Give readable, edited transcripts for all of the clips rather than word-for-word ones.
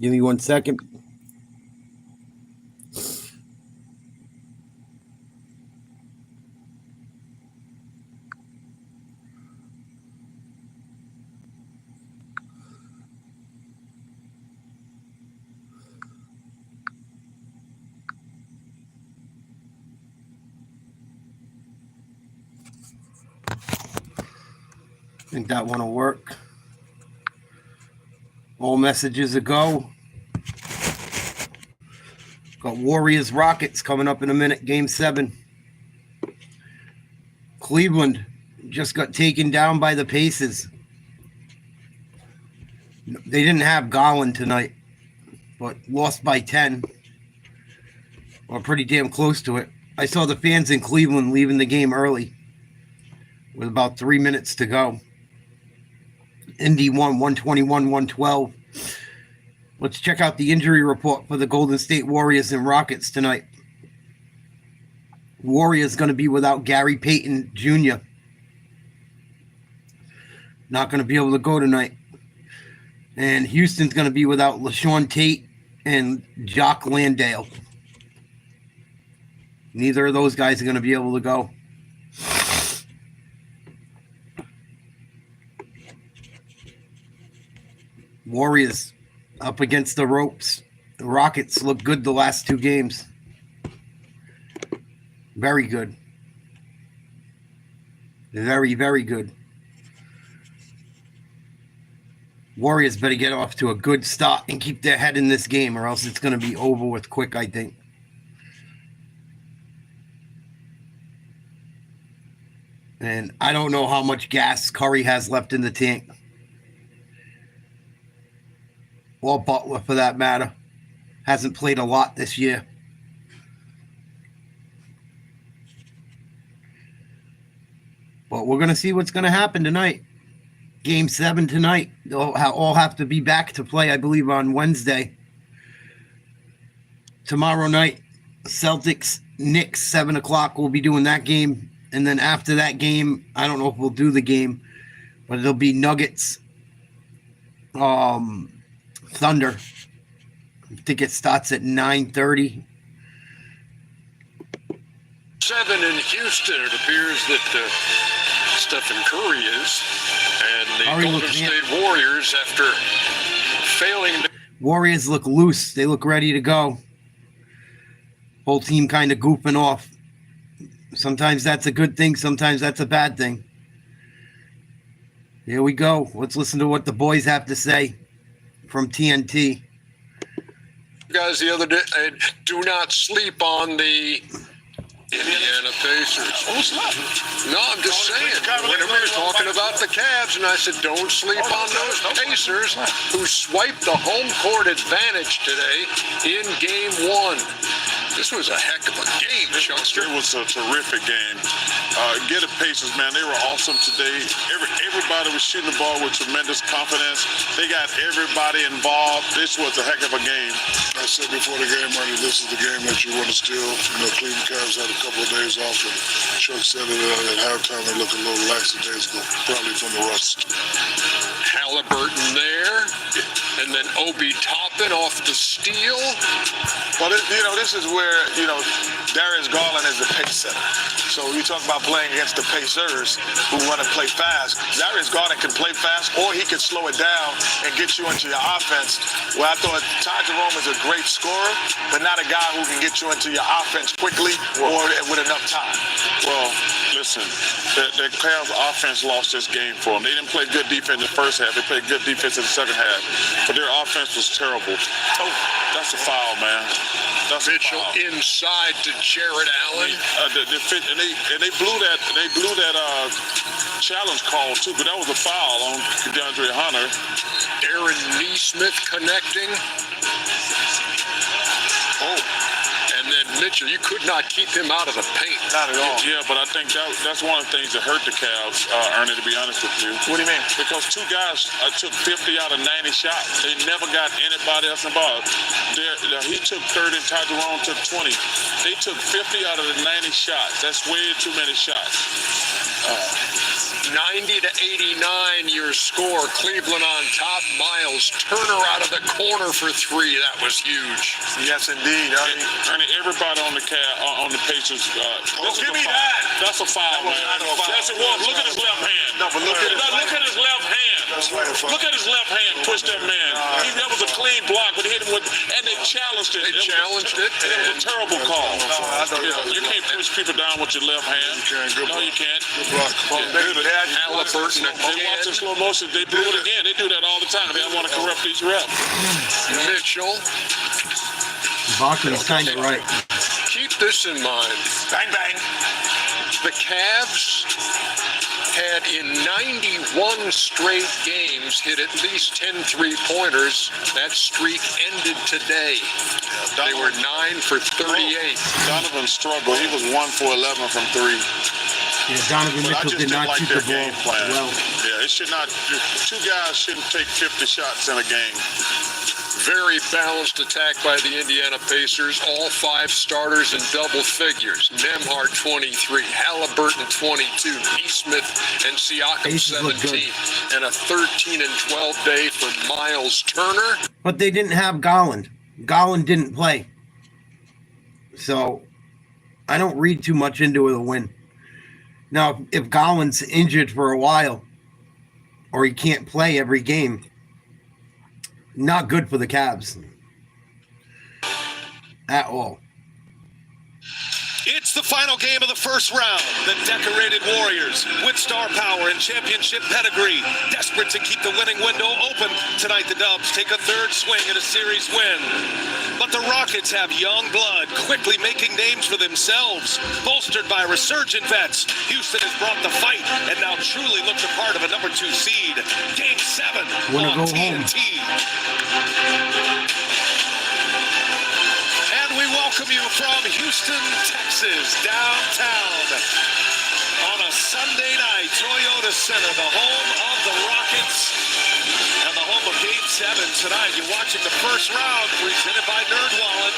Give me 1 second. I think that one will work. All messages a go. Got Warriors Rockets coming up in a minute, Game 7. Cleveland just got taken down by the Pacers. They didn't have Garland tonight, but lost by 10. Or pretty damn close to it. I saw the fans in Cleveland leaving the game early with about 3 minutes to go. Indy won 121-112. Let's check out the injury report for the Golden State Warriors and Rockets tonight. Warriors going to be without Gary Payton Jr. Not going to be able to go tonight. And Houston's going to be without LaShawn Tate and Jock Landale. Neither of those guys are going to be able to go. Warriors up against the ropes. The Rockets look good the last 2 games. Very good. Very, very good. Warriors better get off to a good start and keep their head in this game, or else it's going to be over with quick, I think. And I don't know how much gas Curry has left in the tank. Or Butler, for that matter. Hasn't played a lot this year. But we're going to see what's going to happen tonight. Game 7 tonight. They'll all have to be back to play, I believe, on Wednesday. Tomorrow night, Celtics, Knicks, 7 o'clock. We'll be doing that game. And then after that game, I don't know if we'll do the game, but it'll be Nuggets, Thunder. I think it starts at 9:30. 7 in Houston. It appears that Stephen Curry is. And the Golden State Warriors, after failing. Warriors look loose. They look ready to go. Whole team kind of goofing off. Sometimes that's a good thing. Sometimes that's a bad thing. Here we go. Let's listen to what the boys have to say from TNT. Guys, the other day, do not sleep on the Indiana Pacers. No, I'm just saying. When we were talking about the Cavs, and I said, don't sleep on those Pacers who swiped the home court advantage today in Game 1. This was a heck of a game, Chuckster. It was a terrific game. Get the Pacers, man. They were awesome today. Everybody was shooting the ball with tremendous confidence. They got everybody involved. This was a heck of a game. I said before the game, Marty, this is the game that you want to steal. You know, Cleveland Cavs had a couple of days off, and Chuck said it at halftime. They look a little lackadaisical, probably from the rust. Halliburton there, and then Obi Toppin off the steal. Well, this is where, Darius Garland is the pace setter. So you talk about playing against the Pacers who want to play fast. Darius Garland can play fast, or he can slow it down and get you into your offense. Well, I thought Ty Jerome is a great scorer, but not a guy who can get you into your offense quickly or with enough time. Well, listen, the Cavs offense lost this game for them. They didn't play good defense in the first half. They played good defense in the second half. But their offense was terrible. Oh, that's a foul, man. That's Mitchell inside to Jared Allen. They blew that challenge call too, but that was a foul on DeAndre Hunter. Aaron Nesmith connecting. Oh. And then Mitchell, you could not keep him out of the paint. Not at all. Yeah, but I think that's one of the things that hurt the Cavs, Ernie, to be honest with you. What do you mean? Because 2 guys took 50 out of 90 shots. They never got anybody else involved. He took 30, Ty Jerome took 20. They took 50 out of the 90 shots. That's way too many shots. 90-89 your score. Cleveland on top. Miles Turner out of the corner for three. That was huge. Yes, indeed. Ernie, everybody on the Pacers. Give me that. That's a foul, man. Yes, it was. Look at his left hand. No, but look at his left hand. Look at his left hand. Push that man. That was a clean block, but he hit him with, and they challenged it. They challenged it. It was a terrible call. You can't Yeah. push people down with your left hand. No, you can't. Good block. Halliburton They watch in slow motion. They do it again. They do that all the time. They don't want to corrupt these refs. Mitchell. Barkley's kind of right. Keep this in mind. Bang, bang. The Cavs had in 91 straight games hit at least 10 three-pointers. That streak ended today. They were 9 for 38. Donovan struggled. He was 1 for 11 from three. Yeah, Donovan But I Mitchell just did didn't not like shoot their the ball game plan. well. Yeah, it should not. Two guys shouldn't take 50 shots in a game. Very balanced attack by the Indiana Pacers. All 5 starters in double figures. Nembhard 23, Halliburton 22, Neesmith and Siakam Pacers look 17, and a 13 and 12 day for Miles Turner. But they didn't have Garland. Garland didn't play. So I don't read too much into the win. Now, if Garland's injured for a while or he can't play every game, not good for the Cavs at all. It's the final game of the first round. The decorated Warriors, with star power and championship pedigree, desperate to keep the winning window open. Tonight, the Dubs take a third swing at a series win. But the Rockets have young blood, quickly making names for themselves. Bolstered by resurgent vets, Houston has brought the fight and now truly looks a part of a number 2 seed. Game 7 Wanna on go home. TNT. And we welcome you from Houston, Texas, downtown. On a Sunday night, Toyota Center, the home of the Rockets and the home of Game 7 tonight. You're watching the first round presented by Rd.1.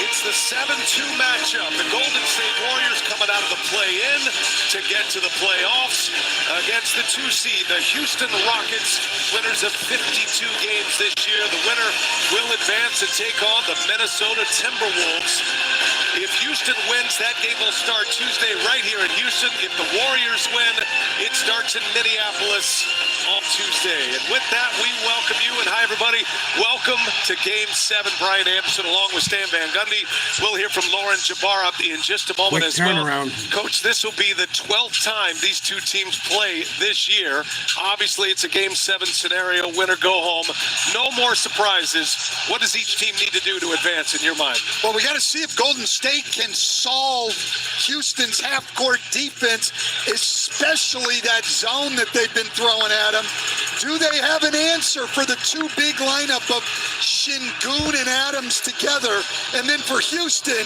It's the 7-2 matchup. The Golden State Warriors coming out of the play-in to get to the playoffs against the 2 seed, the Houston Rockets, winners of 52 games this year. The winner will advance and take on the Minnesota Timberwolves. If Houston wins, that game will start Tuesday right here in Houston. If the Warriors win, it starts in Minneapolis on Tuesday. And with that, we welcome you. And hi, everybody. Welcome to Game 7. Brian Anderson along with Stan Van Gundy. We'll hear from Lauren Jabara in just a moment Quick as well. turnaround. Coach, this will be the 12th time these two teams play this year. Obviously, it's a Game 7 scenario, win or go home. No more surprises. What does each team need to do to advance in your mind? Well, we got to see if Golden State can solve Houston's half-court defense, especially that zone that they've been throwing at them. Do they have an answer for the 2 big lineup of Şengün and Adams together? And then for Houston,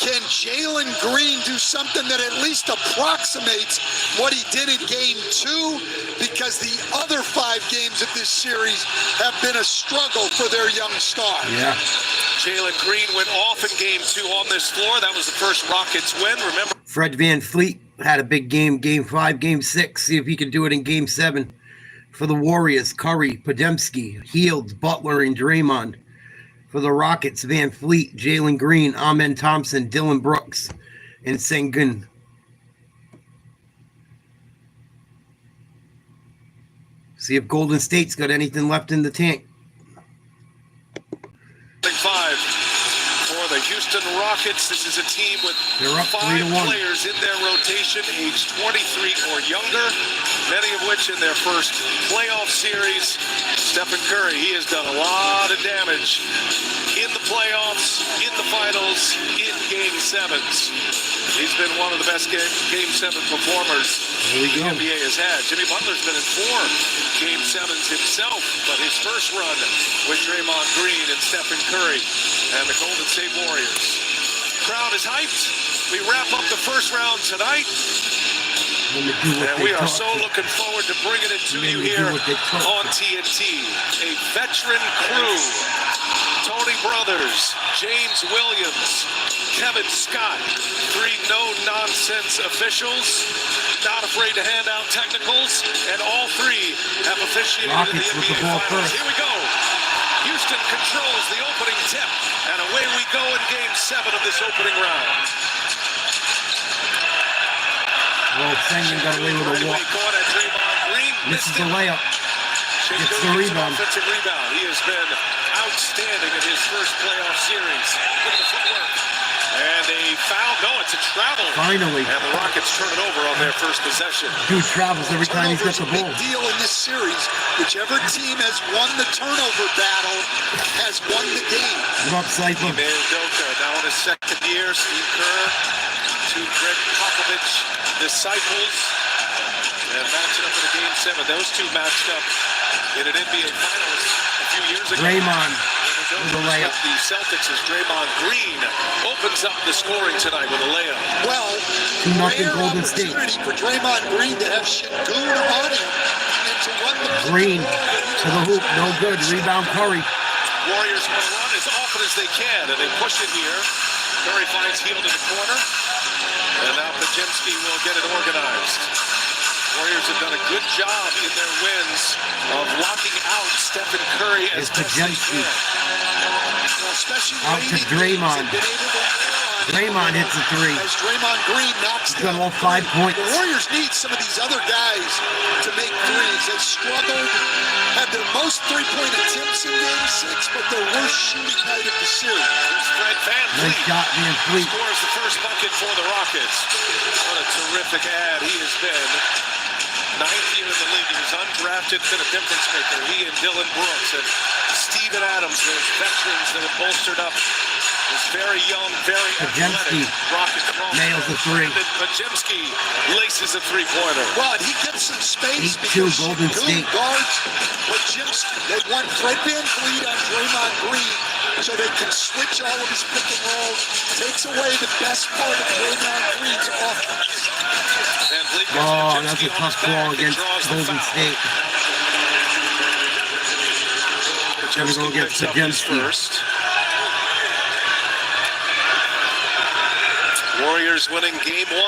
can Jalen Green do something that at least approximates what he did in Game 2? Because the other 5 games of this series have been a struggle for their young star. Yeah. Jalen Green went off in Game 2 on this floor. That was the first Rockets win. Remember, Fred VanVleet had a big game, Game 5, Game 6. See if he can do it in Game 7. For the Warriors, Curry, Podemski, Hield, Butler, and Draymond. For the Rockets, VanVleet, Jalen Green, Amen Thompson, Dylan Brooks, and Şengün. See if Golden State's got anything left in the tank. 5 for the Houston Rockets. This is a team with They're up 5 3-1. players in their rotation, aged 23 or younger, many of which in their first playoff series. Stephen Curry, he has done a lot of damage in the playoffs, in the finals, in Game 7s. He's been one of the best Game 7 performers There we the go. NBA has had. Jimmy Butler's been in 4 Game 7s himself, but his first run with Draymond Green and Stephen Curry and the Golden State Warriors. Crowd is hyped. We wrap up the first round tonight. When they do what And they we are talk so to. looking forward to bringing it to When you they do here what they talk on to. TNT. A veteran crew Tony Brothers, James Williams, Kevin Scott, 3 no-nonsense officials, not afraid to hand out technicals, and all 3 have officiated in the Rockets with the NBA ball Finals. first. Here we go. Houston controls the opening tip, and away we go in Game 7 of this opening round. Well, Sengun got away with a walk. Misses the layup. Gets the rebound. Offensive rebound. He has been outstanding in his first playoff series. Look at the footwork. And a foul. No, it's a travel. Finally. And the Rockets turn it over on their first possession. Dude travels every time he's got the ball. Big deal in this series. Whichever team has won the turnover battle has won the game. What up, Cypher? Ime Udoka now in his second year. Steve Kerr to Greg Popovich disciples. And matching up in a Game 7. Those 2 matched up in an NBA Finals a few years ago. Draymond with a layup. The Celtics as Draymond Green opens up the scoring tonight with a layup. Well, 2-0 rare Golden State. opportunity for Draymond Green to have Şengün on him and to run the Green to the hoop. No good. Rebound Curry. Warriors want to run as often as they can, and they push it here. Curry finds Hield in the corner, and now Pregame will get it organized. Warriors have done a good job in their wins of locking out Stephen Curry as best they can. Well, especially Out to Draymond. Draymond hits a 3. As Draymond Green knocks He's got down all 5 points. The Warriors need some of these other guys to make threes. They struggled, had their most three-point attempts in Game 6, but their worst shooting night of the series. Here's Fred VanVleet. Nice shot, VanVleet. Scores the first bucket for the Rockets. What a terrific ad he has been. 9th year in the league. He was undrafted, been a difference maker. He and Dylan Brooks and Steven Adams, those veterans that have bolstered up this very young, very athletic Rockets roster. Nails the 3. Pregame laces a 3-pointer. Well, he gets some space 8-2 because Golden Şengün State. guards Pregame. They want Fred VanVleet on Draymond Green so they can switch all of his pick and rolls. Takes away the best part of Draymond Green's offense. Oh, that's a tough call against Golden State. Gonna go against Pregame first. Warriors winning Game 1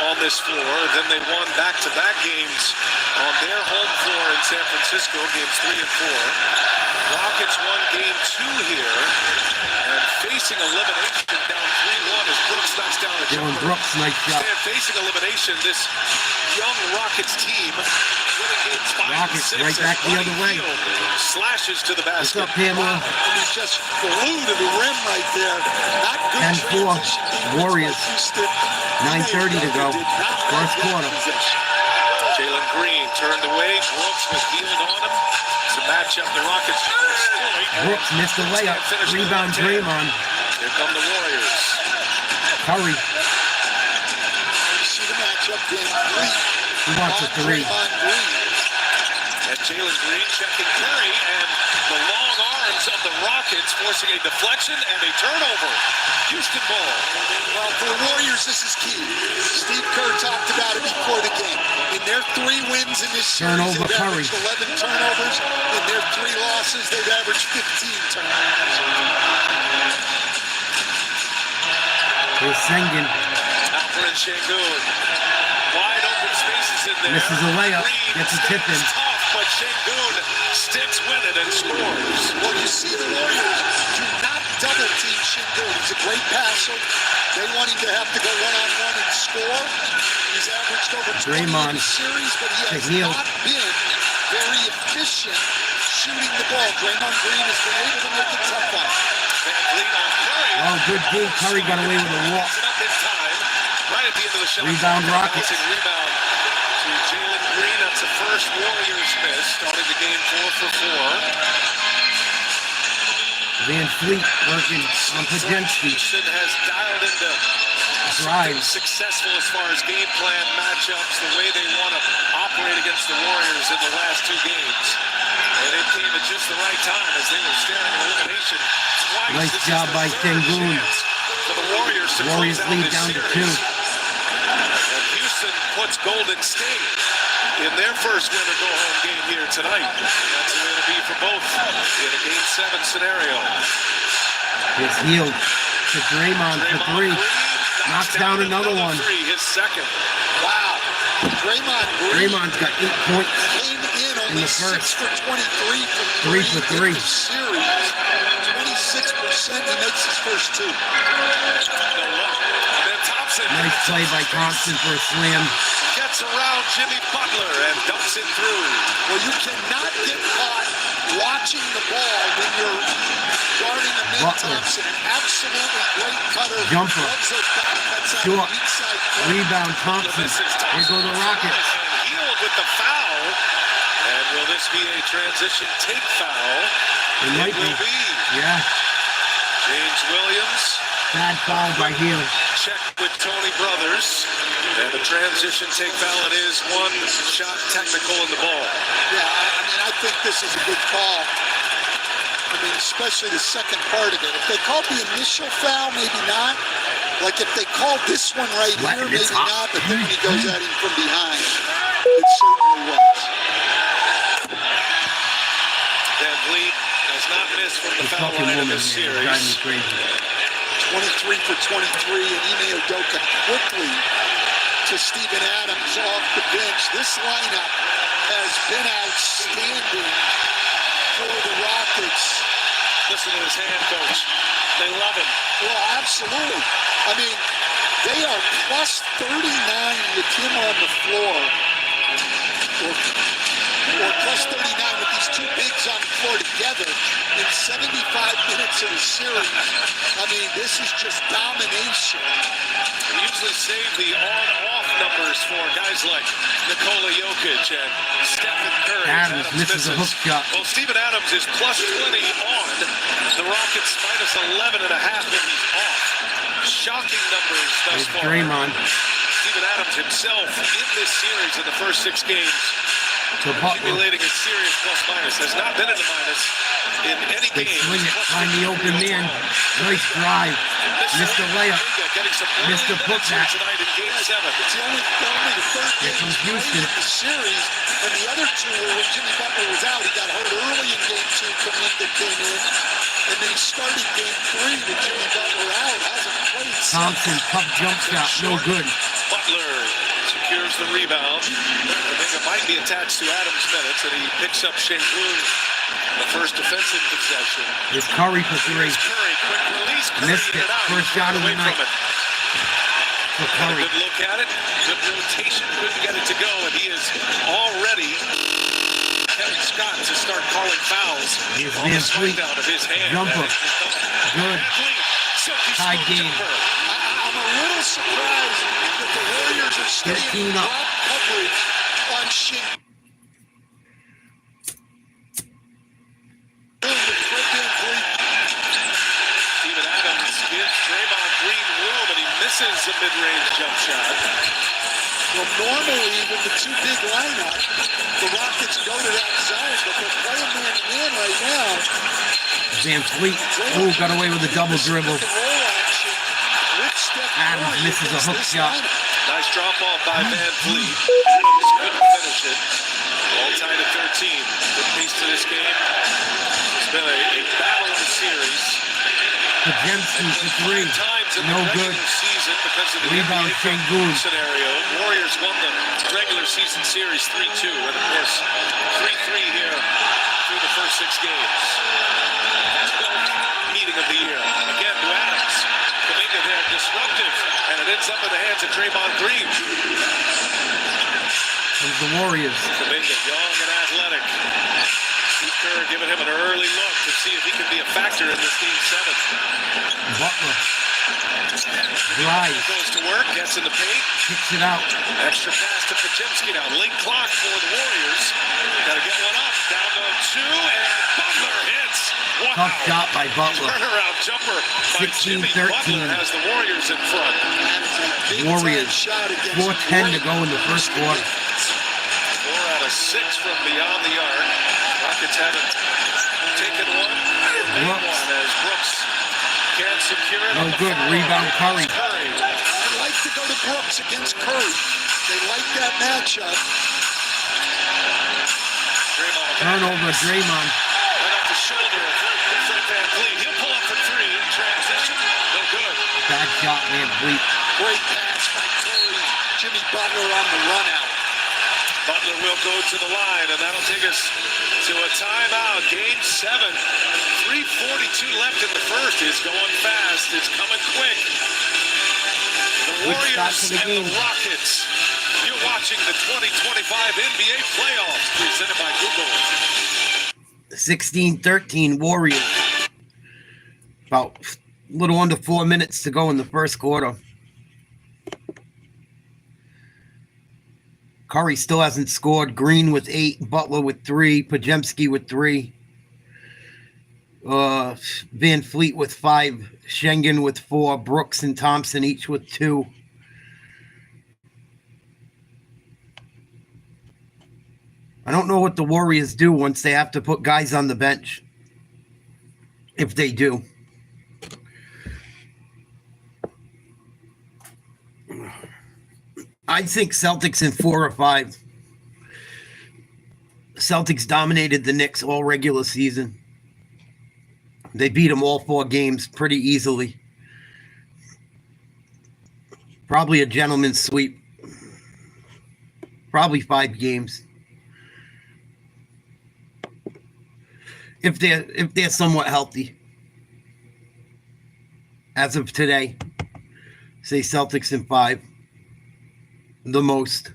on this floor. Then they won back-to-back games on their home floor in San Francisco, Games 3 and 4. Rockets won Game 2 here, and facing elimination down 3-1 as Brooks knocks down a Dylan jumper. Brooks, nice shot. They're facing elimination, this young Rockets team winning Games 5 Rockets and 6 right back the other way. Slashes to the What's basket. up, Pamela? And he's just flew to the rim right there. Not good 10-4 transition defense Warriors. by Houston. 9:30 to go. Did not First like quarter. that possession. Jalen Green turned away. Brooks with Hield on him to match up the Rockets. Brooks missed the layup. Rebound Draymond. Here come the Warriors. Curry. You see the matchup, VanVleet. He wants a 3. Draymond Green. And Jalen Green checking Curry, and the long arms of the Rockets forcing a deflection and a turnover. Houston ball. Well, for the Warriors, this is key. Steve Kerr talked about it before the game. In their 3 wins in this series, Turnover they've Curry. averaged 11 turnovers. In their 3 losses, they've averaged 15 turnovers. Here's Sengun. Alfred Şengün. Wide open spaces in there. Misses a layup. Green Gets a tip in. stands tough, but Şengün sticks with it and scores. Well, you see the Warriors do not double team Şengün. He's a great passer. They want him to have to go one-on-one and score. He's averaged over 20 in Draymond the series, but he has to Hield. not been very efficient shooting the ball. Draymond Green has been able to make it tough on him. VanVleet on Curry. Oh, good D. Curry got away with a walk. Up in time, right at the end of the shot. Rebound Rockets. Rebound to Jalen Green. That's the first Warriors miss. Starting the game 4 for 4. VanVleet working on Pregame. Houston has dialed into Drives. successful as far as game plan matchups, the way they want to operate against the Warriors in the last 2 games. And it came at just the right time as they were staring at elimination twice. Nice This job is the by third Şengün. chance for the Warriors to Warriors close out lead this down to series. 2. And Houston puts Golden State in their first win-or-go-home game here tonight. And that's the way it'll be for both in a Game 7 scenario. His heel to Draymond for three. Knocks down another one. His second. Wow. Draymond Green Draymond's got 8 points. came in in only the first. 6 for 23 from 3 for 3. in the series. 26%. He makes his first 2. No look. And then Thompson. Nice play by Thompson for a slam. Gets around Jimmy Butler and dumps it through. Well, you cannot get caught watching the ball when you're guarding a mid. Butler. Thompson. Absolutely great cutter. Jumper. Loves those back cuts out Short. of weak side play. Rebound Thompson. Here go the Rockets. Healed with the foul. And will this be a transition take foul? It might will be. be. Yeah. James Williams. Bad foul by Hill. Check with Tony Brothers. And the transition take foul. It is one shot technical in the ball. Yeah, I think this is a good call. I mean, especially the second part of it. If they called the initial foul, maybe not. Like if they called this one right here, maybe not. But then when he goes at him from behind, it certainly was. Van Vliet has not missed from the foul fucking line in woman, this man. Driving me series. crazy. 23 for 23, and Ime Udoka quickly to Steven Adams off the bench. This lineup has been outstanding for the Rockets. Listen to his hand, coach. They love him. Well, absolutely. I mean, they are plus 39 with him on the floor. Or plus 39 with these two bigs on the floor together in 75 minutes of the series. I mean, this is just domination. We usually save the on-off numbers for guys like Nikola Jokic and Stephen Curry. Adams misses a hook shot. Well, Steven Adams is plus 20 on. The Rockets minus 11.5 when he's off. Shocking numbers thus There's far. Draymond. Steven Adams himself in this series in the first 6 games. To Butler. Accumulating a serious plus-minus. Has not been in the minus in any They game. swing it. Find the open man. Nice drive. Missed the layup. Missed the putback. Tonight in Game 7. It's the only the third Here game comes he's played Houston. in the series, and the other two were when Jimmy Butler was out. He got hurt early in Game 2. Kaminga came in, and then he started Game 3 with Jimmy Butler out. Hasn't played since. Thompson, tough jump shot. No good. Butler secures the rebound. Kaminga might be attached to Adams' minutes, and he picks up Şengün the first defensive possession. There's Curry for 3. Here's Curry, quick release. Curry Missed it. get out. First shot of the Away from night. it. For Had a Curry. good look at it. Good rotation. Couldn't get it to go, and he is already Kevin Scott to start calling fouls. Here's on the Van swing Vliet. down of his hand. Jumper. That is Good. Van Vliet. Silky Tie smooth game. jumper. I'm a little surprised that the Warriors are staying 13 up. drop coverage on Şengün. Steven Adams gives Draymond Green room, and he misses a mid-range jump shot. Well, normally with the two big lineup, the Rockets go to that zone, but they're playing man-to-man right now. Van Vliet. Oh, got away with a double dribble. Pick and roll action with Steph Adams Curry misses a against hook this shot. lineup. Nice drop off by Van Vliet. Adams couldn't finish it. All tied at 13. Good pace to this game. It's been a battle in the series. Pregame for 3. Times in No the good. regular season because of the Rebound, NBA Şengün. scenario. Warriors won the regular season series 3-2, and of course 3-3 here through the first 6 games. 12th meeting of the year. Again to Adams. Kaminga there, disruptive, and it ends up in the hands of Draymond Green. Comes the Warriors. Kaminga, young and athletic. Steve Kerr giving him an early look to see if he can be a factor in this Game 7. Butler. He Drive. goes to work, gets in the paint. Kicks it out. Extra pass to Pregame now. Late clock for the Warriors. Got to get one up. Down to 2, and Butler hits. Wow. Tough shot by Butler. Turnaround jumper by 16-13. Jimmy Butler has the Warriors in front. Warriors. 4:10 to go in the first quarter. 4 out of 6 from beyond the arc. Rockets haven't taken one. Made Brooks. one as Brooks can't secure it. No on the good. foul. Rebound, Curry. They like to go to Brooks against Curry. They like that matchup. Draymond. Turnover, Draymond. Right off the shoulder of Fred Van Vliet. He'll pull up for 3 and Bad shot, Van Great pass by Curry. Jimmy Butler on the run out. Butler will go to the line, and that'll take us to a timeout. Game 7. 3:42 left in the first. It's going fast. It's coming quick. The Warriors and the Rockets. You're watching the 2025 NBA playoffs presented by Google. 16-13 Warriors. About a little under 4 minutes to go in the first quarter. Curry still hasn't scored. Green with 8, Butler with 3, Pajemski with 3, Van Fleet with 5, Schengen with 4, Brooks and Thompson each with 2. I don't know what the Warriors do once they have to put guys on the bench. If they do. I think Celtics in 4 or 5. Celtics dominated the Knicks all regular season. They beat them all 4 games pretty easily. Probably a gentleman's sweep. Probably 5 games. If they're somewhat healthy. As of today, say Celtics in 5. The most.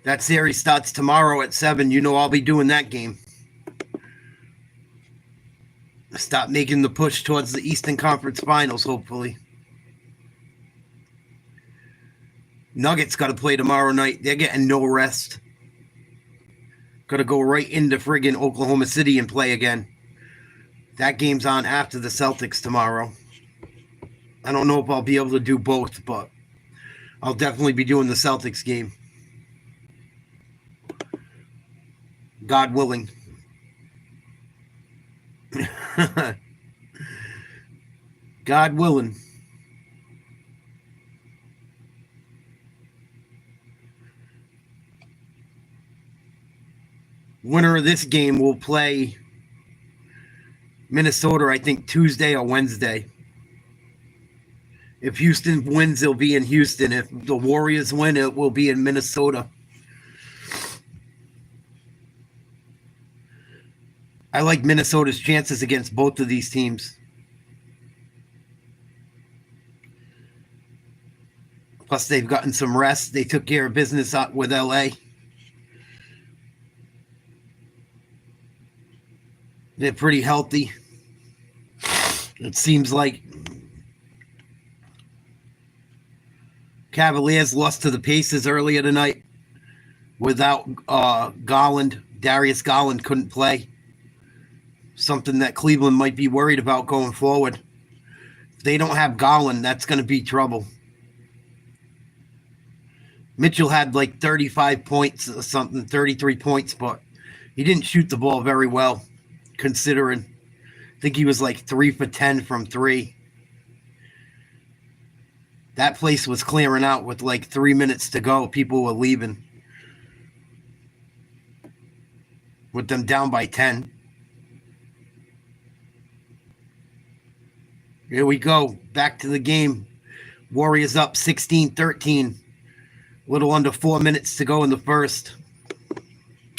That series starts tomorrow at 7. You know I'll be doing that game. Stop making the push towards the Eastern Conference Finals, hopefully. Nuggets got to play tomorrow night. They're getting no rest. Got to go right into friggin' Oklahoma City and play again. That game's on after the Celtics tomorrow. I don't know if I'll be able to do both, but I'll definitely be doing the Celtics game. God willing. God willing. Winner of this game will play Minnesota, I think, Tuesday or Wednesday. If Houston wins, it'll be in Houston. If the Warriors win, it will be in Minnesota. I like Minnesota's chances against both of these teams. Plus, they've gotten some rest. They took care of business with LA. They're pretty healthy. It seems like Cavaliers lost to the Pacers earlier tonight without Garland. Darius Garland couldn't play. Something that Cleveland might be worried about going forward. If they don't have Garland, that's going to be trouble. Mitchell had like 35 points or something, 33 points, but he didn't shoot the ball very well, considering. I think he was like 3 for 10 from 3. That place was clearing out with like 3 minutes to go. People were leaving. With them down by 10. Here we go. Back to the game. Warriors up 16-13. A little under 4 minutes to go in the first.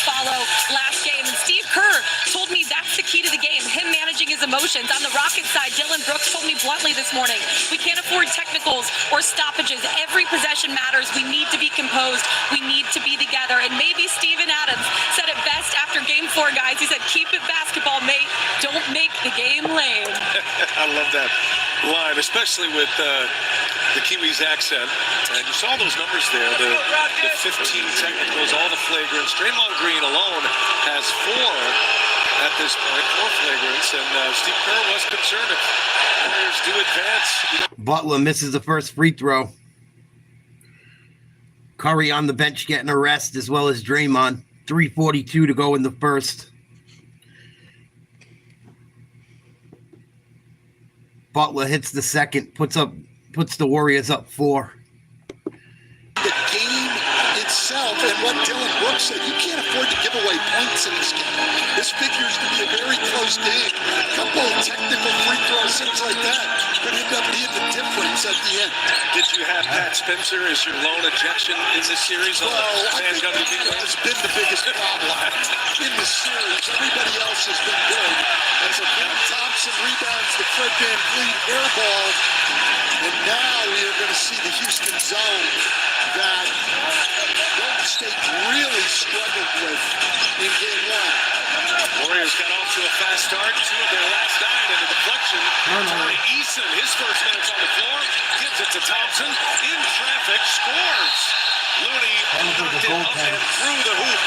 Follow last game, and Steve Kerr told me that's the key to the game, him managing his emotions. On the Rockets side, Dylan Brooks told me bluntly this morning, we can't afford technicals or stoppages. Every possession matters. We need to be composed. We need to be together. And maybe Steven Adams said it best after game 4, guys. He said, keep it basketball, mate. Don't make the game lame. I love that line, especially with the Kiwis accent. And you saw those numbers there, the 15 technicals, all the flagrants. Draymond Green alone has 4 at this point, 4 flagrants, and Steve Kerr was concerned if Warriors do advance. Butler misses the first free throw. Curry on the bench getting a rest, as well as Draymond. 3:42 to go in the first. Butler hits the second, puts the Warriors up 4. The game itself, and what Dylan Brooks said. You can't afford to give away points in this game. This figures to be a very close game. A couple of technical free throws, things like that, could end up being the difference at the end. Did you have Pat Spencer as your lone ejection in this series? Well, I think that has been the biggest problem in the series. Everybody else has been good. As a Ben Thompson rebounds the Fred VanVleet air ball, and now we are going to see the Houston zone that Golden State really struggled with in game one. Warriors got off to a fast start. 2 of their last 9 and a deflection. Tari Eason, his first minutes on the floor, gives it to Thompson. In traffic, scores. Looney knocked it up and through the hoop.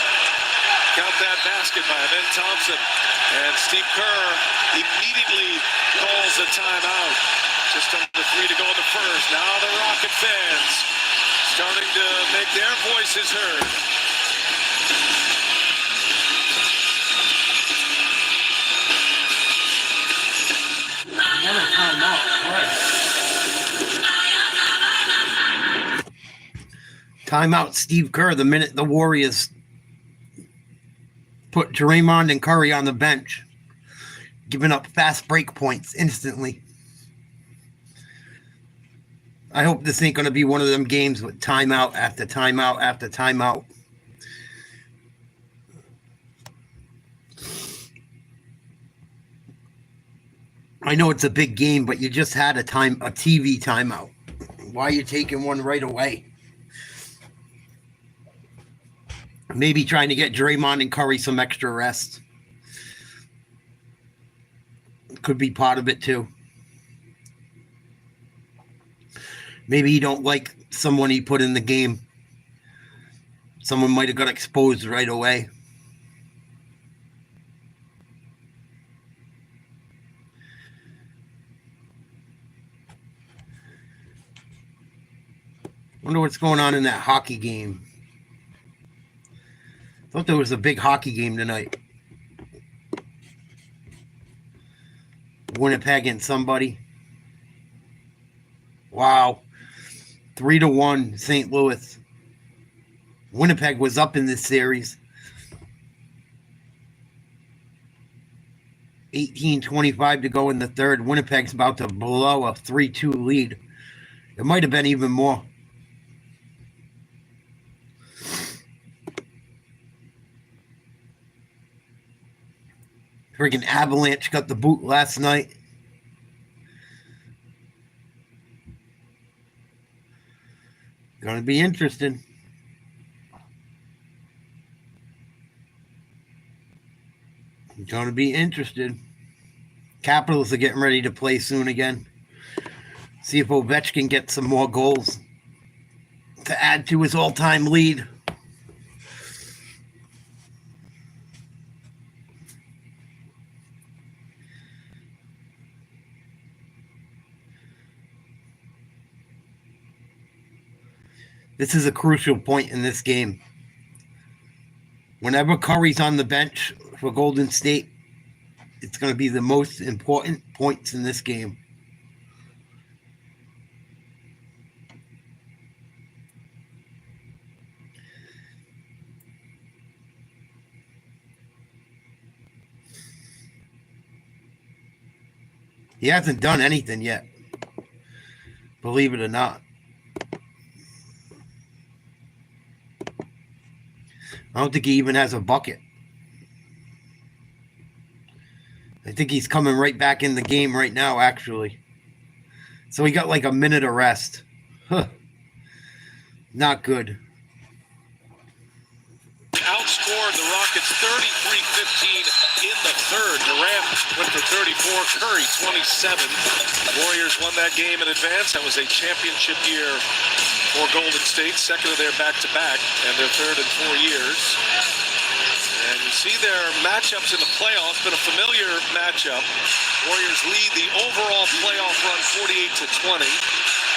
Count that basket by Ben Thompson. And Steve Kerr immediately calls a timeout. Just under 3 to go in the first. Now the Rocket fans starting to make their voices heard. Another timeout. Timeout, Steve Kerr, the minute the Warriors put Draymond and Curry on the bench, giving up fast break points instantly. I hope this ain't going to be one of them games with timeout after timeout after timeout. I know it's a big game, but you just had a TV timeout. Why are you taking one right away? Maybe trying to get Draymond and Curry some extra rest. Could be part of it too. Maybe you don't like someone he put in the game. Someone might have got exposed right away. Wonder what's going on in that hockey game. Thought there was a big hockey game tonight. Winnipeg and somebody. Wow. 3-1 St. Louis. Winnipeg was up in this series. 18:25 to go in the third. Winnipeg's about to blow a 3-2 lead. It might have been even more. Friggin' Avalanche got the boot last night. Gonna be interesting. Gonna be interested. Capitals are getting ready to play soon again. See if Ovechkin gets some more goals to add to his all-time lead. This is a crucial point in this game. Whenever Curry's on the bench for Golden State, it's going to be the most important points in this game. He hasn't done anything yet, believe it or not. I don't think he even has a bucket. I think he's coming right back in the game right now, actually. So he got like a minute of rest. Huh. Not good. Outscored the Rockets 33-15 in the third. Durant went for 34, Curry 27. Warriors won that game in advance. That was a championship year for Golden State, second of their back-to-back, and their third in 4 years. And you see their matchups in the playoffs, been a familiar matchup. Warriors lead the overall playoff run 48-20.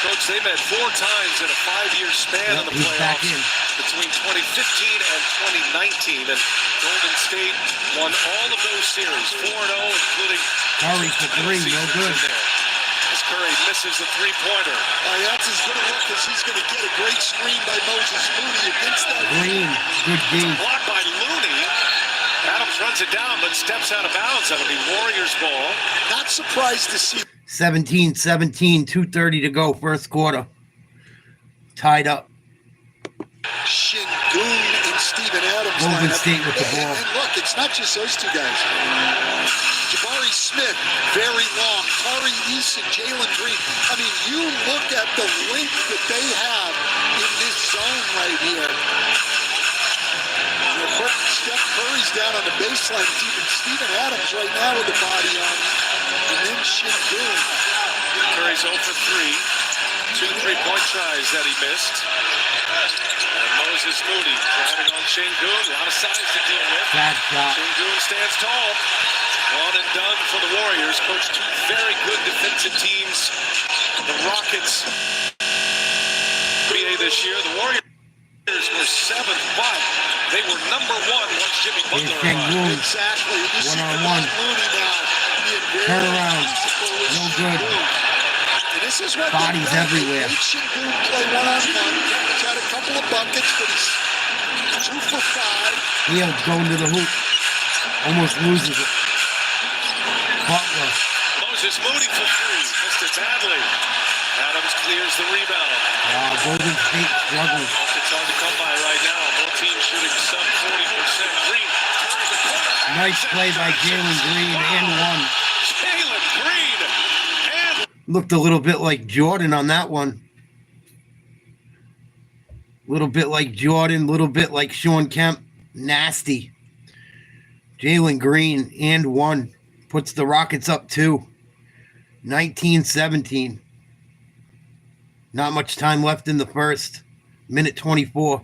Coach, they met 4 times in a 5-year span in the playoffs between 2015 and 2019. And Golden State won all of those series, 4-0, including Curry for 3, no good. As Curry misses the three-pointer. That's as good a look as he's going to get. A great screen by Moses Moody against that. Green, good D. Blocked by Looney. Adams runs it down, but steps out of bounds. That'll be Warriors ball. Not surprised to see 17-17, 2:30 to go, first quarter. Tied up. Şengün and Steven Adams. Golden lineup. State with the ball. And look, it's not just those two guys. Jabari Smith, very long. Tari Eason, Jalen Green. I mean, you look at the length that they have in this zone right here. Steph Curry's down on the baseline. It's even Steven Adams right now with the body on him. And then Şengün. Curry's 0 for 3. 2 3-point tries that he missed. And Moses Moody driving on Şengün. A lot of size to deal with. Bad shot. Şengün stands tall. One and done for the Warriors. Coached two very good defensive teams. The Rockets NBA this year. The Warriors were 7th, but they were number 1 once Jimmy Butler arrived. Exactly. You see One-on-one. Mooney now being very Turn around. physical with No good. Şengün. And this is what Bodies everywhere. Şengün play one-on-one. He's had a couple of buckets, but he's 2 for 5. Hield going to the hoop. Almost loses it. Butler. Moses Moody for 3. Missed it badly. Adams clears the rebound. Golden State struggling. It's hard to come by right now. Both teams shooting sub 40%. Green turns the corner. Nice play by Jalen Green and one. Jalen Green and Looked a little bit like Jordan on that one. Little bit like Jordan, little bit like Sean Kemp. Nasty. Jalen Green and one. Puts the Rockets up 2. 19-17. Not much time left in the first. Minute 24.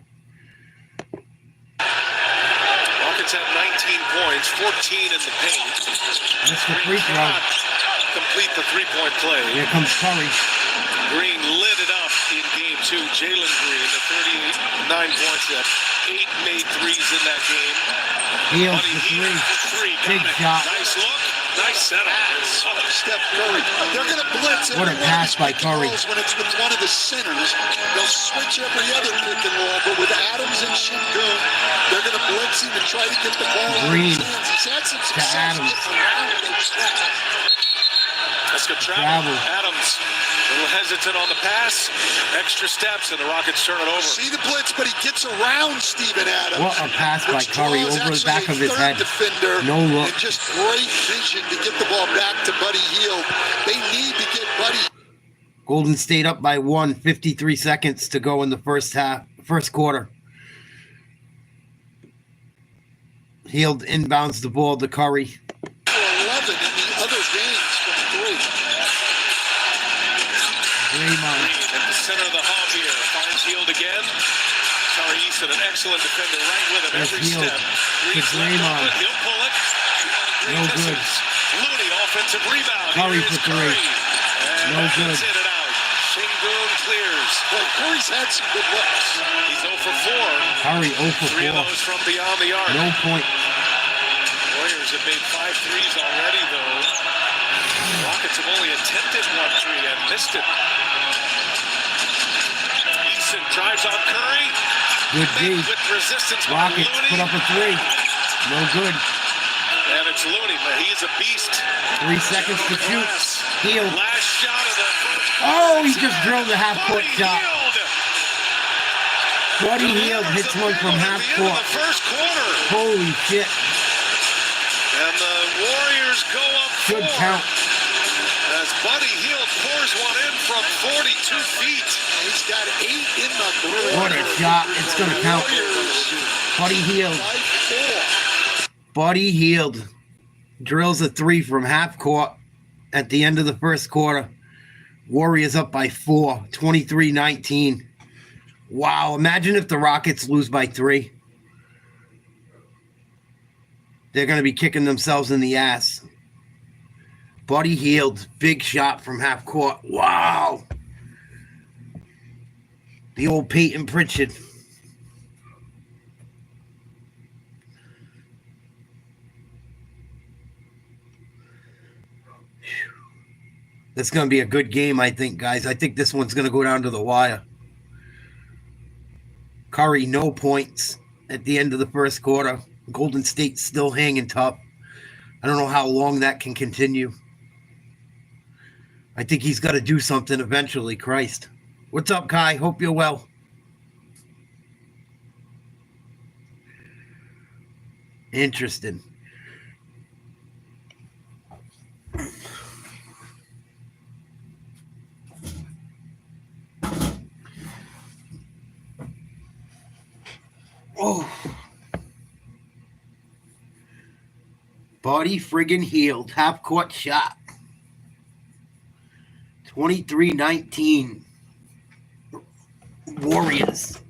Rockets have 19 points, 14 in the paint. Missed the free throw. Cannot complete the three-point play. Here comes Curry. Green lit it up in game 2. Jalen Green, the 39 points, 8 made threes in that game. Heels Buddy for Hield three. for 3. Big Got it. shot. Nice look. Nice setup. Steph Curry. They're going to blitz. What a every one of pass these by pick and Curry. rolls when it's with one of the centers. They'll switch every other pick and roll, but with Adams and Şengün, they're going to blitz him and try to get the ball Green in his hands. He's had some to success Adams. getting around those snaps. That's good travel. Adams, a little hesitant on the pass. Extra steps, and the Rockets turn it over. See the blitz, but he gets around Steven Adams. What a pass by which Curry draws over the actually back a of his third head. Defender, No look. And just great vision to get the ball back to Buddy Hield. They need to get Buddy. Golden State up by 1. 53 seconds to go in the first quarter. Hield inbounds the ball to Curry. For 11 in the other games from 3. Draymond. Green at the center of the hub here. Finds Hield again. Tari Eason, an excellent defender, right with him There's every Hield. step. To Green's left Draymond. open. He'll pull it. Green No good. misses. Looney, offensive rebound. Curry Here's for 3. Curry. And No good. that's in and out. Şengün clears. Well, Curry's had some good looks. He's 0 for 4. Curry 0 for 3 of 4. those from beyond the arc. No point. Warriors have made 5 threes already, though. Rockets have only attempted 1 3 and missed it. Eason drives on Curry. Good D. Met with resistance by Rockets Looney. put up a 3. No good. And it's Looney, but he's a beast. 3 seconds to shoot. Hield. Last shot of the first. Oh, he just drilled a half-court Buddy shot. Hield. Buddy Hield hits one from half At the end of court. the first quarter. Holy shit. And the Warriors go up 4. Good count. As Buddy Hield pours one in from 42 feet. He's got 8 in the quarter. What a shot. It's going to count. Buddy Hield. Buddy Hield drills a 3 from half court at the end of the first quarter. Warriors up by 4, 23-19. Wow, imagine if the Rockets lose by 3. They're going to be kicking themselves in the ass. Buddy Hield, big shot from half court. Wow. The old Peyton Pritchard. That's going to be a good game, I think, guys. I think this one's going to go down to the wire. Curry, no points at the end of the first quarter. Golden State's still hanging tough. I don't know how long that can continue. I think he's got to do something eventually, Christ. What's up, Kai? Hope you're well. Interesting. Oh. Body friggin' healed. Half-court shot. 23-19. Warriors.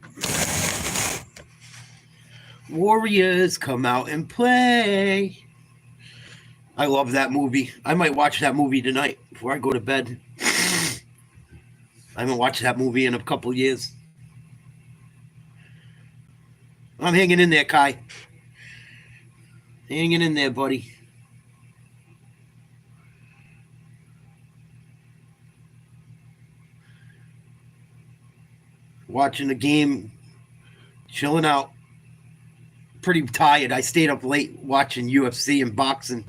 Warriors come out and play. I love that movie. I might watch that movie tonight before I go to bed. I haven't watched that movie in a couple years. I'm hanging in there, Kai. Hanging in there, buddy. Watching the game, chilling out. Pretty tired. I stayed up late watching UFC and boxing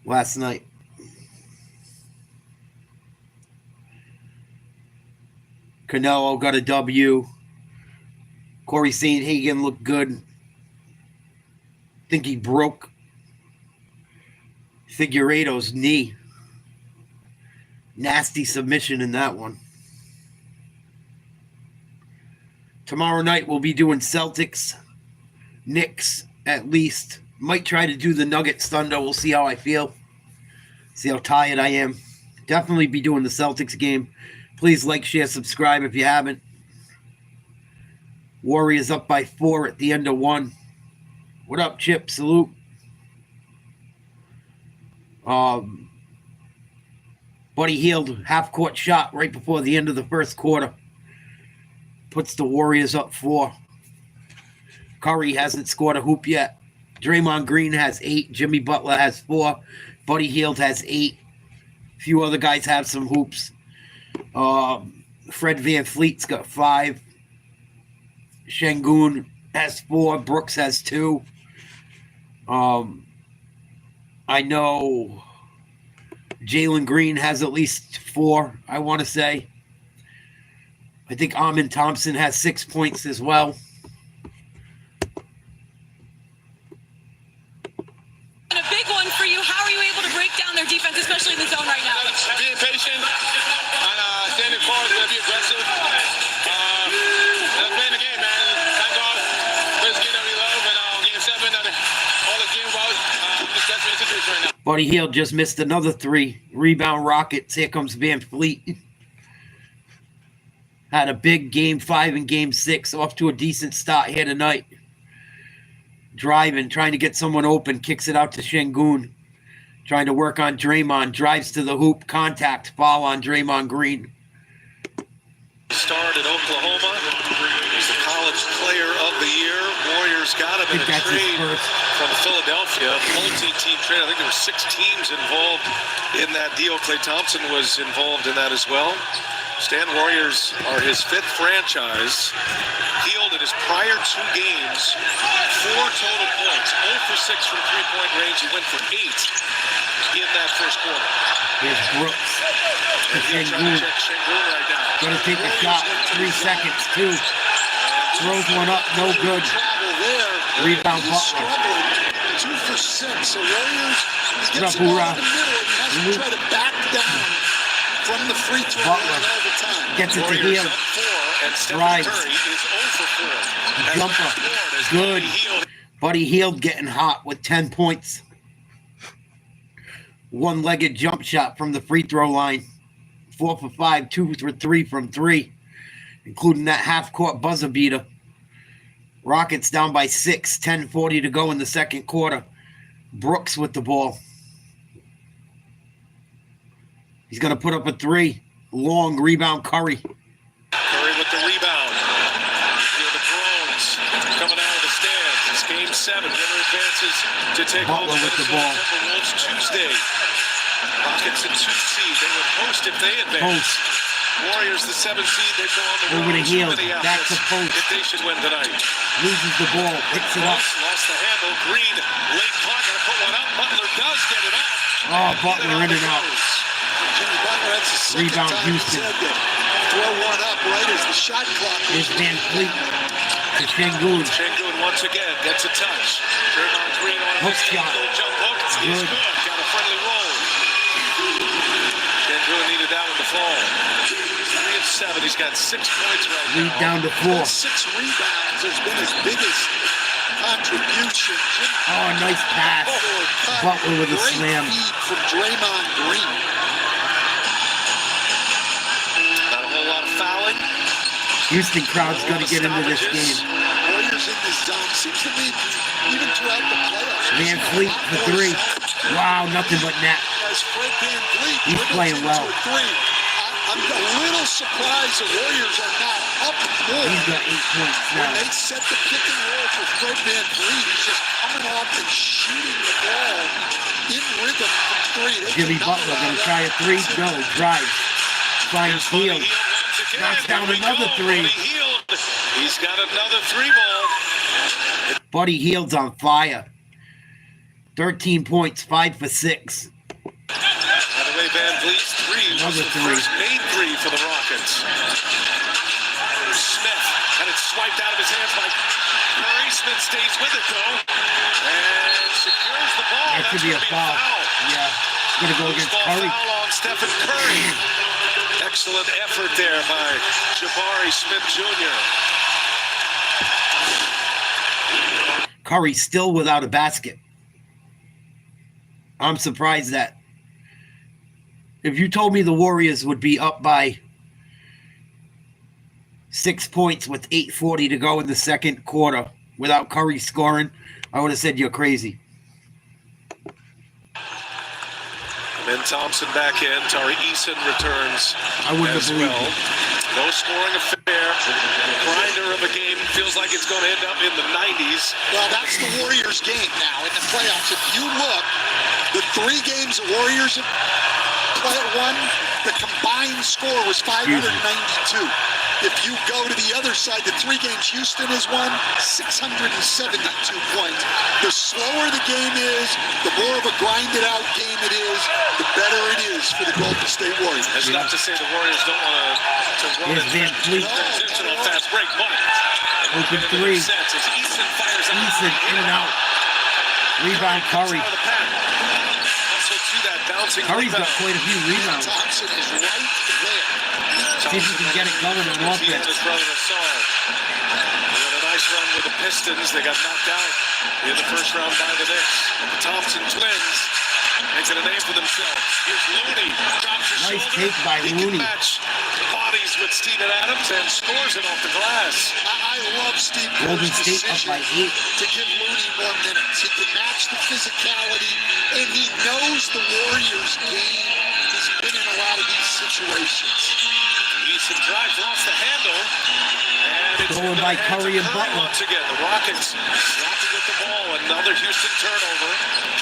last night. Canelo got a W. Corey Sandhagen looked good. I think he broke Figueiredo's knee. Nasty submission in that one. Tomorrow night we'll be doing Celtics, Knicks at least. Might try to do the Nuggets Thunder. We'll see how I feel. See how tired I am. Definitely be doing the Celtics game. Please like, share, subscribe if you haven't. Warriors up by 4 at the end of 1. What up, Chip? Salute. Buddy Hield, half-court shot right before the end of the first quarter. Puts the Warriors up 4. Curry hasn't scored a hoop yet. Draymond Green has 8. Jimmy Butler has 4. Buddy Hield has 8. A few other guys have some hoops. Fred VanVleet's got 5. Şengün has 4. Brooks has 2. I know Jalen Green has at least 4, I want to say. I think Amin Thompson has 6 points as well. And a big one for you. How are you able to break down their defense, especially in the zone right now? Being patient and standing forward, be aggressive. And playing the game, man. Thank God for this game that we love. And Game 7, all the game about this desperate situation right now. Buddy Hield just missed another 3. Rebound Rockets. Here comes VanVleet. Had a big Game 5 and Game 6. Off to a decent start here tonight. Driving, trying to get someone open. Kicks it out to Şengün. Trying to work on Draymond. Drives to the hoop. Contact. Foul on Draymond Green. Starred at Oklahoma. He's the college player of the year. Warriors got him in a trade from Philadelphia. Multi-team trade. I think there were 6 teams involved in that deal. Klay Thompson was involved in that as well. Stan, Warriors are his 5th franchise. Hield in his prior 2 games, 4 total points. 0 for 6 from three-point range. He went for 8 in that first quarter. Here's Brooks. Şengün right now. Gonna take a shot. 3 seconds, 2. Throws one up, no good. Rebound Butler. 2 for 6. So Warriors What up, gets the ball Hoorah? in the middle and has to try to back down from the free throw line all the time. Gets it to Warriors Hield. up 4, and Stephen Drives. Curry is 0 for 4. Jumper. Good. Buddy Hield getting hot with 10 points. One-legged jump shot from the free throw line. 4 for 5, 2 for 3 from 3, including that half-court buzzer beater. Rockets down by 6, 10:40 to go in the second quarter. Brooks with the ball. He's going to put up a 3. Long rebound, Curry. Curry with the rebound. Here the Browns coming out of the stands. It's Game 7. Winner advances to take Butler home with the Minnesota ball. Timberwolves Tuesday Rockets a 2 seed. They would host if they advance. Warriors the 7 seed. They go on the road. Over the heel. To Back to post. if they should win tonight. Loses the ball. Picks it up. Lost the handle. Green. Late clock. Gonna put one up. Butler does get it off. Oh, Butler in and out. Jimmy Butler, that's the second Rebound, time Houston. he said that. Throw one up right as the shot clock Here's was Van Fleet to Şengün. Şengün once again gets a touch. Draymond Green on Hook his shot. little jump hook. He's Good. good. Got a friendly roll. Şengün needed that one to fall. 3 of 7. He's got 6 points right Lead now. down to 4. 6 rebounds has been his biggest contribution. Oh, nice pass. Butler with a Great slam. feed from Draymond Green. Not a whole lot of fouling. Houston crowd's going to get into this game. Warriors in this zone. Seems to be even throughout the playoffs. Van Fleet for 3. Wow, nothing but net. As Fred Van Fleet He's dribbles playing into well. a 3. I'm a little surprised the Warriors are not up more. He's got 8 points When now. they set the pick and roll for Fred Van Fleet, he's just coming off and shooting the ball in rhythm from 3. They Jimmy cannot Butler allow going to that try a 3. No, drives. Finds Buddy Hield. Hield once again. Knocks down Here we another go. 3. Buddy Hield. He's got another 3 ball. Buddy Hield's on fire. 13 points, 5 for 6. By the way, Van Vliet's 3 was Another the 3. first made 3 for the Rockets. Smith had it swiped out of his hands by Curry. Smith stays with it though, and secures the ball. That should be a foul. Yeah. It's going to go Loose against ball Curry. foul on Stephen Curry. Excellent effort there by Jabari Smith Jr. Curry still without a basket. I'm surprised that. If you told me the Warriors would be up by 6 points with 8:40 to go in the second quarter without Curry scoring, I would have said you're crazy. Ben Thompson back in. Tari Eason returns I wouldn't as have believed well. it. No scoring affair. Grinder of a game. Feels like it's going to end up in the 90s. Well, that's the Warriors' game now in the playoffs. If you look, the 3 games the Warriors have won, the combined score was 592. If you go to the other side, the 3 games Houston has won, 672 points. The slower the game is, the more of a grinded-out game it is, the better it is for the Golden State Warriors. That's not to say the Warriors don't want to run Here's Van Fleet. transitional fast break, but Open 3. sets as Eason fires out. Eason in and out. Rebound Curry. Out of the pack. Also to that bouncing Curry's got rebound. quite a few rebounds. Thompson is right there. See if he can get it going on He and offense. his brother Asar. They had a nice run with the Pistons. They got knocked out in the first round by the Knicks. The Thompson twins making a name for themselves. Here's Looney. Drops his Nice shoulder. take by He Looney. can match bodies with Steven Adams and scores it off the glass. I love Steve Golden Kerr's State up decision by 8. to give Looney more minutes. He can match the physicality, and he knows the Warriors game. He's been in a lot of these situations. Eason drives, lost the handle. And it's Going into by the hands Curry of and Butler. Once again, the Rockets dropping with the ball. Another Houston turnover.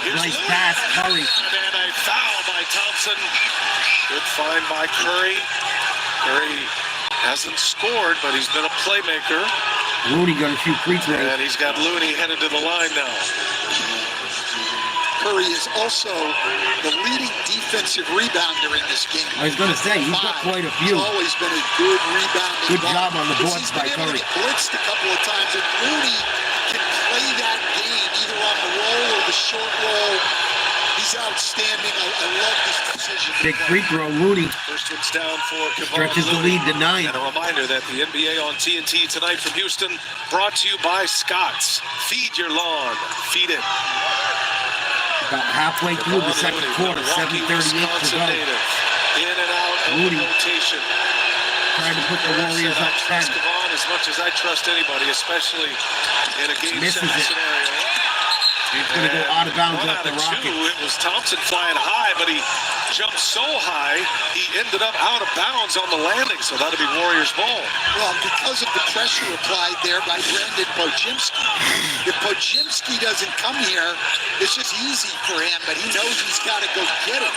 Here's Nice Looney. pass, Curry. And a foul by Thompson. Good find by Curry. Curry hasn't scored, but he's been a playmaker. Looney going to shoot free throws. And he's got Looney headed to the line now. Curry is also the leading defensive rebounder in this game. I was going to say, he's got quite a few. He's always been a good rebounding Good job on the guard. boards by He's been able to Curry. get blitzed a couple of times, and Looney can play that game either on the roll or the short roll. He's outstanding. I love this decision. Big free throw, Looney. First one's down for Kevon Stretches the Looney. lead to 9. And a reminder that the NBA on TNT tonight from Houston, brought to you by Scott's. Feed your lawn. Feed it. About halfway through the second quarter, 7:38 to go. In and out of Looney rotation. trying to put the Warriors up 10. Trust Kevon as much as I trust anybody, especially in a game Misses 7 it. scenario. It's going to go out of bounds One off out the of two. Rockets. It was Thompson flying high, but he jumped so high, he ended up out of bounds on the landing, so that'll be Warriors ball. Well, because of the pressure applied there by Brandon Podziemski. If Podziemski doesn't come here, it's just easy for him, but he knows he's got to go get it.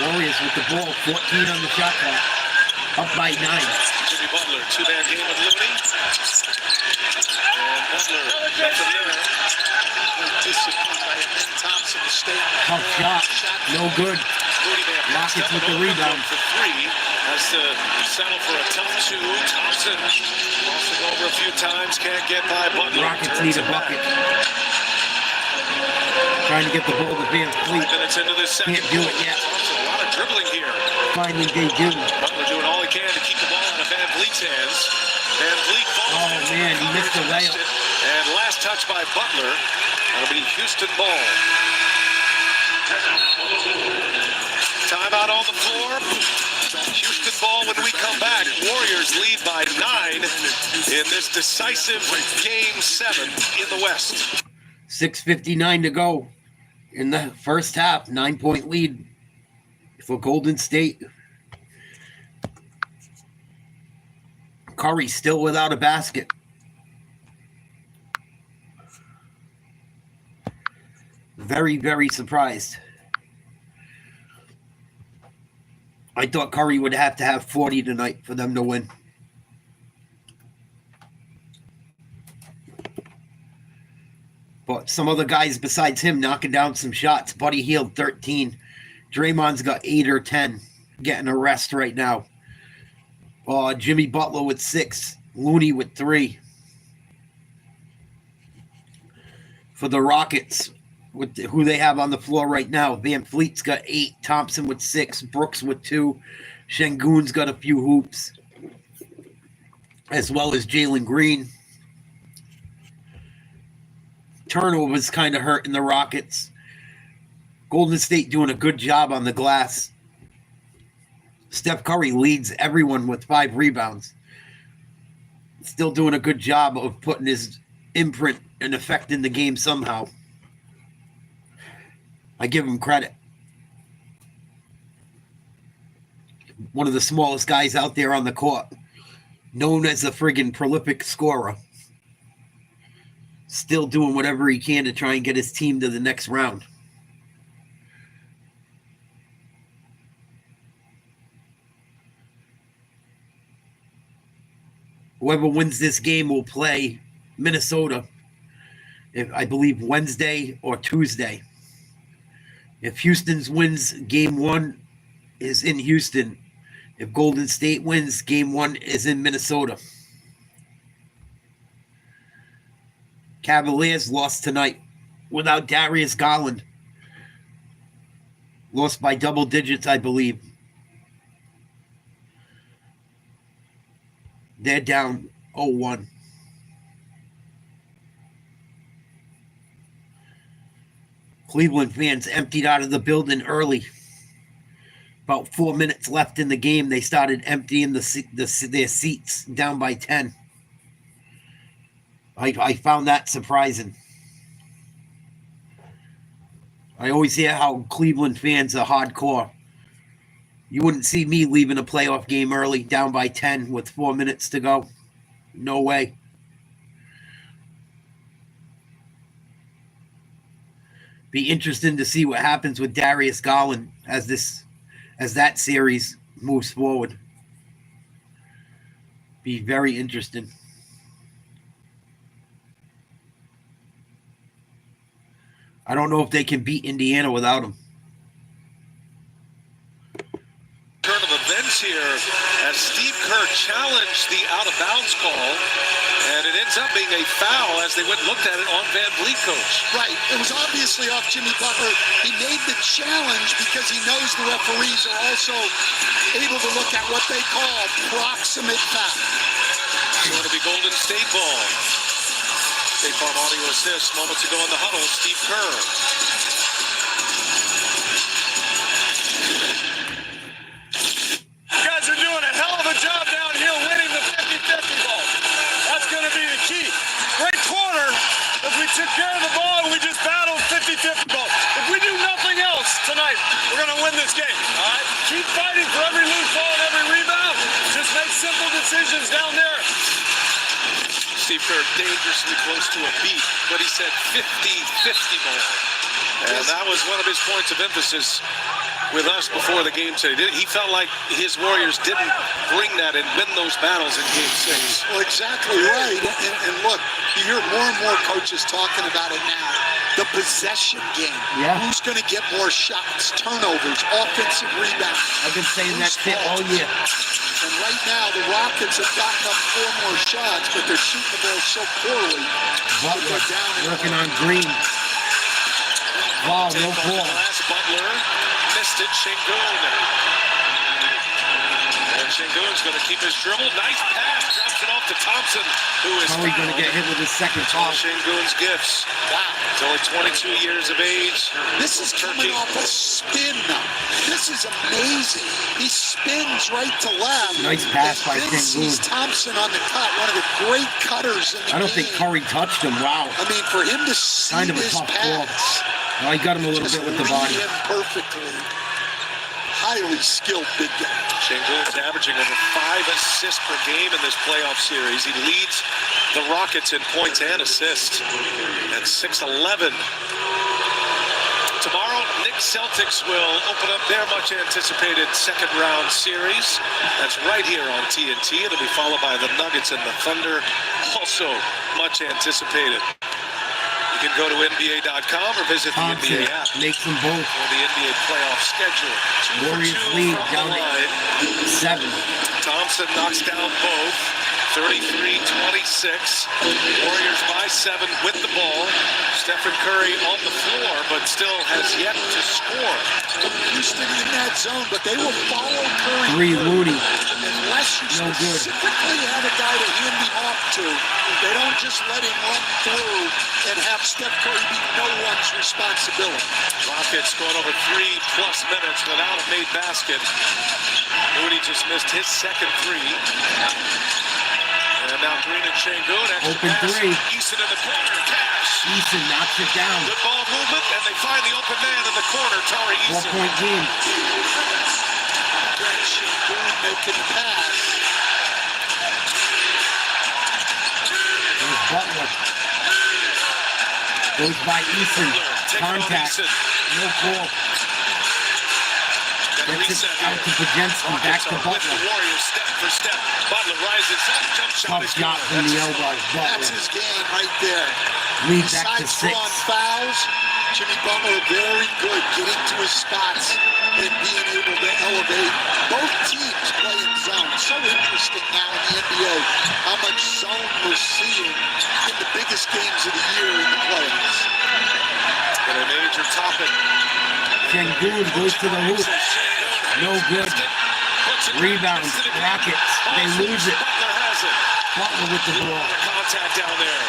Warriors with the ball, 14 on the shot clock. Up by 9. Jimmy Butler, two-man game with Looney. And Butler, nothing there. Disciplined by Ben Thompson to stay on the Tough floor. shot. No good. Rockets with the rebound. For three. Has to settle for a tough two. Thompson crossing over a few times. Can't get by Butler. Rockets need a bucket. Trying to get the ball to Van Fleet. 5 minutes into this second. Can't do it yet. Thompson, a lot of dribbling here. Finally, they do. Butler doing all he can to keep the ball out of Van Vliet's hands. Van Vliet falls. Oh, man, he missed the layup. And last touch by Butler. That'll be Houston ball. Timeout on the floor. Houston ball when we come back. Warriors lead by 9 in this decisive Game 7 in the West. 6:59 to go in the first half. 9-point lead for Golden State. Curry still without a basket. Very, very surprised. I thought Curry would have to have 40 tonight for them to win. But some other guys besides him knocking down some shots. Buddy Hield, 13. Draymond's got 8 or 10. Getting a rest right now. Jimmy Butler with 6. Looney with 3. For the Rockets, with who they have on the floor right now, Van Fleet's got 8. Thompson with 6. Brooks with 2. Şengün's got a few hoops. As well as Jalen Green. Turnovers kind of hurting the Rockets. Golden State doing a good job on the glass. Steph Curry leads everyone with 5 rebounds. Still doing a good job of putting his imprint and effect in the game somehow. I give him credit. One of the smallest guys out there on the court. Known as a friggin' prolific scorer. Still doing whatever he can to try and get his team to the next round. Whoever wins this game will play Minnesota, I believe, Wednesday or Tuesday. If Houston wins, Game 1 is in Houston. If Golden State wins, Game 1 is in Minnesota. Cavaliers lost tonight without Darius Garland. Lost by double digits, I believe. They're down 0-1. Cleveland fans emptied out of the building early. About 4 minutes left in the game, they started emptying their seats down by 10. I found that surprising. I always hear how Cleveland fans are hardcore. You wouldn't see me leaving a playoff game early, down by 10 with 4 minutes to go. No way. Be interesting to see what happens with Darius Garland as that series moves forward. Be very interesting. I don't know if they can beat Indiana without him. Turn of events here as Steve Kerr challenged the out-of-bounds call, and it ends up being a foul as they went and looked at it on Van Vliet, coach. Right. It was obviously off Jimmy Butler. He made the challenge because he knows the referees are also able to look at what they call proximate foul. So it'll be Golden State ball. State Farm Audio Assist moments ago in the huddle, Steve Kerr. You guys are doing a hell of a job down here winning the 50-50 ball. That's going to be the key. Great quarter, as we took care of the ball and we just bounced 50-50 ball. If we do nothing else tonight, we're going to win this game. All right? Keep fighting for every loose ball and every rebound. Just make simple decisions down there. Steve Kerr dangerously close to a beat, but he said 50-50 ball. And that was one of his points of emphasis with us before the game today. He felt like his Warriors didn't bring that and win those battles in Game 6. Well, exactly right. And look, you hear more and more coaches talking about it now. The possession game. Yeah. Who's going to get more shots, turnovers, offensive rebounds? I've been saying that shit all year. And right now, the Rockets have gotten up 4 more shots, but they're shooting the ball so poorly. Butler They're down in working on Green. Ball, no ball. Last Butler missed it. Şengün. And Şengün's going to keep his dribble. Nice pass. Drops it off to Thompson, who is Curry going to get hit with his second foul. Şengün's gifts. Wow. He's only 22 years of age. This is coming off a spin now. This is amazing. He spins right to left. Nice pass by Then sees Şengün. Thompson on the cut, one of the great cutters in the I don't think game. Curry touched him. Wow. I mean, for him to see Kind of a this tough ball. pass, Oh, he got him a little just bit with the read body. him perfectly. Highly skilled big guy. Şengün's averaging over 5 assists per game in this playoff series. He leads the Rockets in points and assists at 6'11". Tomorrow, Knicks Celtics will open up their much anticipated second round series. That's right here on TNT. It'll be followed by the Nuggets and the Thunder, also much anticipated. You can go to NBA.com or visit the Thompson NBA app makes them both. for the NBA playoff schedule. 2 for Warriors 2 lead from down the line. to 7. Thompson knocks down both. 33-26. Warriors by 7 with the ball. Stephen Curry on the floor, but still has yet to score. Houston in that zone, but they will follow Curry. 3 Looney. Unless you No good. specifically have a guy to hand him off to. They don't just let him run through and have Steph Curry be no one's responsibility. Rockets going over 3+ minutes without a made basket. Moody just missed his second 3. And now Green and Şengün. Open 3. Eason in the corner. Cash. Eason knocks it down. Good ball movement, and they find the open man in the corner. Tari Eason. 4-point game. Şengün making the pass. There's Butler. Goes by Eason. Contact. No ball. Gets it out to Pregame. Back to With the Butler. Warriors, step for step. Butler rises up, jump shot Tough is shot good. from the That's elbow. That's Butler. his game right there. Lead back to Besides 6. drawing fouls, Jimmy Butler very good getting to his spots and being able to elevate. Both teams play in zone. So interesting now in the NBA how much zone we're seeing in the biggest games of the year in the playoffs. And a major topic. Şengün goes to the hoop. No good. Rebound. Rockets. They lose it. Butler has it. Butler with the ball. Contact down there.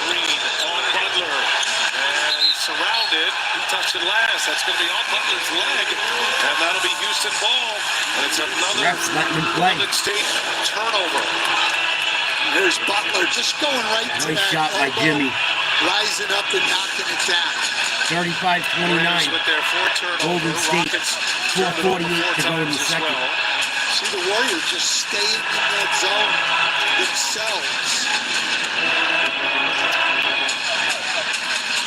Green on Butler. And he's surrounded. He touched it last. That's going to be on Butler's leg. And that'll be Houston ball. And it's another Refs letting him play. Golden State turnover. There's Butler just going right to Nice that shot by elbow, Jimmy. rising up and knocking it down. 35-29. Warriors with their 4 turnovers. Golden State, Rockets turned it 4:48 over 4 to go in times the as second. well. See the Warriors just staying in that zone themselves.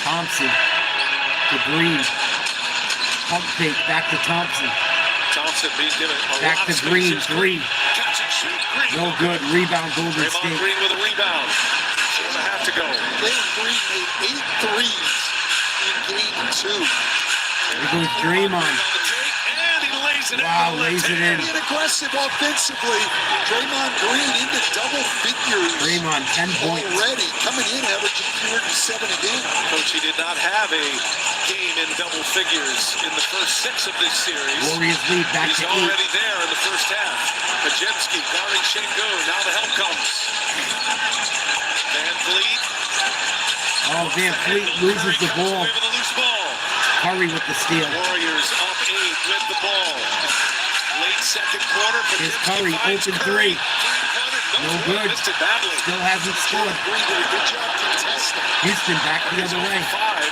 Thompson to Green. Pump fake back to Thompson. Thompson being given a Back lot to of Green. space. 3. Catch and shoot. Green. No good. Rebound Golden Draymond State. Green with a rebound. Gonna have to go. Draymond Green made 8 threes in game 2. There goes Draymond. On the take, and he lays it Wow, in. lays it in. Being aggressive offensively, Draymond Green into double figures Draymond, 10 points. already, coming in averaging 207 a game. Coach, he did not have a game in double figures in the first 6 of this series. Warriors lead back He's to 8. already there in the first half. Pajemski guarding Şengün. Now the help comes. Van Vliet. Oh, Van Fleet loses the ball. With a loose ball. Curry with the steal. Warriors up 8 with the ball. Late second quarter. Here's Pajemski Curry, finds open Curry. 3. Three-pointer, No good. Missed it badly. Still hasn't scored. Green did a good job contesting. Houston back the other way. 5.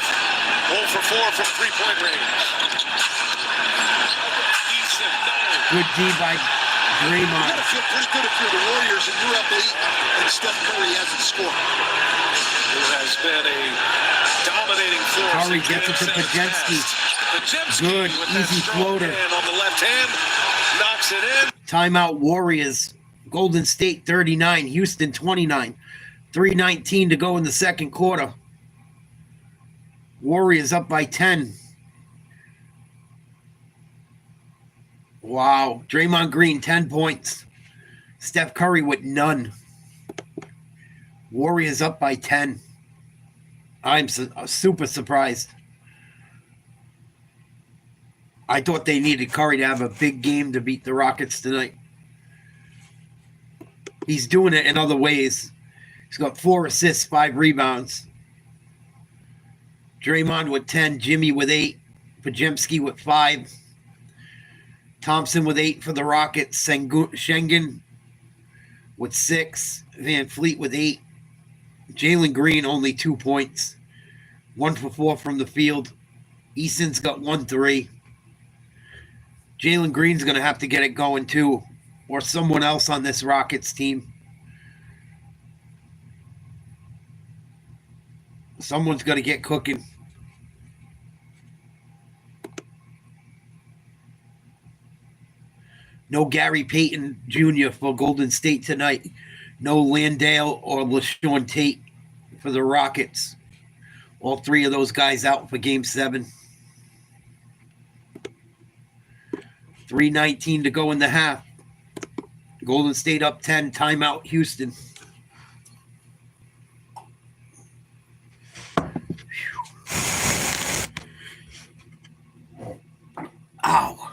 0 for 4 from three-point range. Eason, no. Good D by You Draymond. gotta feel pretty good if you're the Warriors and you're up 8 and Steph Curry hasn't scored. Who has been a dominating force. Curry in gets it to Gm.7's Pregame. past. Good, with that easy strong floater. hand on the left hand, knocks it in. Timeout Warriors. Golden State 39, Houston 29. 3:19 to go in the second quarter. Warriors up by 10. Wow. Draymond Green, 10 points. Steph Curry with none. Warriors up by 10. I'm super surprised. I thought they needed Curry to have a big game to beat the Rockets tonight. He's doing it in other ways. He's got 4 assists, 5 rebounds. Draymond with 10, Jimmy with 8, Pajemski with 5, Thompson with 8 for the Rockets, Schengen with 6, Van Fleet with 8, Jalen Green only 2 points, 1 for 4 from the field. Eason's got 1-3. Jalen Green's going to have to get it going too, or someone else on this Rockets team. Someone's got to get cooking. No Gary Payton Jr. for Golden State tonight. No Landale or LaShawn Tate for the Rockets. All 3 of those guys out for Game 7. 3:19 to go in the half. Golden State up 10. Timeout Houston. Ow.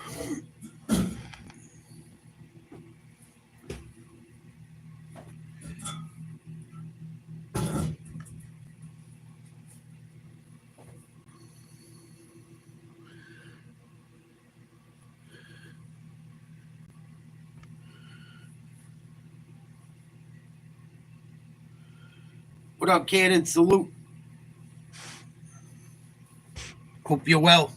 What up, Cannon? Salute. Hope you're well.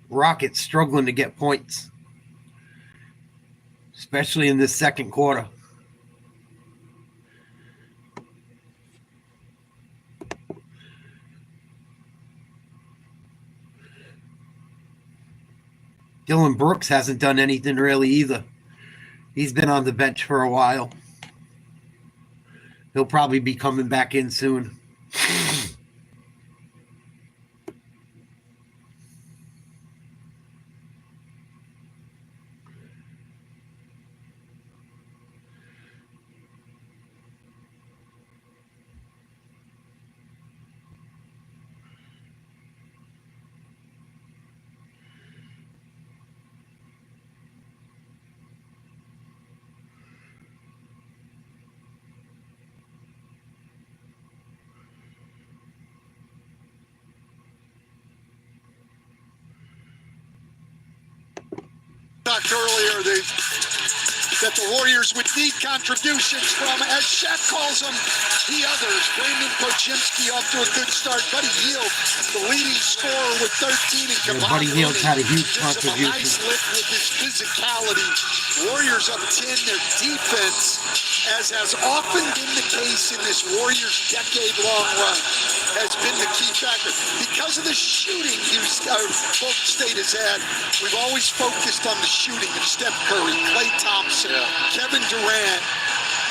Rockets struggling to get points, especially in this second quarter. Dylan Brooks hasn't done anything really either. He's been on the bench for a while. He'll probably be coming back in soon. Talked earlier that the Warriors would need contributions from, as Shaq calls them, the others. Brandon Pajemski off to a good start. Buddy Hield, the leading scorer with 13, and Yeah, Buddy Hield's had a huge gives him a contribution. nice lift with his physicality. Warriors up 10. Their defense, as has often been the case in this Warriors decade-long run, has been the key factor. Because of the shooting Golden State has had, we've always focused on the shooting of Steph Curry, Klay Thompson, Kevin Durant.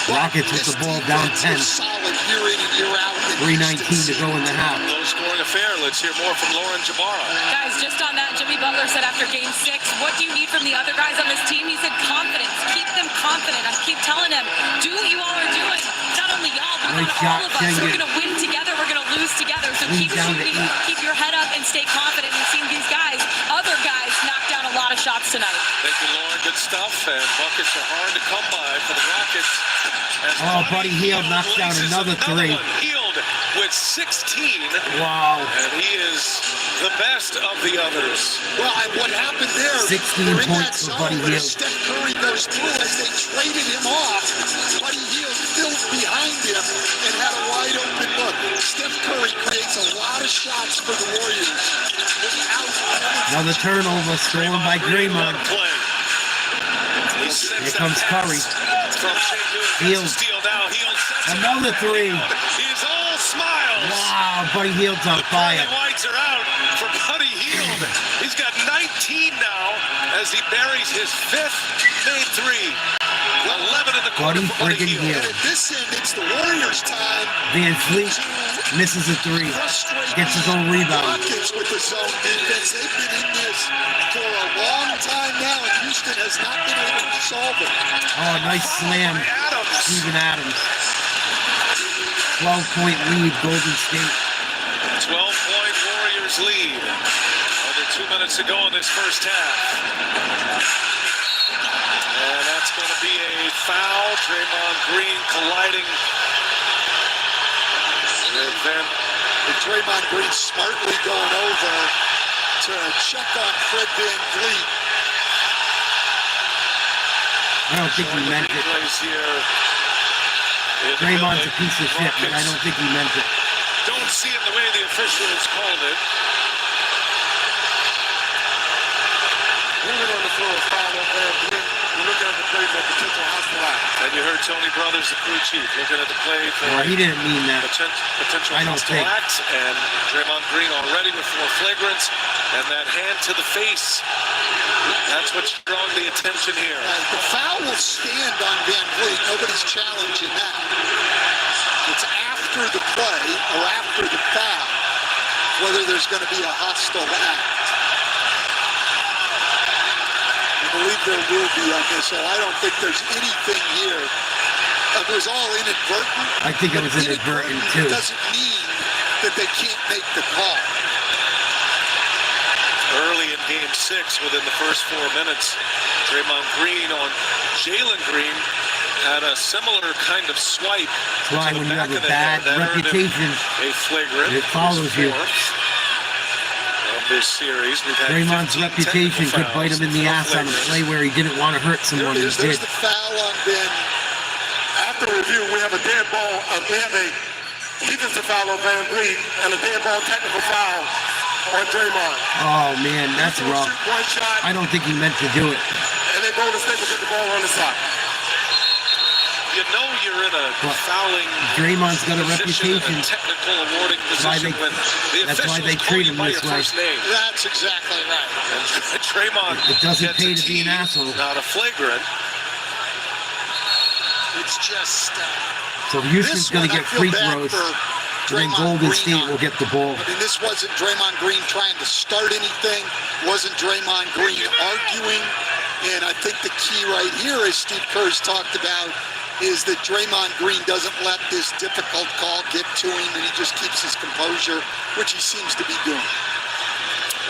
Rockets with the ball down 10. Solid year in and year out. 3:19 to go in the half. Low scoring affair. Let's hear more from Lauren Jabara. Guys, just on that, Jimmy Butler said after Game 6, what do you need from the other guys on this team? He said confidence. Keep them confident. I keep telling them, do what you all are doing. Not only y'all, but Nice all shot, of us. Schengen. We're going to win together. We're going to lose together. So Lead keep down to shooting, 8. keep your head up, and stay confident. We've seen these guys, other guys, knock down a lot of shots tonight. Thank you, Lauren. Good stuff. And buckets are hard to come by for the Rockets. Oh, Buddy Hield knocks down releases another 3. Hield with 16. Wow. And he is the best of the others. Well, what happened there? 16 they're in that points for zone Buddy where Hield. Steph Curry goes through as they traded him off. Buddy Hield filled behind him and had a wide open look. Steph Curry creates a lot of shots for the Warriors. Another turnover stolen by Draymond. Here comes Curry. Hield. Another three. He's all smiles. Wow, Buddy Hield's on fire. Whites are out for Buddy Hield. He's got 19 now as he buries his 5th made three. 11 in the quarter for Buddy Hield. Hield. At this end, it's the Warriors' time. Van Fleet misses a three. Gets his own rebound. Rockets with the zone defense. They've been in this for a long time now, and Houston has not been able to solve it. Oh, nice slam. Steven Adams. 12-point lead, Golden State. 12-point Warriors lead. Under 2 minutes to go in this first half. And that's going to be a foul. Draymond Green colliding with them. Draymond Green smartly going over to check on Fred VanVleet. I don't think he meant it. Draymond's a piece of shit, but I don't think he meant it. Don't see it the way the officials called it. Moving on the floor, foul up there. We're looking at the play for potential hostile act. And you heard Tony Brothers, the crew chief, looking at the play for He didn't mean that. potential I don't hostile think. acts. And Draymond Green already with 4 flagrants. And that hand to the face. That's what's drawing the attention here. The foul will stand on VanVleet. Nobody's challenging that. It's after the play or after the foul whether there's going to be a hostile act. I believe there will be on this, so I don't think there's anything here. It was all inadvertent. I think it was inadvertent too. It doesn't mean that they can't make the call. Early in Game 6, within the first 4 minutes, Draymond Green on Jalen Green had a similar kind of swipe. Why, when you have a bad reputation, a flagrant. it follows you. Of this series, we've had Draymond's 15 reputation could technical bite him in the fouls, ass on a play where he didn't want to hurt someone. He There's did. the foul on Ben. After review, we have a dead ball. We have a defensive foul on VanVleet and a dead ball technical foul on Draymond. Oh man, that's rough. Shoot one shot, I don't think he meant to do it. and then Golden State will get the ball on the side. You know you're in a But fouling Draymond's got a position, reputation. a technical awarding why position they- when the that's why officials they call treat you him by this your way. first name. That's exactly right. And Draymond It doesn't gets pay a to be an tee, asshole. not a flagrant. It's just So Houston's this going one, to I get feel free bad throws. for And then Draymond Golden Green State on will get the ball. I mean, this wasn't Draymond Green trying to start anything. Wasn't Draymond Green arguing. And I think the key right here, as Steve Kerr's talked about, is that Draymond Green doesn't let this difficult call get to him, and he just keeps his composure, which he seems to be doing.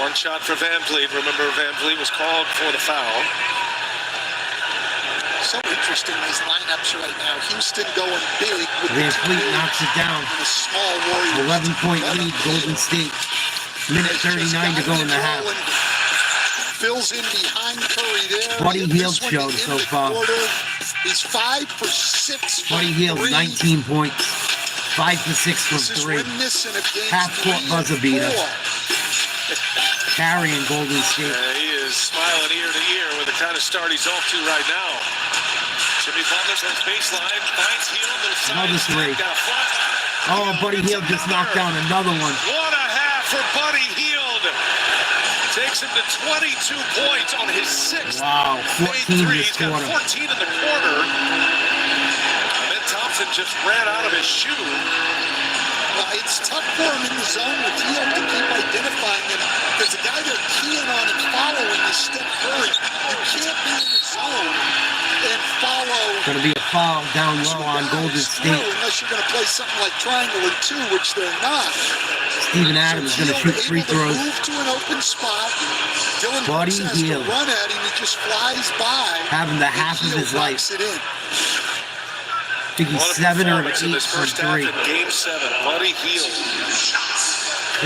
One shot for VanVleet. Remember, VanVleet was called for the foul. So interesting, these lineups right now. Houston going big with Van the Fleet knocks it down. and a small Warriors. 11-point lead, Golden State. Minute 39 to go in the half. Fills in behind Curry there. Buddy This Hield one showed in so the far. quarter. He's 5 for 6. from Buddy Hield, three. 19 points. 5 for 6 from This is 3. reminiscent of games Half-court 3 and buzzer beater. 4. Carrying Golden State. He is smiling ear to ear with the kind of start he's off to right now. Jimmy Butler goes baseline, finds Hield, little side Another three. step, got flat. Oh, Buddy Hield just knocked down another one. What a half for Buddy Hield. Takes him to 22 points on his 6th. Wow, 14 three. this He's got quarter. 14 in the quarter. Ben Thompson just ran out of his shoe. It's tough for him in the zone with Hield to keep identifying him because the guy they're keying on and following is Steph Curry. You can't be in the zone and follow. Going to be a foul down low on Golden State. Unless you're going to play something like triangle and 2, which they're not. Steven Adams is going to shoot free Able to throws. move to an open spot. Dylan Buddy Brooks has to Hield. run at him. He just flies by. Having the and half of Hield his life. knocks it in. I think he's What a 7 or 8 performance in this from first half 3. in Game 7. Buddy Hield.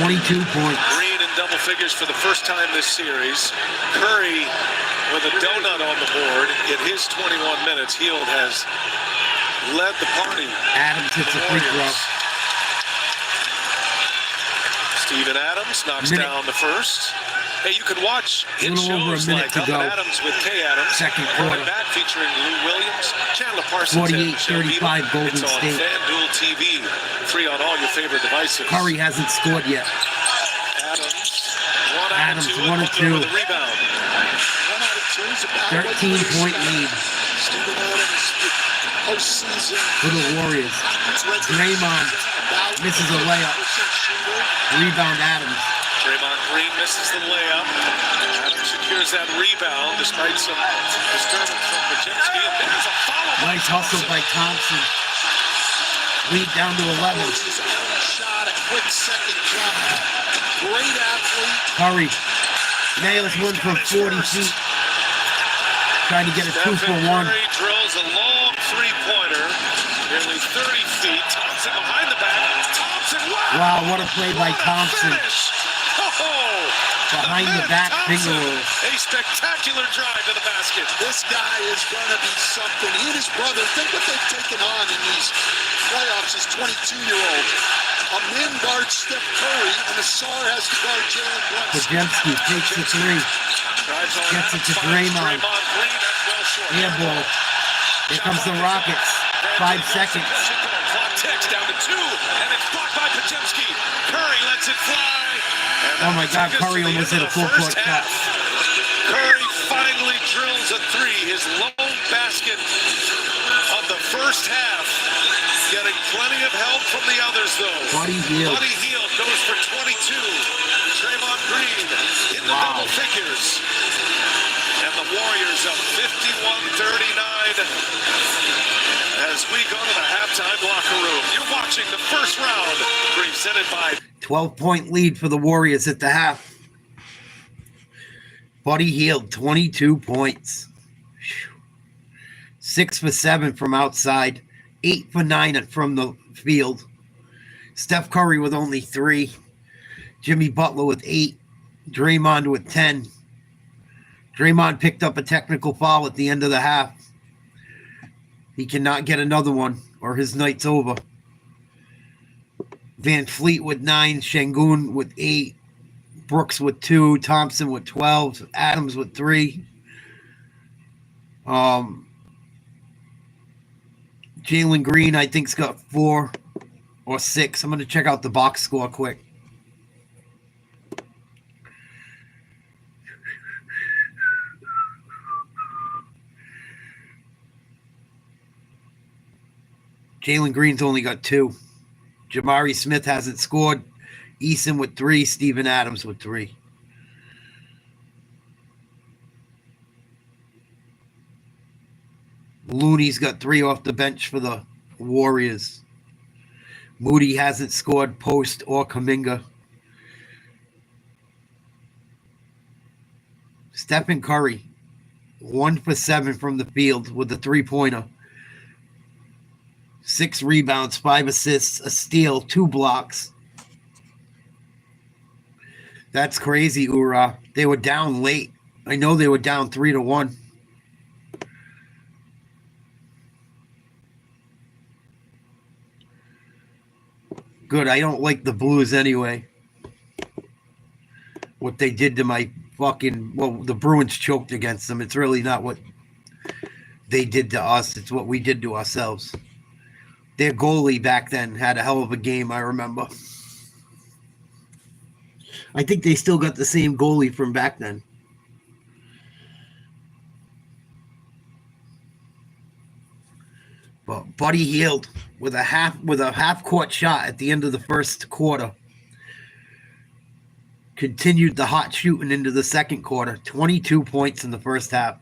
22 points. Green in double figures for the first time this series. Curry with a donut on the board in his 21 minutes. Hield has led the party. Adams hits a free throw. Steven Adams knocks down the first. Hey, you can watch hit shows like Up and Adams with Kay Adams. Second quarter. Coming back featuring Lou Williams, Chandler Parsons, 48-35 Golden it's on State. FanDuel TV. Free on all your favorite devices. Curry hasn't scored yet. Adams, 1 of 2. With a rebound. 13-point lead Steven Adams, postseason. for the Warriors. Draymond misses a layup. Rebound Adams. Draymond Green misses the layup. Adams secures that rebound despite some disturbance from Pregame. And there's a follow. Nice hustle by Thompson. Lead down to 11. Shot, a quick second drop. Great athlete. Curry nails one from 40 feet. Trying to get a 2 for 1. Curry drills a long three-pointer, nearly 30 feet. Thompson behind the back. Thompson, Wow, what a play by Thompson. Behind the back finger roll. A spectacular drive to the basket. This guy is going to be something. He and his brother, think what they've taken on in these playoffs as 22-year-old. A man guards Steph Curry, and Asar has to guard Jalen Brunson. Pregame takes the 3. Gets it to Draymond. Air ball. Here comes the Rockets. 5 seconds. Clock ticks down to 2, and it's blocked by Pregame. Curry lets it fly. Oh my God, Curry almost hit a full-court shot. Curry finally drills a 3, his lone basket of the first half. Getting plenty of help from the others, though. Buddy Hield. Buddy Hield goes for 22. Draymond Green in the double figures. And the Warriors up 51-39 as we go to the halftime locker room. You're watching the first round presented by 12-point lead for the Warriors at the half. Buddy Hield, 22 points. 6 for 7 from outside. 8 for 9 from the field. Steph Curry with only 3. Jimmy Butler with 8. Draymond with 10. Draymond picked up a technical foul at the end of the half. He cannot get another one or his night's over. Van Fleet with 9. Şengün with 8. Brooks with 2. Thompson with 12. Adams with 3. Jalen Green, I think, has got 4 or 6. I'm going to check out the box score quick. Jalen Green's only got 2. Jamari Smith hasn't scored. Eason with 3. Steven Adams with 3. Looney's got 3 off the bench for the Warriors. Moody hasn't scored Post or Kuminga. Stephen Curry, 1 for 7 from the field with a 3-pointer. 6 rebounds, 5 assists, a steal, 2 blocks. That's crazy, Ura. They were down late. I know they were down 3-1. Good. I don't like the Blues anyway. What they did to my the Bruins choked against them. It's really not what they did to us. It's what we did to ourselves. Their goalie back then had a hell of a game, I remember. I think they still got the same goalie from back then. But Buddy Hield with a half court shot at the end of the first quarter. Continued the hot shooting into the second quarter. 22 points in the first half.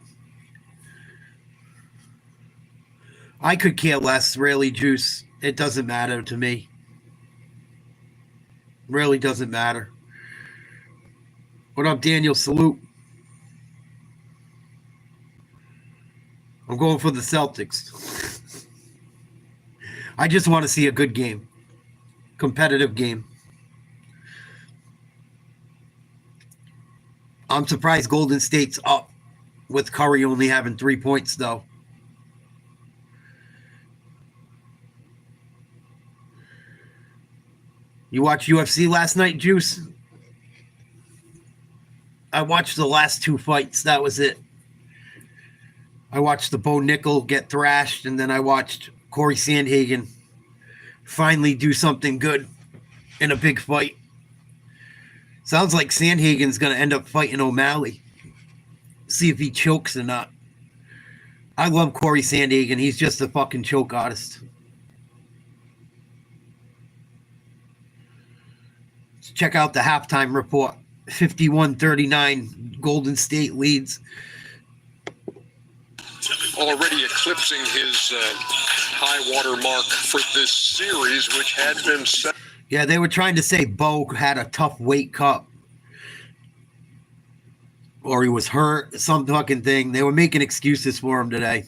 I could care less, really, Juice. It doesn't matter to me. Really doesn't matter. What up, Daniel? Salute. I'm going for the Celtics. I just want to see a good game. Competitive game. I'm surprised Golden State's up with Curry only having 3 points, though. You watched UFC last night, Juice? I watched the last 2 fights. That was it. I watched the Bo Nickel get thrashed, and then I watched Corey Sandhagen finally do something good in a big fight. Sounds like Sandhagen's going to end up fighting O'Malley. See if he chokes or not. I love Corey Sandhagen. He's just a fucking choke artist. Let's check out the halftime report. 51-39, Golden State leads. Already eclipsing his high water mark for this series, which had been set. Yeah, they were trying to say Bo had a tough weight cut. Or he was hurt, some fucking thing. They were making excuses for him today.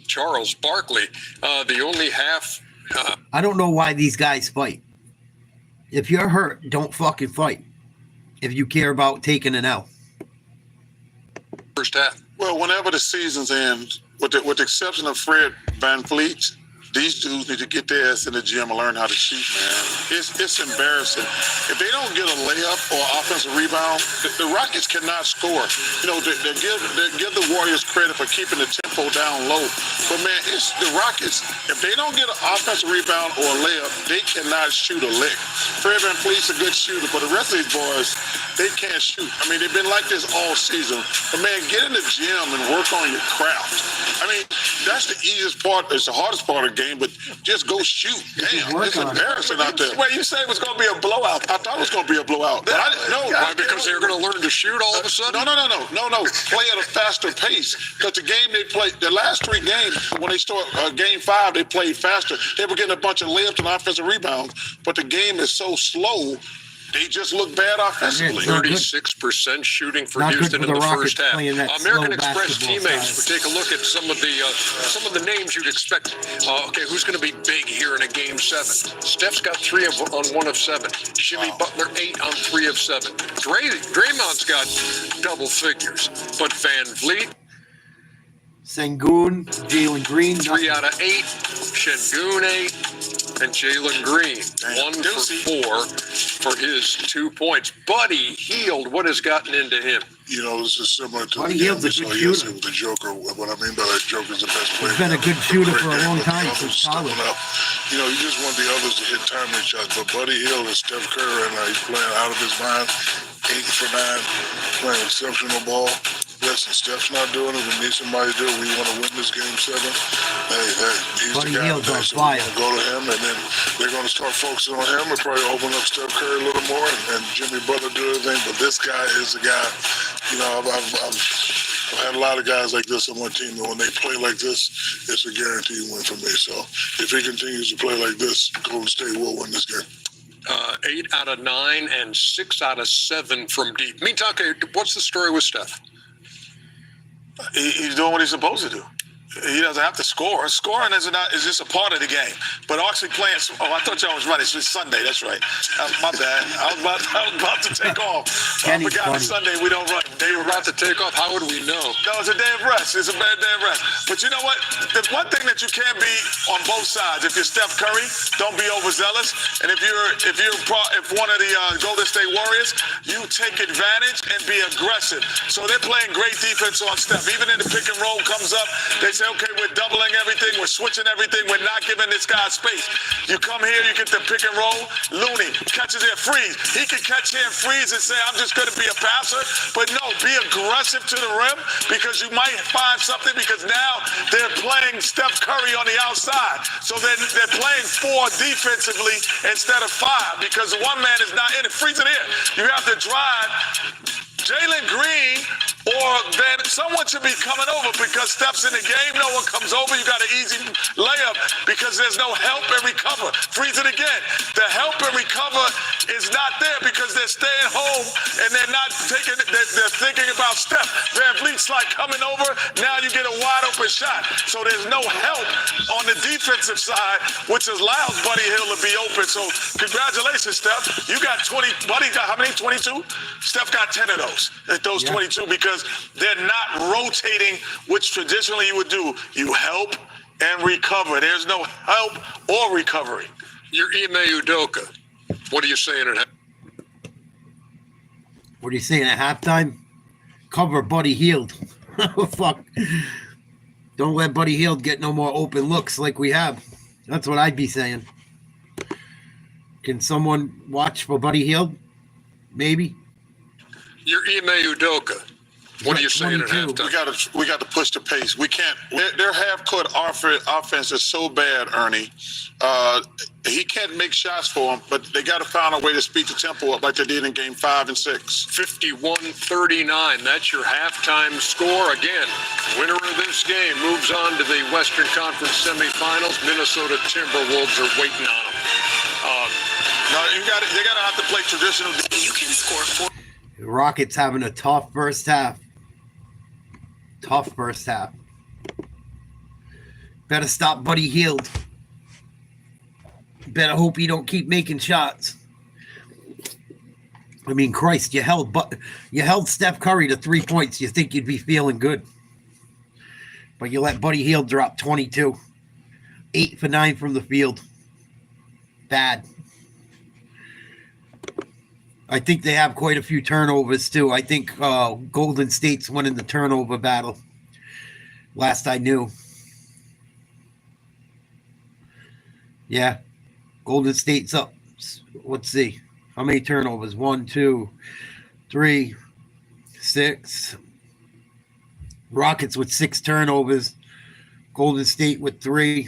Charles Barkley, the only half. I don't know why these guys fight. If you're hurt, don't fucking fight. If you care about taking an L. First half. Well, whenever the seasons end, with the exception of Fred VanVleet, these dudes need to get their ass in the gym and learn how to shoot, man. It's embarrassing. If they don't get a layup or offensive rebound, the Rockets cannot score. You know, they give the Warriors credit for keeping the tempo down low. But, man, it's the Rockets. If they don't get an offensive rebound or a layup, they cannot shoot a lick. Fred VanVleet's a good shooter, but the rest of these boys, they can't shoot. I mean, they've been like this all season. But, man, get in the gym and work on your craft. I mean, that's the easiest part. It's the hardest part of the game, but just go shoot. Damn, it's embarrassing out there. Wait, you said it was going to be a blowout. I thought it was going to be a blowout. But Why? Because they were going to learn to shoot all of a sudden? No. Play at a faster pace. Because the game they played, the last 3 games, when they start game 5, they played faster. They were getting a bunch of layups and offensive rebounds. But the game is so slow, they just look bad offensively. 36% shooting for Houston in the first half. American Express teammates would take a look at some of the names you'd expect. Okay, who's going to be big here in a Game 7? Steph's got 3 on 1 of 7. Jimmy Butler 8 on 3 of 7. Draymond's got double figures, but VanVleet, Sengun, Jalen Green, 3 out of 8. Sengun 8. And Jalen Green, 1 for 4 for his 2 points. Buddy Hield, what has gotten into him? You know, this is similar to Buddy Hield's a good shooter. With the Joker. What I mean by that, Joker is the best player. He's been a good shooter for a long time. He's solid. You know, you just want the others to hit timely shots. But Buddy Hield is Steph Curry, and he's playing out of his mind. 8 for 9, playing exceptional ball. Listen, Steph's not doing it. We need somebody to do it. We want to win this Game 7. Hey, he's Buddy the guy Hield's on today, so fire. we're going to go to him, and then they're going to start focusing on him and probably open up Steph Curry a little more, and Jimmy Butler do everything. But this guy is the guy. You know, I've had a lot of guys like this on my team, and when they play like this, it's a guaranteed win for me. So if he continues to play like this, Golden State will win this game. 8 out of 9 and 6 out of 7 from deep. Mitake, what's the story with Steph? He's doing what he's supposed to do. He doesn't have to score. Scoring is just a part of the game. But actually playing, I thought y'all was right. It's Sunday. That's right. My bad. I was about to take off. I forgot it's Sunday. We don't run. They were about to take off. How would we know? No, it's a day of rest. It's a bad day of rest. But you know what? The one thing that you can't be on both sides. If you're Steph Curry, don't be overzealous. And if one of the Golden State Warriors, you take advantage and be aggressive. So they're playing great defense on Steph. Even in the pick and roll comes up, they say, okay, we're doubling everything, we're switching everything, we're not giving this guy space. You come here, you get the pick and roll, Looney catches it, freeze. He can catch here and freeze and say, I'm just going to be a passer. But no, be aggressive to the rim because you might find something because now they're playing Steph Curry on the outside. So they're playing 4 defensively instead of 5 because the one man is not in it. Freeze it here. You have to drive. Jalen Green or then someone should be coming over because Steph's in the game. No one comes over. You got an easy layup because there's no help and recover. Freeze it again. The help and recover is not there because they're staying home and they're not they're thinking about Steph. athletes like coming over. Now you get a wide open shot. So there's no help on the defensive side, which allows Buddy Hield to be open. So congratulations, Steph. You got 20. Buddy got how many? 22? Steph got 10 of those. Those 22 because they're not rotating, which traditionally you would do. You help and recover. There's no help or recovery. Your Ime Udoka. What are you saying at What are you saying at halftime? Cover Buddy Hield. Fuck. Don't let Buddy Hield get no more open looks like we have. That's what I'd be saying. Can someone watch for Buddy Hield? Maybe. Your Ime Udoka. What are you saying at halftime? We got to push the pace. We can't. Their half-court offense is so bad, Ernie. He can't make shots for them, but they got to find a way to speed the tempo up like they did in Game 5 and 6. 51-39. That's your halftime score. Again, winner of this game moves on to the Western Conference semifinals. Minnesota Timberwolves are waiting on them. No, they got to have to play traditional. You can score 4. The Rockets having a tough first half. Tough first half. Better stop Buddy Hield. Better hope he don't keep making shots. I mean, Christ, you held Steph Curry to 3 points. You think you'd be feeling good. But you let Buddy Hield drop 22. 8 for 9 from the field. Bad. I think they have quite a few turnovers, too. I think Golden State's winning the turnover battle. Last I knew. Yeah. Golden State's up. Let's see. How many turnovers? 1, 2, 3, 6. Rockets with 6 turnovers. Golden State with 3.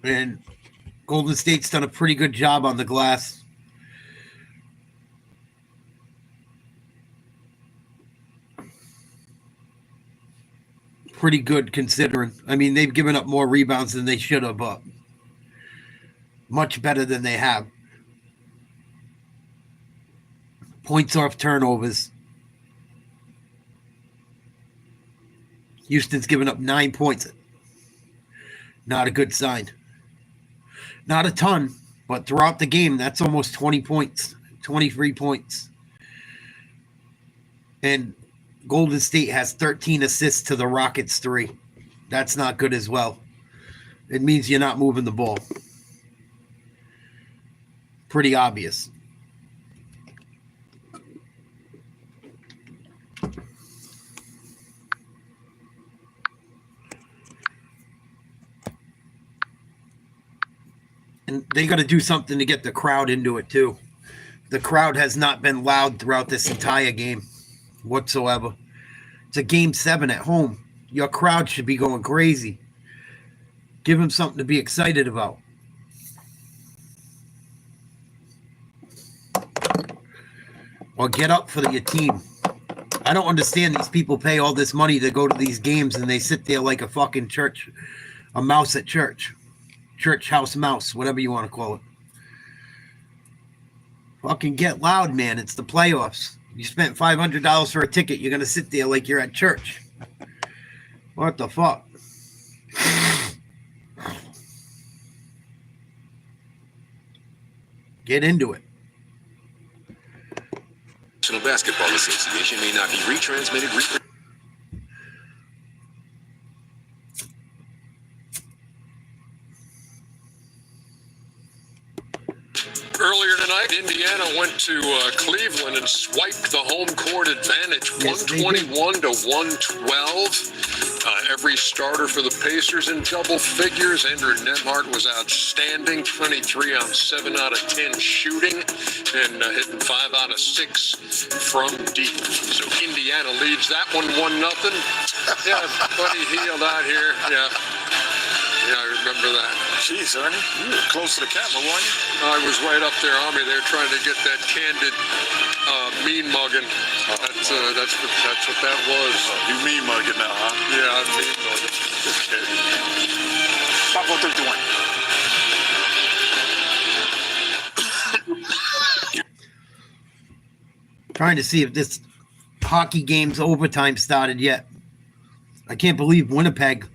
And Golden State's done a pretty good job on the glass. Pretty good considering. I mean, they've given up more rebounds than they should have, but much better than they have. Points off turnovers. Houston's given up 9 points. Not a good sign. Not a ton, but throughout the game, that's almost 20 points, 23 points. And Golden State has 13 assists to the Rockets 3. That's not good as well. It means you're not moving the ball. Pretty obvious. And they got to do something to get the crowd into it, too. The crowd has not been loud throughout this entire game whatsoever. It's a Game 7 at home. Your crowd should be going crazy. Give them something to be excited about. Or get up for your team. I don't understand these people pay all this money to go to these games and they sit there like a fucking church, a mouse at church. Church house mouse, whatever you want to call it. Fucking get loud, man. It's the playoffs. You spent $500 for a ticket. You're going to sit there like you're at church. What the fuck? Get into it. National Basketball Association may not be retransmitted. Earlier tonight, Indiana went to Cleveland and swiped the home court advantage, 121 to 112. Every starter for the Pacers in double figures. Andrew Nembhard was outstanding, 23 on 7 out of 10 shooting, and hitting 5 out of 6 from deep. So Indiana leads that one 1-0. Yeah, Buddy Hield out here. Yeah, I remember that. Jeez, Ernie, you were close to the camera, weren't you? I was right up there on me. They're trying to get that candid mean mugging. That's what that was. You mean mugging now, huh? Yeah, I'm mean mugging. Okay. 5-4-3-1. Trying to see if this hockey game's overtime started yet. I can't believe Winnipeg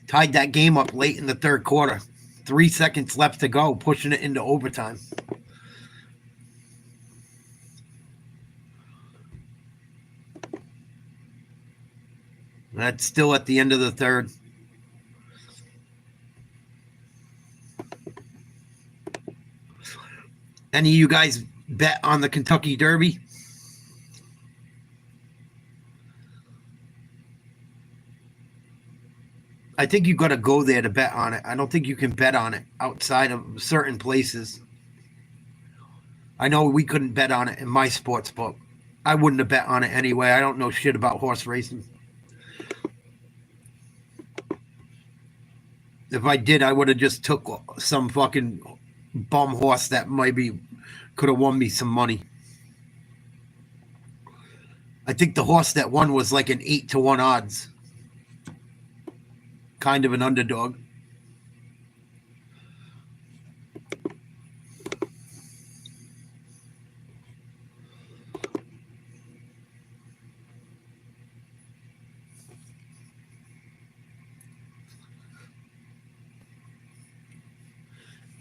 tied that game up late in the third quarter. 3 seconds left to go, pushing it into overtime. That's still at the end of the third. Any of you guys bet on the Kentucky Derby? I think you got to go there to bet on it. I don't think you can bet on it outside of certain places. I know we couldn't bet on it in my sports book. I wouldn't have bet on it anyway. I don't know shit about horse racing. If I did, I would have just took some fucking bum horse that maybe could have won me some money. I think the horse that won was like an 8-1 odds. Kind of an underdog.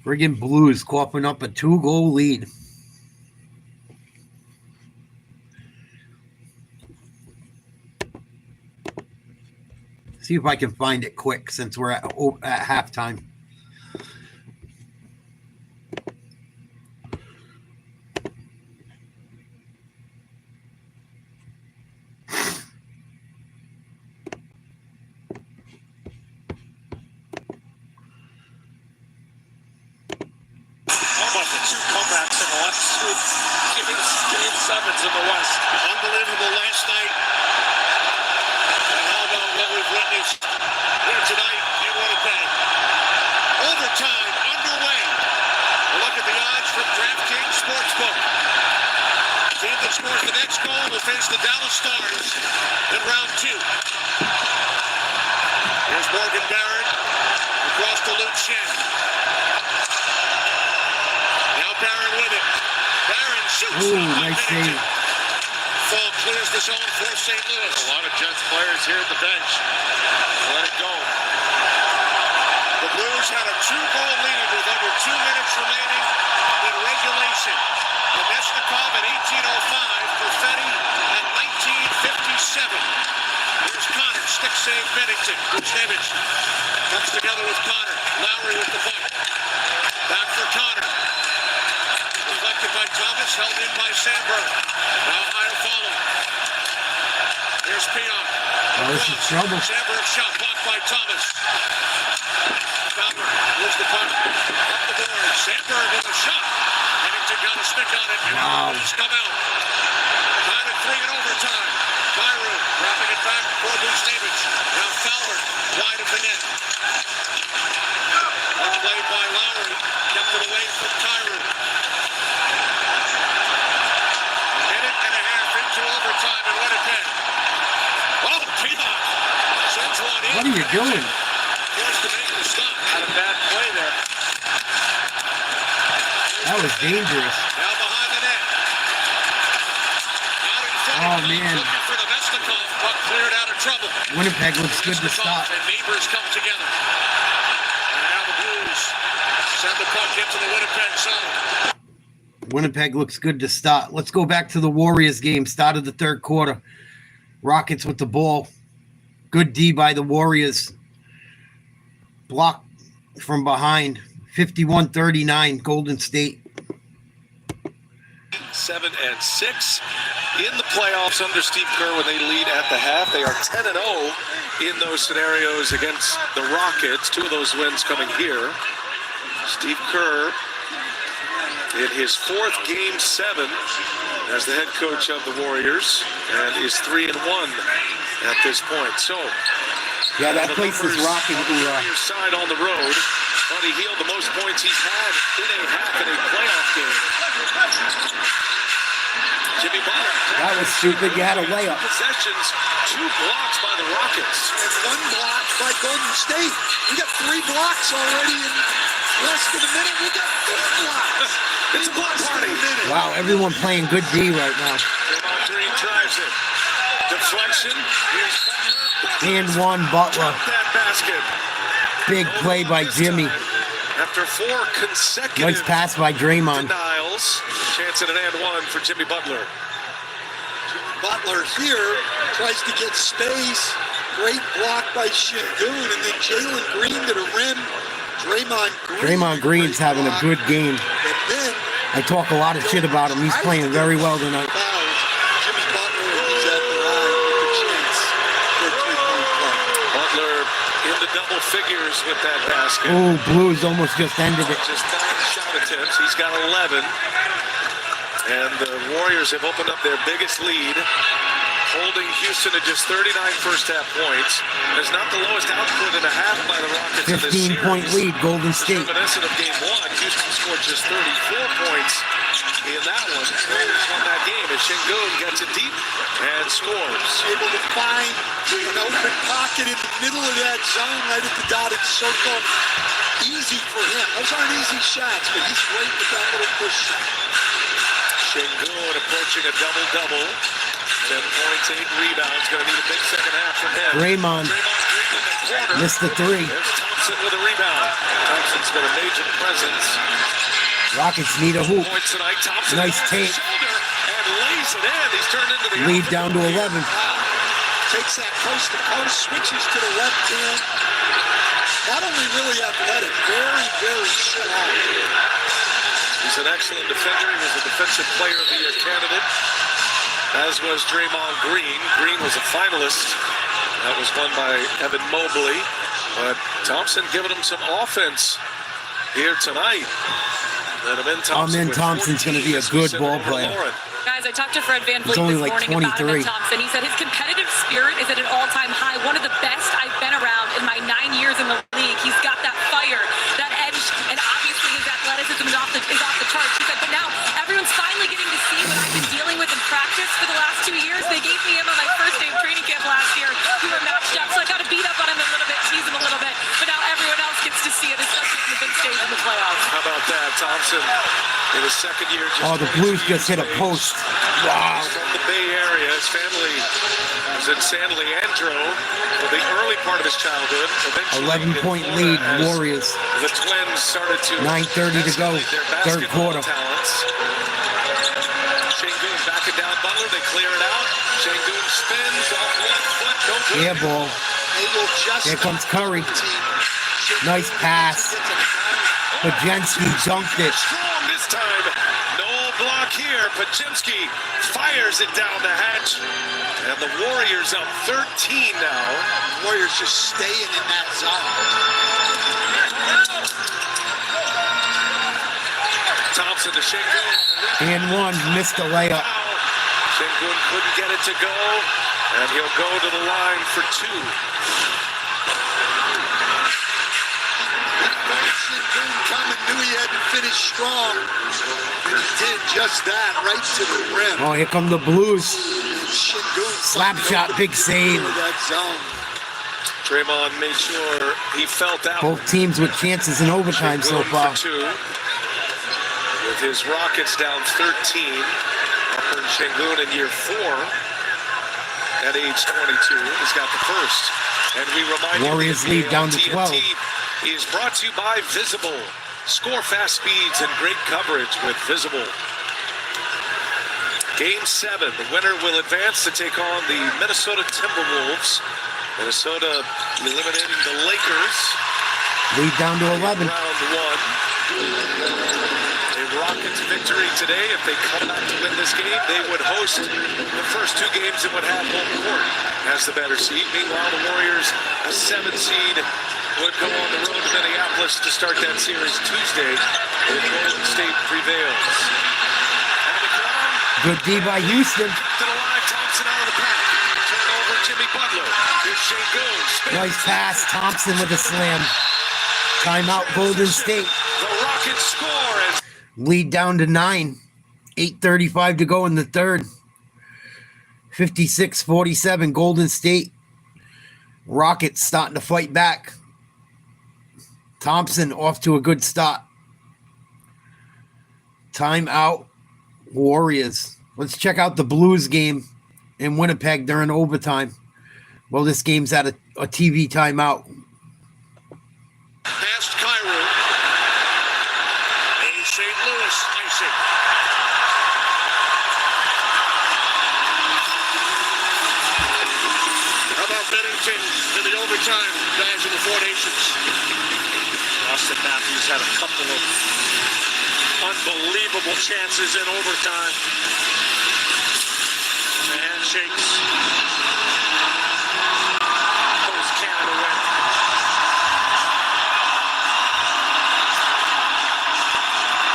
Friggin' Blues coughing up a 2-goal lead. See if I can find it quick since we're at halftime. Gm.7s in the West. Unbelievable last night. And how about what we've witnessed here tonight in Winnipeg? Overtime underway. A look at the odds from DraftKings Sportsbook. Team that scores the next goal will face the Dallas Stars in round 2. Here's Morgan Barron across to Luke Shen. Now Barron with it. Barron shoots. Ooh, nice save. Fall clears the zone for St. Louis. A lot of Jets players here at the bench. Let it go. The Blues had a 2-goal lead with under 2 minutes remaining in regulation. Nemesnikov at 18:05, Perfetti at 19:57. Here's Connor, stick save Bennington. Buchnevich comes together with Connor. Lowry with the puck. Back for Connor. Deflected by Thomas, held in by Sandberg. Now Iafallo. Here's Pionk. Oh, this is trouble. Sandberg shot blocked by Thomas. Fowler moves the puck up the board. Sandberg with a shot. Bennington got a stick on it, and now the Blues come out. Tied at 3 in overtime. Byron wrapping it back for Buchnevich. Now Fowler wide of the net. Played by Lowry. Kept it away from Tyron. A minute and a half into overtime in Winnipeg. Oh, Pionk sends one in. What are you doing? Forced to make the stop. Had a bad play there. That was dangerous. Now behind the net. Out in front. Oh, man. Looking for Nemesnikov. Puck cleared out of trouble. Winnipeg looks good to stop. And neighbors come together. And now the Blues send the puck into the Winnipeg zone. Winnipeg looks good to start. Let's go back to the Warriors game. Start of the third quarter. Rockets with the ball. Good D by the Warriors. Block from behind. 51-39, Golden State. 7 and 6 in the playoffs under Steve Kerr when they lead at the half. They are 10-0 in those scenarios against the Rockets. 2 of those wins coming here. Steve Kerr in his 4th Game-7 as the head coach of the Warriors and is 3-1 at this point. So, yeah, that place is rocking. Warriors side on the road. Buddy Hield, the most points he's had in a half in a playoff game. Jimmy Butler. That was stupid. You had a layup. Possessions, 2 blocks by the Rockets. And 1 block by Golden State. We got 3 blocks already in Less than a minute, we got 4 blocks. It's a block party. Wow, everyone playing good D right now. Draymond Green drives it. Deflection. And one Butler. That basket. Big play by Jimmy. After 4 consecutive Nice pass by Draymond. denials. Chance at an and one for Jimmy Butler. Butler here tries to get space. Great block by Şengün, and then Jalen Green to the rim. Draymond Green's having a good game. And then I talk a lot of shit about him. He's playing very well tonight. Jimmy Butler is at the line with a chance for a 3-point play. Butler into double figures with that basket. Oh, Blues almost just ended it. Just 9 shot attempts. He's got 11. And the Warriors have opened up their biggest lead, holding Houston at just 39 first-half points. There's not the lowest output in a half by the Rockets in this series. 15-point lead, Golden State. Reminiscent of Game 1, Houston scored just 34 points in that one. Warriors won that game as Şengün gets it deep and scores. Able to find an open pocket in the middle of that zone right at the dotted circle. Easy for him. Those aren't easy shots, but he's great with that little push shot. Şengün approaching a double-double. 10 points, 8 rebounds. Going to need a big second half from him. Draymond missed the 3. There's Thompson with a rebound. Thompson's got a major presence. Rockets need a hoop. Points tonight. Thompson Nice tape. and lays it in. He's turned into the Lead down to 11. Takes that coast to coast, switches to the left hand. Not only really athletic, very, very strong. He's an excellent defender. He was a Defensive Player of the Year candidate, as was Draymond Green. Green was a finalist. That was won by Evan Mobley. But Thompson giving him some offense here tonight. Amen Thompson's going to be a good ball player. Guys, I talked to Fred VanVleet only this like morning about 23. Amen Thompson. He said his competitive spirit is at an all-time high, one of the best I've been around in my 9 years in the league. He's got that fire, that edge, and obviously his athleticism is off the charts. He said, but now everyone's finally getting to see what I've been dealing with in practice for the last 2 years. They gave me him on my first day of training camp last year. We were matched up, so I got to beat up on him a little bit, tease him a little bit. But now everyone else gets to see it, especially in the big stage in the playoffs. How about that? Thompson in his second year. Oh, the Blues just hit a post. Wow. He's from the Bay Area. His family was in San Leandro for the early part of his childhood. 11-point lead, Warriors. The Twins started to 9:30 to go, third quarter. Talents. Şengün backing down Butler. They clear it out. Şengün spins off left foot. No good. Air ball. Here comes Curry. Nice pass. Pajemski dunked it. Strong this time. No block here. Pajemski fires it down the hatch. And the Warriors up 13 now. Warriors just staying in that zone. Thompson to Şengün. And one, missed the layup. Şengün couldn't get it to go. And he'll go to the line for 2. Coming, knew he had to finish strong. And he did just that, right to the rim. Oh, here come the Blues. Şengün Slap shot, big save. that zone. Draymond made sure he felt out. Both teams with chances in overtime so Şengün far. for 2. With his Rockets down 13. Upper Şengün in year 4. At age 22. He's got the first. And we remind Warriors you, lead down to 12. Is brought to you by Visible. Score fast speeds and great coverage with Visible. Game 7. The winner will advance to take on the Minnesota Timberwolves. Minnesota eliminating the Lakers. Lead down to 11. Round 1. A Rockets victory today. If they come back to win this game, they would host the first 2 games and would have home court as the better seed. Meanwhile, the Warriors, a 7 seed, would go on the road to Minneapolis to start that series Tuesday if Golden State prevails. And the crowd Good D by Houston. to the line. Thompson out of the pack. Turnover, Jimmy Butler. Here's Şengün. Nice pass. Thompson with a slam. Timeout, Golden State. The Rockets score as Lead down to 9. 8:35 to go in the third. 56-47, Golden State. Rockets starting to fight back. Thompson off to a good start. Timeout, Warriors. Let's check out the Blues game in Winnipeg during overtime. Well, this game's at a TV timeout. Past Cairo. A St. Louis icing. How about Bennington in the overtime, guys in the Four Nations? Austin Matthews had a couple of unbelievable chances in overtime. The handshakes. Goes Canada win.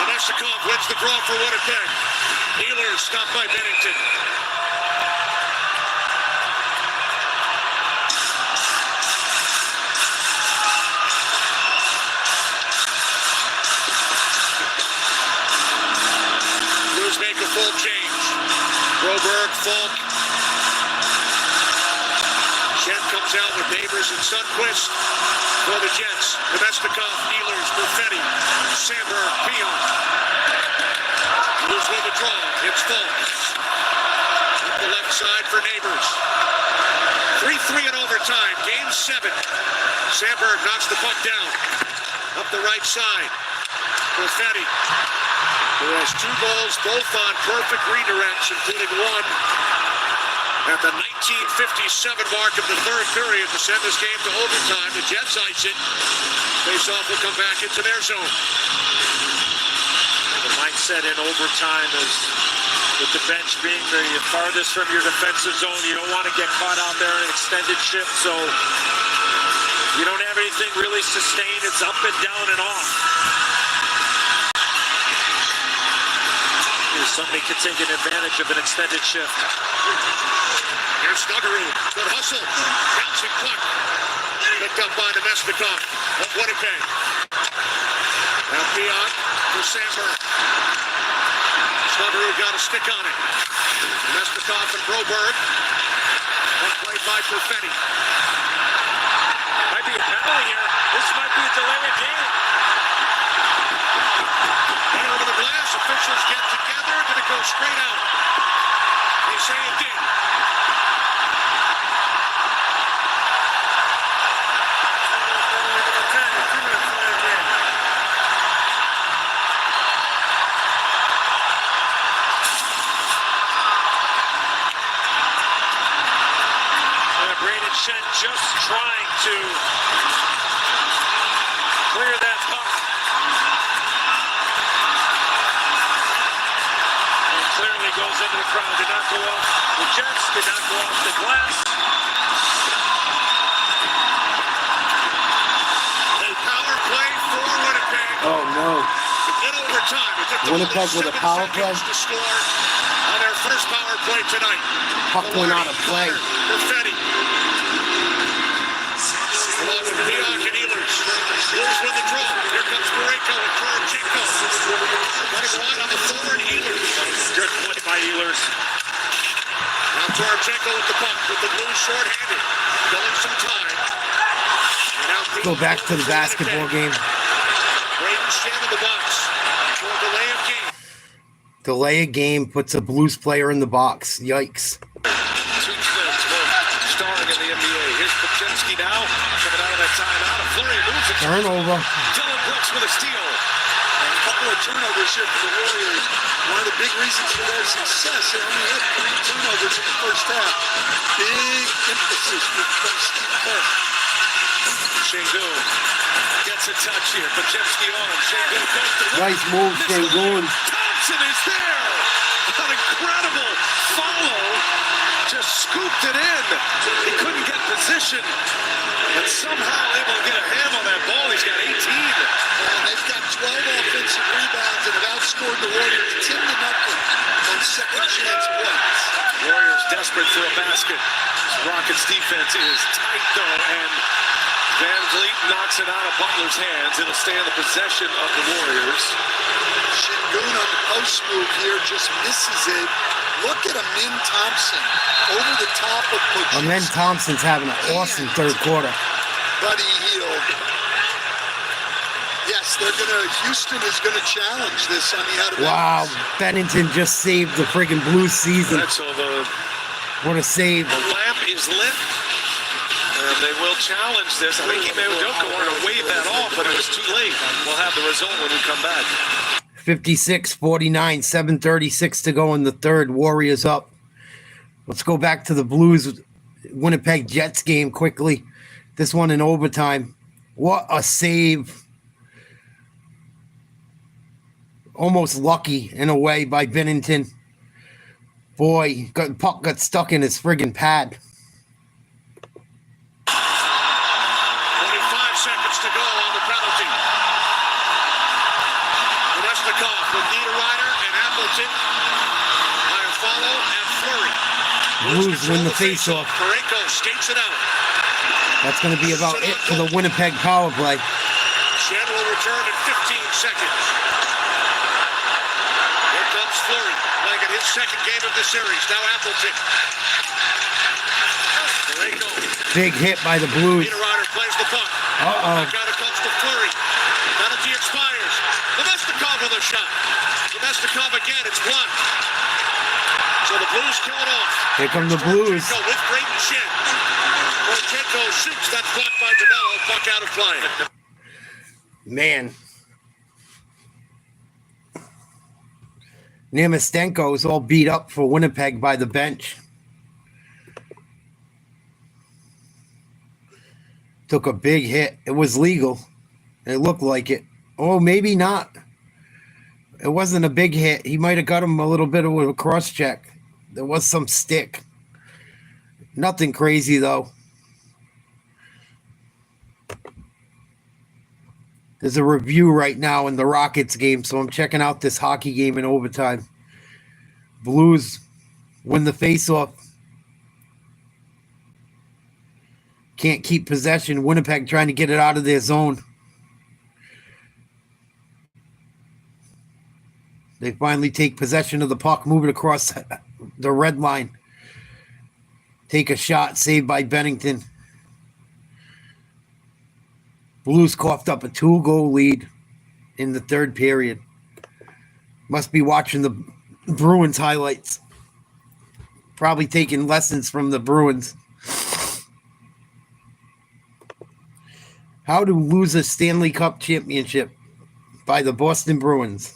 Nemestikov wins the draw for Winnipeg. Ehlers stopped by Bennington. Blues make a full change. Broberg, Falk. Jen comes out with Neighbors and Sundquist for the Jets. Nemestikov, Ehlers, Perfetti, Sandberg, Pion. Blues with a draw. It's Falk. Up the left side for Neighbors. 3-3 in overtime. Game 7. Sandberg knocks the puck down. Up the right side. Perfetti, who has 2 goals, both on perfect redirects, including one at the 1957 mark of the third period to send this game to overtime. The Jets ice it. Face-off will come back into their zone. The mindset in overtime is with the bench being the farthest from your defensive zone. You don't want to get caught out there in an extended shift, so you don't have anything really sustained. It's up and down and off. Somebody could take an advantage of an extended shift. Here's Snuggerud. Good hustle. Bouncing puck. Picked up by Nemestikov of Winnipeg. Now Pion for Sandberg. Snuggerud got a stick on it. Nemestikov and Broberg. And played by Perfetti. Might be a penalty here. This might be a delay of game. Right over the glass. Officials get together. Going to go straight out. They say it did. Braden Shen just trying to clear that puck. And clearly goes into the crowd. Did not go off the Jets, did not go off the glass. A power play for Winnipeg. Oh, no. In overtime. It took Winnipeg with a power play to score on their first power play tonight. Puck went out of play. Perfetti. Along with Pion and Ehlers. Blues win the draw. Here comes Parayko and Torchenko. Running wide on the forward, Ehlers. Good play by Ehlers. Now Torchenko with the puck, with the Blues short-handed. Going some time. And now Go back to the basketball game. Braden Shen in the box for a delay of game. Delay a game puts a Blues player in the box. Yikes. Two things, both starring in the NBA. Here's Pachinski now, coming out of that timeout. A flurry of moves. Turnover. Dylan Brooks with a steal. A couple of turnovers here for the Warriors. One of the big reasons for their success, they only had 3 turnovers in the first half. Big emphasis from Steve Kerr. Şengün gets a touch here. Pachinski on him. Şengün goes to Nice move, Şengün. Thompson is there. An incredible follow. Just scooped it in. He couldn't get position. And somehow able to get a hand on that ball. He's got 18. And they've got 12 offensive rebounds and have outscored the Warriors 10-0 on second chance plays. Warriors desperate for a basket. Rockets defense is tight though, and Van Vliet knocks it out of Butler's hands. It'll stay in the possession of the Warriors. Şengün on the post move here just misses it. Look at Amin Thompson over the top of Pachinski. Amin Thompson's having an awesome third quarter. Buddy Hield. Houston is gonna challenge this on the out of Wow, bounds. Bennington just saved the friggin' Blues season. Right, so the What a save. lamp is lit. And they will challenge this. I think Ime Udoka wanted to wave that off, but it was too late. We'll have the result when we come back. 56-49, 7:36 to go in the third. Warriors up. Let's go back to the Blues Winnipeg Jets game quickly. This one in overtime. What a save. Almost lucky in a way by Bennington. Boy, puck got stuck in his friggin' pad. 25 seconds to go on the penalty. Konechnikov with Niederreiter and Appleton. Iafallo and Fleury. Blues win the faceoff. Parayko skates it out. That's going to be about it for the Winnipeg power play. Shen will return in 15 seconds. Here comes Fleury, playing in his second game of the series. Now Appleton. Parayko. Big hit by the Blues. Niederreiter plays the puck. Uh-oh. Back out it comes to Fleury. Penalty expires. Domestikov with a shot. Domestikov again. It's blocked. So the Blues kill it off. Here come the Blues. With Brayden Shen. Porchenko shoots. That's blocked by DeMello. Puck out of play. Man. Namastenko is all beat up for Winnipeg by the bench. Took a big hit. It was legal. It looked like it. Oh, maybe not. It wasn't a big hit. He might have got him a little bit of a cross check. There was some stick. Nothing crazy, though. There's a review right now in the Rockets game, so I'm checking out this hockey game in overtime. Blues win the faceoff. Can't keep possession. Winnipeg trying to get it out of their zone. They finally take possession of the puck, move it across the red line. Take a shot, saved by Bennington. Blues coughed up a 2-goal lead in the third period. Must be watching the Bruins highlights. Probably taking lessons from the Bruins. How to lose a Stanley Cup championship by the Boston Bruins.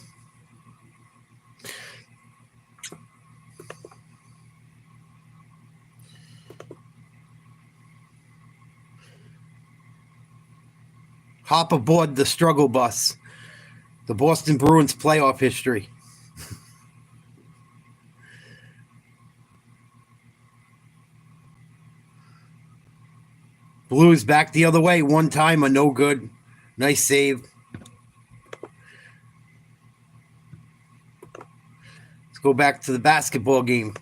Hop aboard the struggle bus. The Boston Bruins playoff history. Blues back the other way. One time, a no good. Nice save. Let's go back to the basketball game.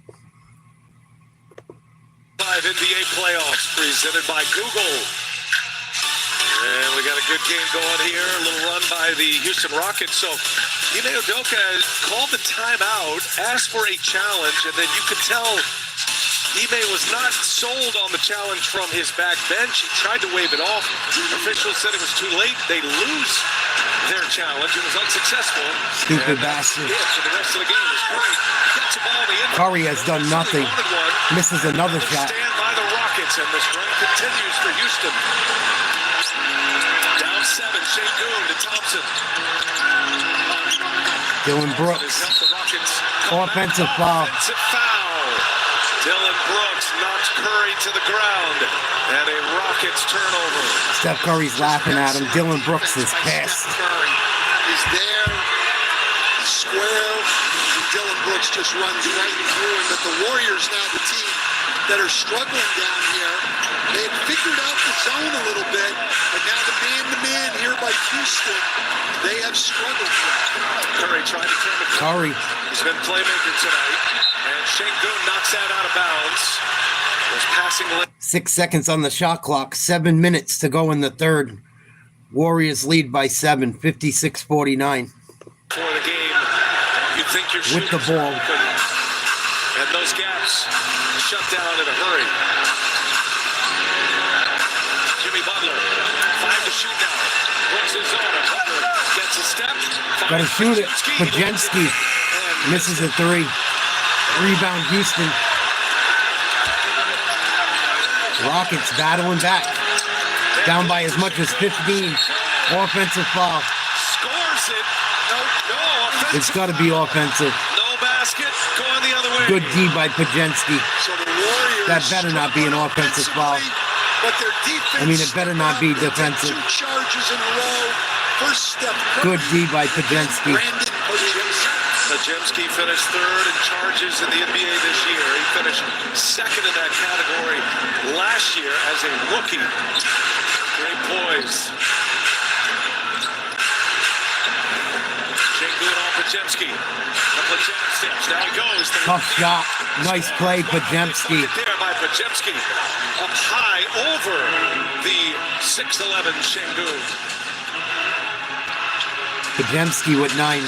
5 NBA playoffs presented by Google. And we got a good game going here. A little run by the Houston Rockets. So Ime Udoka called the timeout, asked for a challenge, and then you could tell Ime was not sold on the challenge from his back bench. He tried to wave it off. Officials said it was too late. They lose their challenge. It was unsuccessful. Stupid bastard. Yeah, so the rest of the game was great. Gets the ball in the end. Curry has done nothing. Misses another shot. Stand by the Rockets, and this run continues for Houston. Down 7, Şengün to Thompson. Dylan Brooks. Offensive foul. Offensive foul. Dylan Brooks knocks Curry to the ground, and a Rockets turnover. Steph Curry's laughing at him. Dylan Brooks is pissed. He's there, square. Dylan Brooks just runs right through him. But the Warriors now, the team that are struggling down here, they had figured out the zone a little bit, but now the man-to-man here by Houston, they have struggled. Curry trying to turn the Curry. He's been playmaker tonight, and Şengün knocks that out of bounds. Was passing late. 6 seconds on the shot clock. 7 minutes to go in the third. Warriors lead by 7, 56-49. For the game, you think you're With the ball. And those gaps shut down in a hurry. Jimmy Butler, 5 to shoot now. Brooks is on it. Butler Gets a step. Gotta shoot it. Pregame misses a three. Rebound Houston. Rockets battling back. Down by as much as 15. Offensive foul. Scores it. No offensive. It's got to be offensive. No basket. Going the other way. Good D by Pregame. So the Warriors That better not be an offensive foul. But their defense, I mean, it better not be defensive. 2 charges in a row. First step. Good D by Pregame. Brandon Pregame finished third in charges in the NBA this year. He finished second in that category last year as a rookie. Great poise. Shingun on Pregame. Couple of jab steps. Now he goes. Tough shot. Nice play, Pregame. There by Pregame. Up high over the 6'11" Shingun. Pregame with 9.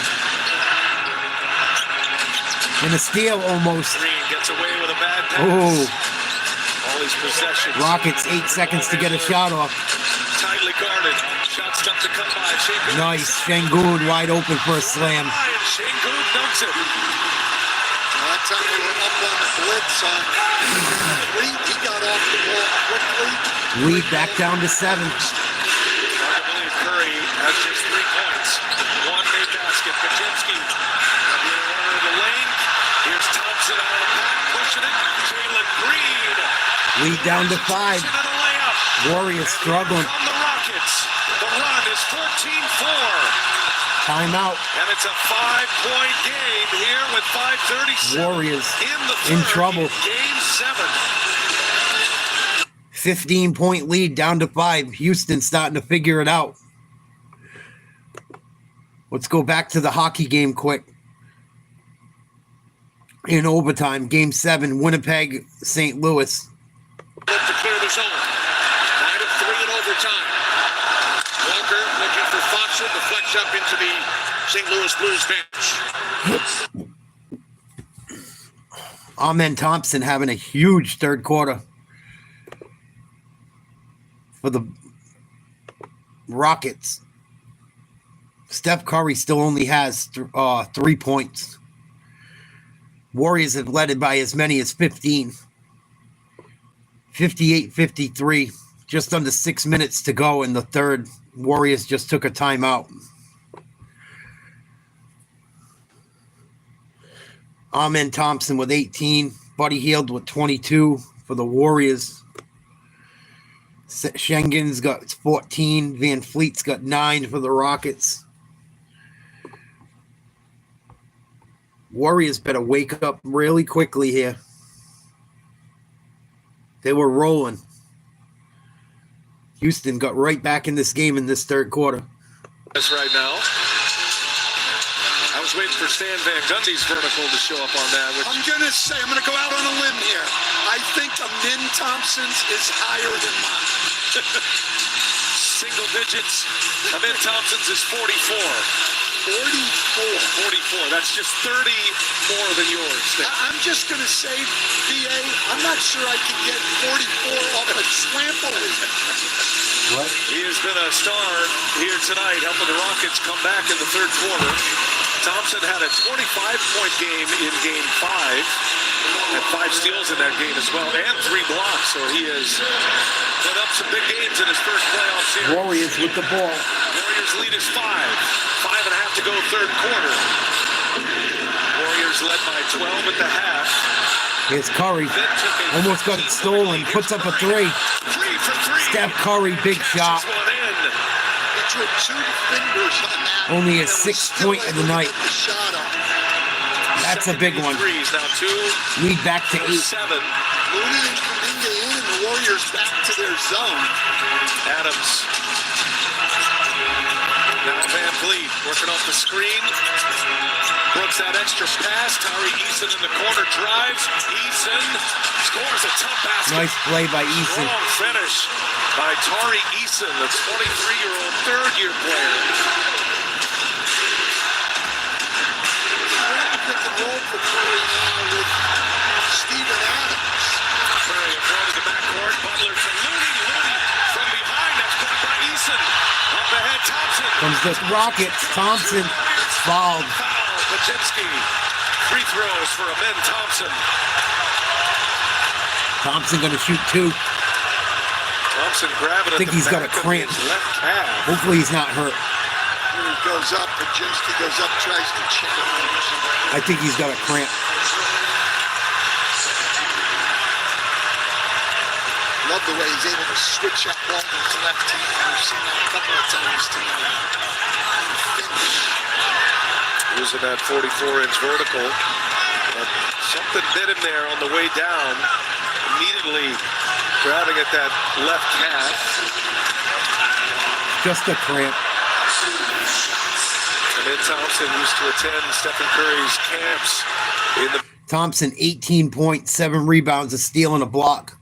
And a steal almost. Green gets away with a bad pass. Oh. All these possessions. Rockets 8 seconds to get a shot off. Tightly guarded. Shots tough to come by. Shingun. Nice. Shingun wide open for a slam. Shingun dunks it. That time they were up on the blitz on he got off the ball quickly. Lead back down to 7. I believe Curry has just 3 points. One made basket. Pregame. The lane. Here's Thompson out of the pack, pushing it. Jalen Green. Lead down to 5. Warriors struggling. On the Rockets. The run is 14-4. Timeout. And it's a 5-point game here with 5:37 Warriors in the third. in trouble. Game 7. 15-point lead down to 5. Houston starting to figure it out. Let's go back to the hockey game quick. In overtime, Game 7, Winnipeg, St. Louis. To clear the zone. 9-3 in overtime. Walker looking for Foxer to flex up into the St. Louis Blues bench. Amen Thompson having a huge third quarter for the Rockets. Steph Curry still only has 3 points. Warriors have led it by as many as 15. 58-53. Just under 6 minutes to go in the third. Warriors just took a timeout. Amen Thompson with 18. Buddy Hield with 22 for the Warriors. Schengen's got 14. Van Fleet's got 9 for the Rockets. Warriors better wake up really quickly here. They were rolling. Houston got right back in this game in this third quarter. That's right now. I was waiting for Stan Van Gundy's vertical to show up on that. I'm going to go out on a limb here. I think Amen Thompson's is higher than mine. Single digits. Amen Thompson's is 44. 44. That's just 30 more than yours. I'm just going to say, BA, I'm not sure I can get 44 off a trampoline. What? He has been a star here tonight, helping the Rockets come back in the third quarter. Thompson had a 25-point game in Game 5. Had 5 steals in that game as well, and 3 blocks. So he has put up some big games in his first playoff series. Warriors with the ball. Warriors lead is 5. 5.5 to go third quarter. Warriors led by 12 at the half. Here's Curry. Almost got it stolen. Puts up a 3. 3 for 3. Steph Curry, big shot. He took 2 fingers on that. Only his 6th point of the night. That's a big one. Now 2. Lead back to 8. 7. Looney and Kuminga in, and the Warriors back to their zone. Adams. Now Van Vliet working off the screen. Brooks that extra pass. Tari Eason in the corner drives. Eason scores a tough basket. Nice play by Eason. Strong finish by Tari Eason, the 23-year-old third-year player. Pick and roll for Curry now with Steven Adams. Curry a throw to the backcourt. Butler for Looney. Looney from behind. That's blocked by Eason. Up ahead, Thompson. Comes the Rockets. Thompson fouled. Pajinski. Free throws for Amen Thompson. Thompson going to shoot 2. Thompson grabbing I think he's got a cramp. Left calf. Hopefully he's not hurt. Here he goes up. Pajinski goes up, tries to chip it. I think he's got a cramp. Love the way he's able to switch up Walton's left team. We've seen that a couple of times tonight. Using that 44-inch vertical. But something bit him there on the way down. Immediately grabbing at that left calf. Just a cramp. And then Thompson used to attend Stephen Curry's camps in the... Thompson, 18 points, 7 rebounds, a steal, and a block.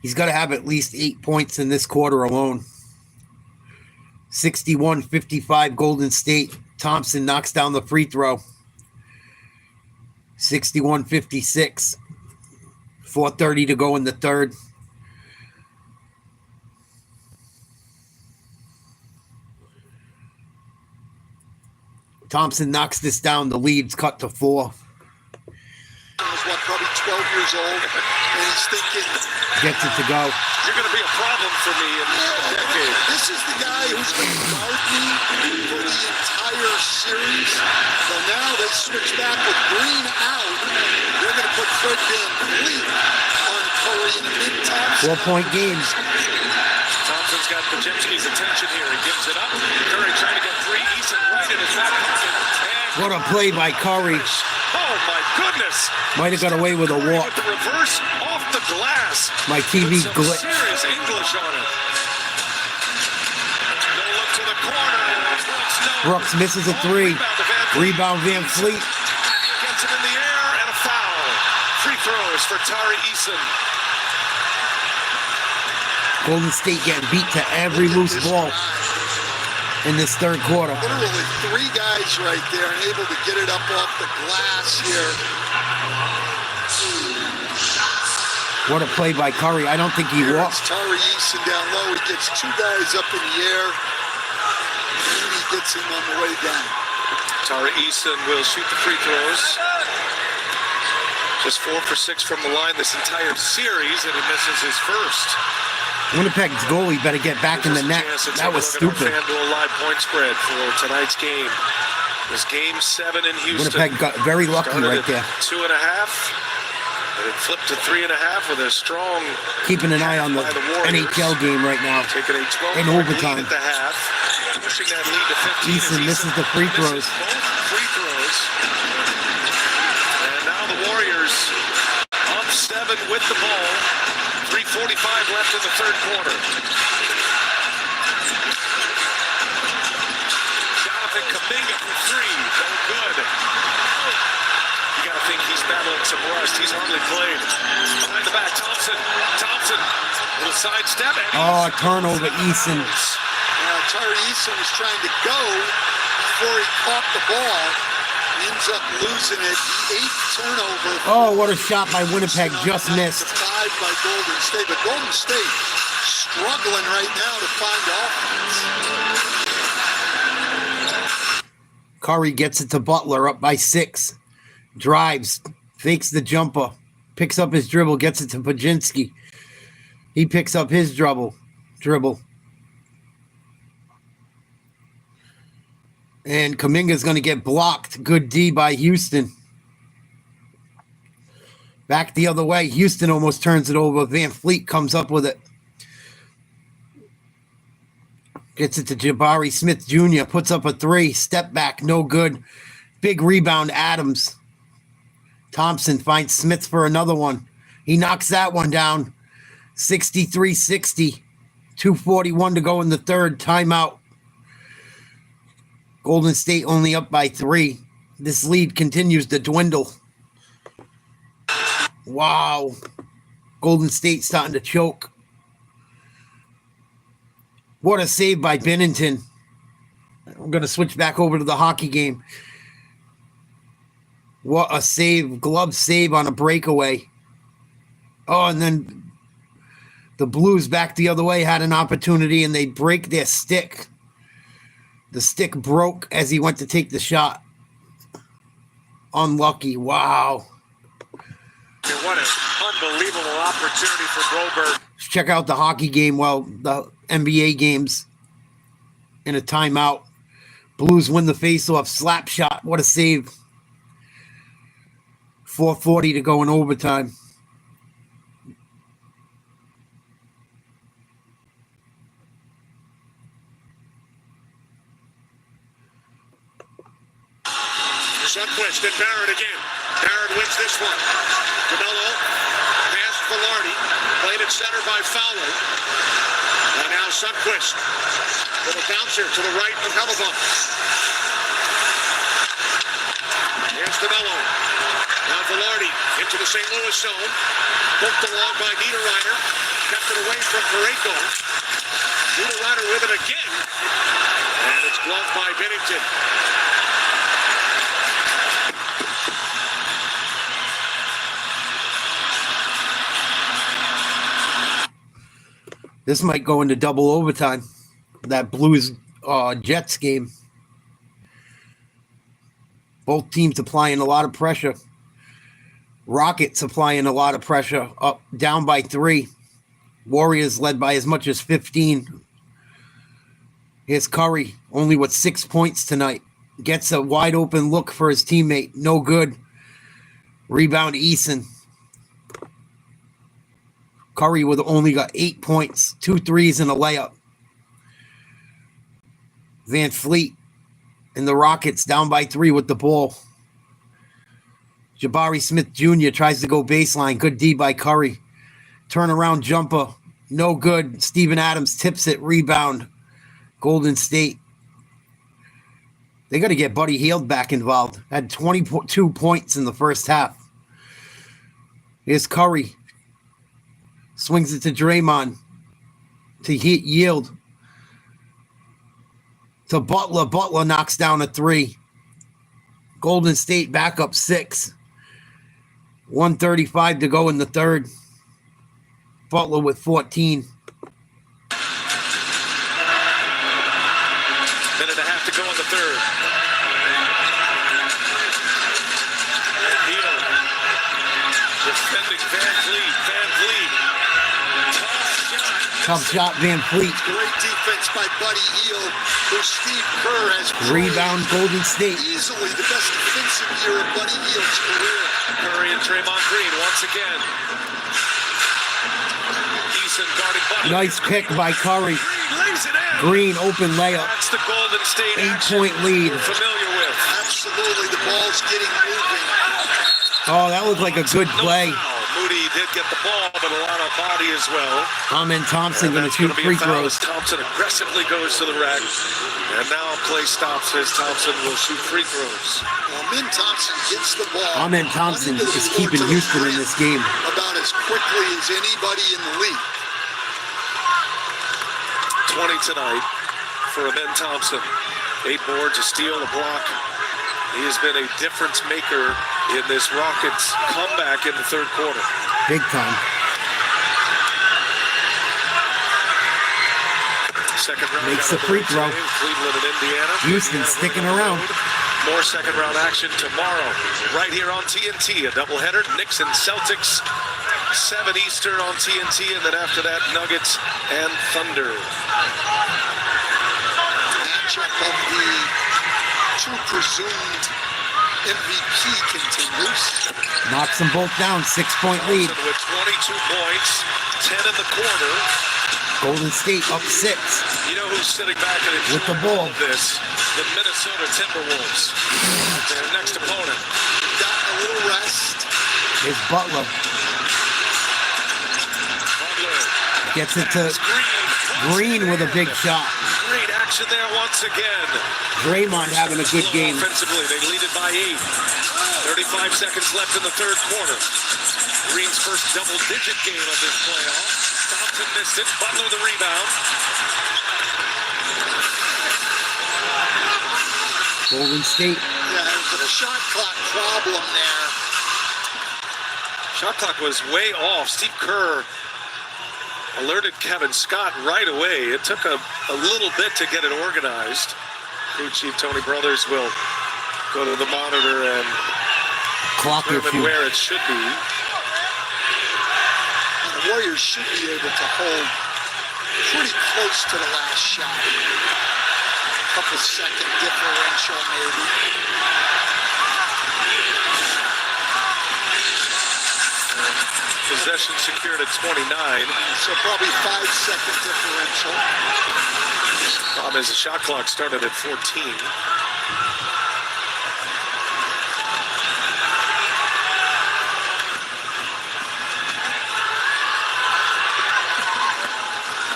He's got to have at least 8 points in this quarter alone. 61-55 Golden State. Thompson knocks down the free throw. 61-56. 4:30 to go in the third. Thompson knocks this down. The lead's cut to 4. Was probably 12 years old, and he's thinking, gets it to go. You're going to be a problem for me in a decade. This is the guy who's going to guard me for the entire series. So now they switch back with Green out. They're going to put Fred VanVleet on Curry in the mid-Thompson. 4-point game. Thompson's got Pajinski's attention here. He gives it up. Curry trying to get 3. Eason right in his back pocket. What a play by Curry. Oh my goodness! Might have got away with a walk. With the reverse off the glass. My TV glitched. Serious English on it. No look to the corner. Brooks misses a 3. Rebound VanVleet. Gets it in the air and a foul. Free throws for Tari Eason. Golden State getting beat to every loose ball in this third quarter. Literally 3 guys right there and able to get it up off the glass here. What a play by Curry. I don't think he walked. Tari Eason down low. He gets 2 guys up in the air. And he gets him on the way down. Tari Eason will shoot the free throws. Just 4 for 6 from the line this entire series, and he misses his first. Winnipeg's goalie better get back in the net. That was stupid. FanDuel live point spread for tonight's game. It was Game 7 in Houston. Winnipeg got very lucky right there. 2.5. And it flipped to 3.5 with a strong. Keeping an eye on the NHL game right now. Taking a 12 in overtime. at the half. Pushing that lead to 15. Eason misses the free throws. Free throws. And now the Warriors up 7 with the ball. 3:45 left in the third quarter. Jonathan Kuminga from 3. No good. You got to think he's battling some rust. He's hardly played. Behind the back, Thompson. Little sidestep. Oh, turnover, Eason. Tari Eason was trying to go before he caught the ball. He ends up losing it. 8th turnover. Oh, what a shot by Winnipeg. Just missed. 5 by Golden State. But Golden State struggling right now to find offense. Curry gets it to Butler, up by 6. Drives, fakes the jumper, picks up his dribble, gets it to Pajinski. He picks up his dribble. And Kuminga's going to get blocked. Good D by Houston. Back the other way. Houston almost turns it over. VanVleet comes up with it. Gets it to Jabari Smith Jr. Puts up a 3. Step back. No good. Big rebound, Adams. Thompson finds Smith for another one. He knocks that one down. 63-60. 2:41 to go in the third. Timeout. Golden State only up by 3. This lead continues to dwindle. Wow. Golden State starting to choke. What a save by Binnington. I'm going to switch back over to the hockey game. What a save. Glove save on a breakaway. Oh, and then the Blues back the other way had an opportunity and they break their stick. The stick broke as he went to take the shot. Unlucky. Wow. What an unbelievable opportunity for Broberg. Check out the hockey game, the NBA games in a timeout. Blues win the faceoff. Slap shot. What a save. 4:40 to go in overtime. Sundquist and Barrett again. Barrett wins this one. DeMello, past Velarde, played at center by Fowler. And now Sundquist with a bouncer to the right of Hellebump. Here's DeMello. Now Velarde into the St. Louis zone. Hooked along by Niederreiter. Kept it away from Parayko. Niederreiter with it again. And it's gloved by Binnington. This might go into double overtime. That Blues Jets game. Both teams applying a lot of pressure. Rockets applying a lot of pressure. Up, down by 3. Warriors led by as much as 15. Here's Curry, only with 6 points tonight. Gets a wide open look for his teammate. No good. Rebound Eason. Curry with only got 8 points, 2 threes and a layup. Van Fleet and the Rockets down by 3 with the ball. Jabari Smith Jr. tries to go baseline. Good D by Curry. Turnaround jumper. No good. Steven Adams tips it. Rebound. Golden State. They got to get Buddy Hield back involved. Had 22 points in the first half. Here's Curry. Swings it to Draymond. To Yield. To Butler. Butler knocks down a 3. Golden State back up 6. 1:35 to go in the third. Butler with 14. Minute and a half to go in the third. Hield defending Van Vliet. Van Vliet. Tough shot, Van Fleet. Great defense by Buddy Hield, who Steve Kerr has Rebound, Golden State. easily the best defensive year of Buddy Hield's career. Curry and Draymond Green once again. Eason guarding Butler. Nice pick by Curry. Lays it in. Green open layup. That's the Golden State 8-point lead. we're familiar with. Absolutely, the ball's getting moving. Oh, that looked like a good play. No foul. Moody did get the ball, but a lot of body as well. Amen Thompson going to shoot free throws. Thompson aggressively goes to the rack. And now play stops as Thompson will shoot free throws. Amen Thompson gets the ball. Amen Thompson is keeping Houston in this game. About as quickly as anybody in the league. 20 tonight for Amen Thompson. 8 boards, a steal, a block. He has been a difference maker in this Rockets comeback in the third quarter. Big time. Second round Makes the free throw. Cleveland and Indiana. Houston sticking around. More second round action tomorrow, right here on TNT. A doubleheader, Knicks and Celtics, 7 Eastern on TNT, and then after that, Nuggets and Thunder. Matchup of the 2 presumed MVP continues. Knocks them both down. 6-point lead. With 22 points, 10 in the quarter. Golden State up 6. You know who's sitting back and with the enjoying all ball. of this? The Minnesota Timberwolves. Their next opponent. Got a little rest. Here's Butler. Butler. Gets it to Green with a big shot. Great action there once again. Draymond having a good game. Offensively, they lead it by 8. 35 seconds left in the third quarter. Green's first double-digit game of this playoff. Thompson missed it. Butler the rebound. Golden State. Yeah, there's a shot clock problem there. Shot clock was way off. Steve Kerr alerted Kevin Scott right away. It took a little bit to get it organized. Crew Chief Tony Brothers will go to the monitor and Clock your determine few. where it should be. The Warriors should be able to hold pretty close to the last shot. Couple second differential maybe. Possession secured at 29. So probably 5-second differential. Problem is the shot clock started at 14.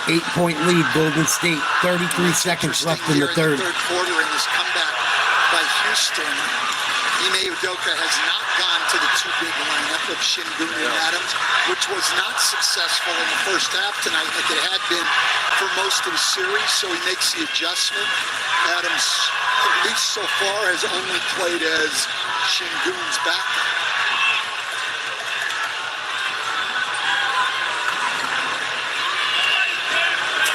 8-point lead, Golden State. 33 seconds left in the third. Third quarter in this comeback by Houston. Ime Udoka has not gone to the two big lineup of Şengün and Adams, which was not successful in the first half tonight like it had been for most of the series, so he makes the adjustment. Adams, at least so far, has only played as Şengün's backup.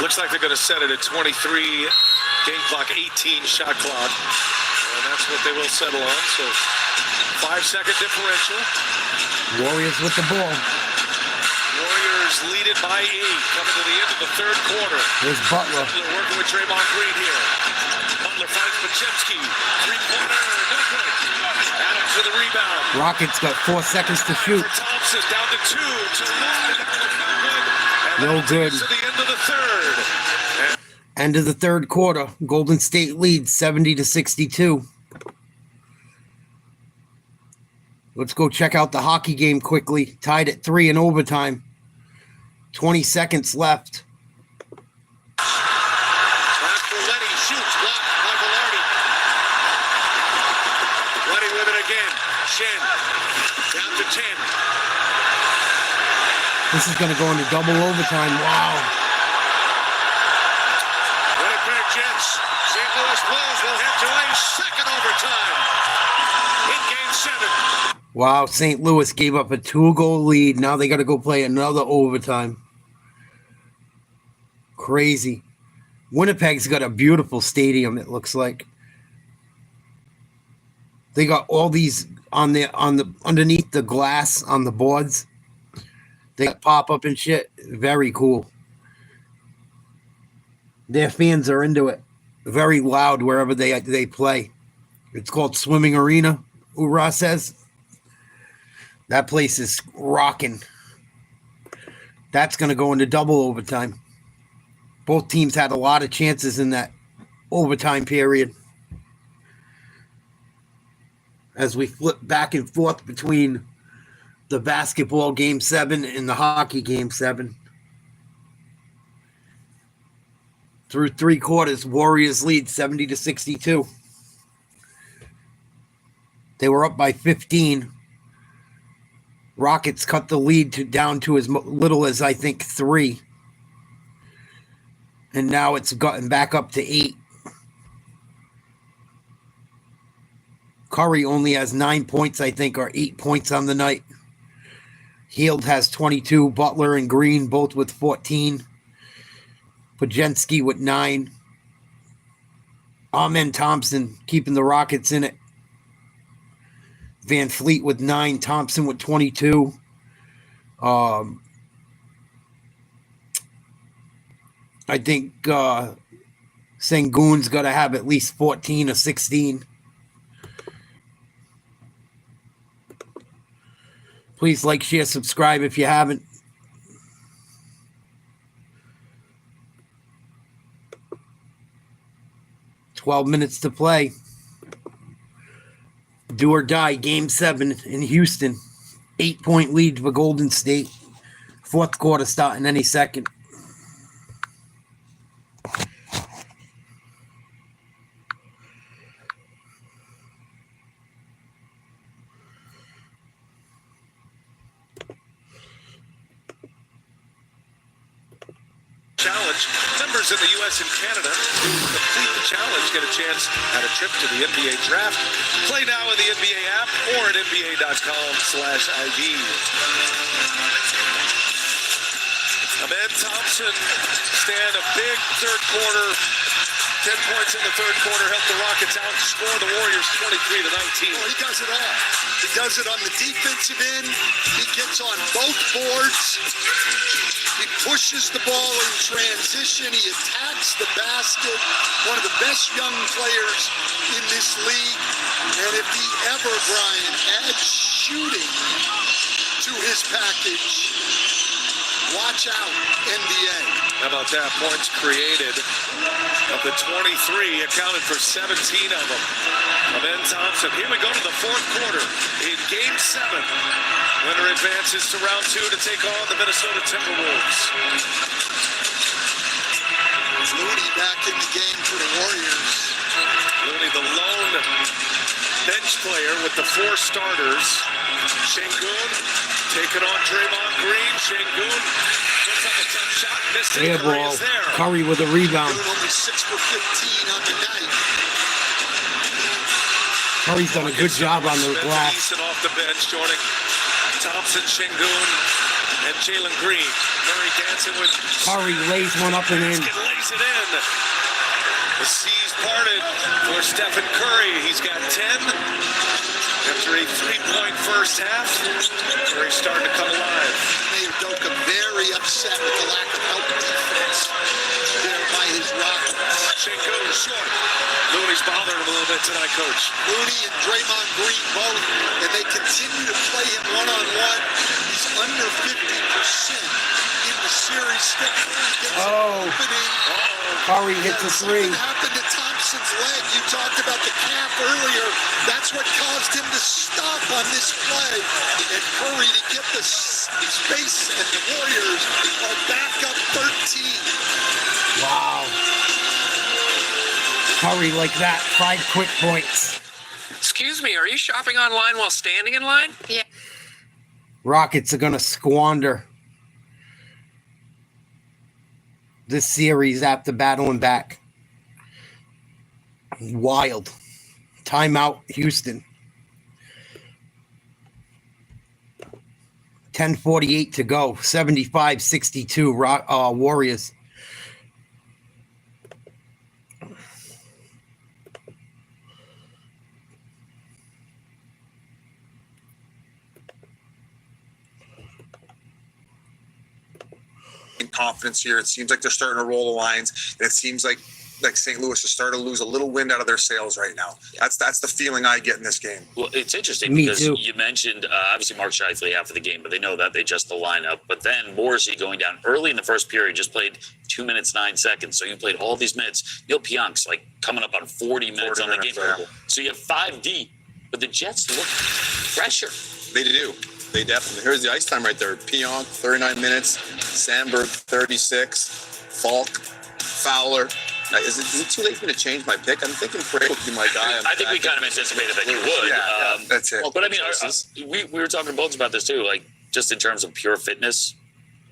Looks like they're going to set it at 23, game clock, 18 shot clock. And that's what they will settle on. So 5-second differential. Warriors with the ball. Warriors lead it by 8 coming to the end of the third quarter. There's Butler. Butler working with Draymond Green here. Butler finds Pachemski. Three-pointer, no good. Adams with the rebound. Rockets got 4 seconds to shoot. For Thompson down to 2. No good. To the end of the third. End of the third quarter. Golden State leads 70-62. Let's go check out the hockey game quickly. Tied at 3 in overtime. 20 seconds left. Pass for Lenny. Shoots. Blocked by Velarde. Lenny with it again. Shen. Down to 10. This is going to go into double overtime. Wow. Winnipeg Jets. St. Louis Blues will head to a second overtime in Game 7. Wow, St. Louis gave up a 2-goal lead. Now they got to go play another overtime. Crazy. Winnipeg's got a beautiful stadium, it looks like. They got all these on the underneath the glass on the boards. They got pop-up and shit. Very cool. Their fans are into it. Very loud wherever they play. It's called Swimming Arena, Ura says. That place is rocking. That's going to go into double overtime. Both teams had a lot of chances in that overtime period. As we flip back and forth between the basketball Game 7 and the hockey Game 7. Through 3 quarters, Warriors lead 70-62. They were up by 15. Rockets cut the lead down to as little as, I think, 3. And now it's gotten back up to 8. Curry only has 9 points, I think, or 8 points on the night. Hield has 22. Butler and Green both with 14. Pajensky with 9. Amen Thompson keeping the Rockets in it. Van Fleet with 9. Thompson with 22. I think Şengün's got to have at least 14 or 16. Please like, share, subscribe if you haven't. $12 minutes to play. Do or die, Game 7 in Houston. 8-point lead for Golden State. Fourth quarter starting any second. Challenge. Members in the U.S. and Canada who complete the challenge get a chance at a trip to the NBA draft. Play now in the NBA app or at NBA.com/ID. Amen Thompson stand a big third quarter 10 points in the third quarter helped the Rockets outscore the Warriors 23-19. Well, he does it all. He does it on the defensive end. He gets on both boards. He pushes the ball in transition. He attacks the basket. One of the best young players in this league. And if he ever, Brian, adds shooting to his package, watch out, NBA. How about that? Points created. Of the 23, accounted for 17 of them. Ben Thompson. Here we go to the fourth quarter in Game 7. Winner advances to round 2 to take on the Minnesota Timberwolves. Looney back in the game for the Warriors. Looney, the lone bench player with the 4 starters. Şengün taking on Draymond Green. Şengün puts up a tough shot. Missed it. Air Curry ball. is there. Curry with a rebound. Only 6 for 15 on the night. Curry's done a good job on the glass. Eason off the bench, joining Thompson, Şengün, and Jalen Green. Murray dancing with Curry lays one up and in. lays it in. The seas parted for Stephen Curry. He's got 10. After a 3-point first half, Curry's starting to come alive. Mayor Doka very upset with the lack of help defense there by his Rockets. Şengün short. Looney's bothering him a little bit tonight, Coach. Looney and Draymond Green both, and they continue to play him one-on-one. He's under 50% in the series. Opening. Curry hits a 3. What happened to Thompson's leg? You talked about the calf earlier. That's what caused him to stop on this play. And Curry to get the space, and the Warriors are back up 13. Wow. Curry like that. 5 quick points. Excuse me, are you shopping online while standing in line? Yeah. Rockets are going to squander this series after battling back. Wild. Timeout, Houston. 10:48 to go. 75-62 Warriors. Confidence here. It seems like they're starting to roll the lines. And it seems like St. Louis is starting to lose a little wind out of their sails right now. That's the feeling I get in this game. Well, it's interesting Me because too. you mentioned obviously Mark Scheifele half of the game, but they know that they adjust the lineup. But then Morrissey going down early in the first period just played 2 minutes 9 seconds. So you played all these minutes. Neil Pionk's like coming up on 40 minutes on the game. Yeah. So you have 5 deep, but the Jets look fresher. They do. They definitely. Here's the ice time right there. Pionk, 39 minutes. Sandberg, 36. Falk, Fowler. Now, is it too late for me to change my pick? I'm thinking Craig would be my guy. I think we kind of anticipated that you would. Yeah, that's it. But I mean, we were talking to Bones about this too, like just in terms of pure fitness.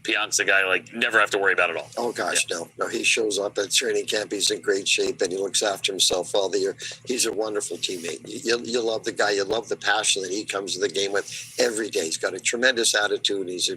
Pionk's a guy like never have to worry about it all. Oh gosh, no. He shows up at training camp. He's in great shape, and he looks after himself all the year. He's a wonderful teammate. You love the guy. You love the passion that he comes to the game with every day. He's got a tremendous attitude. He's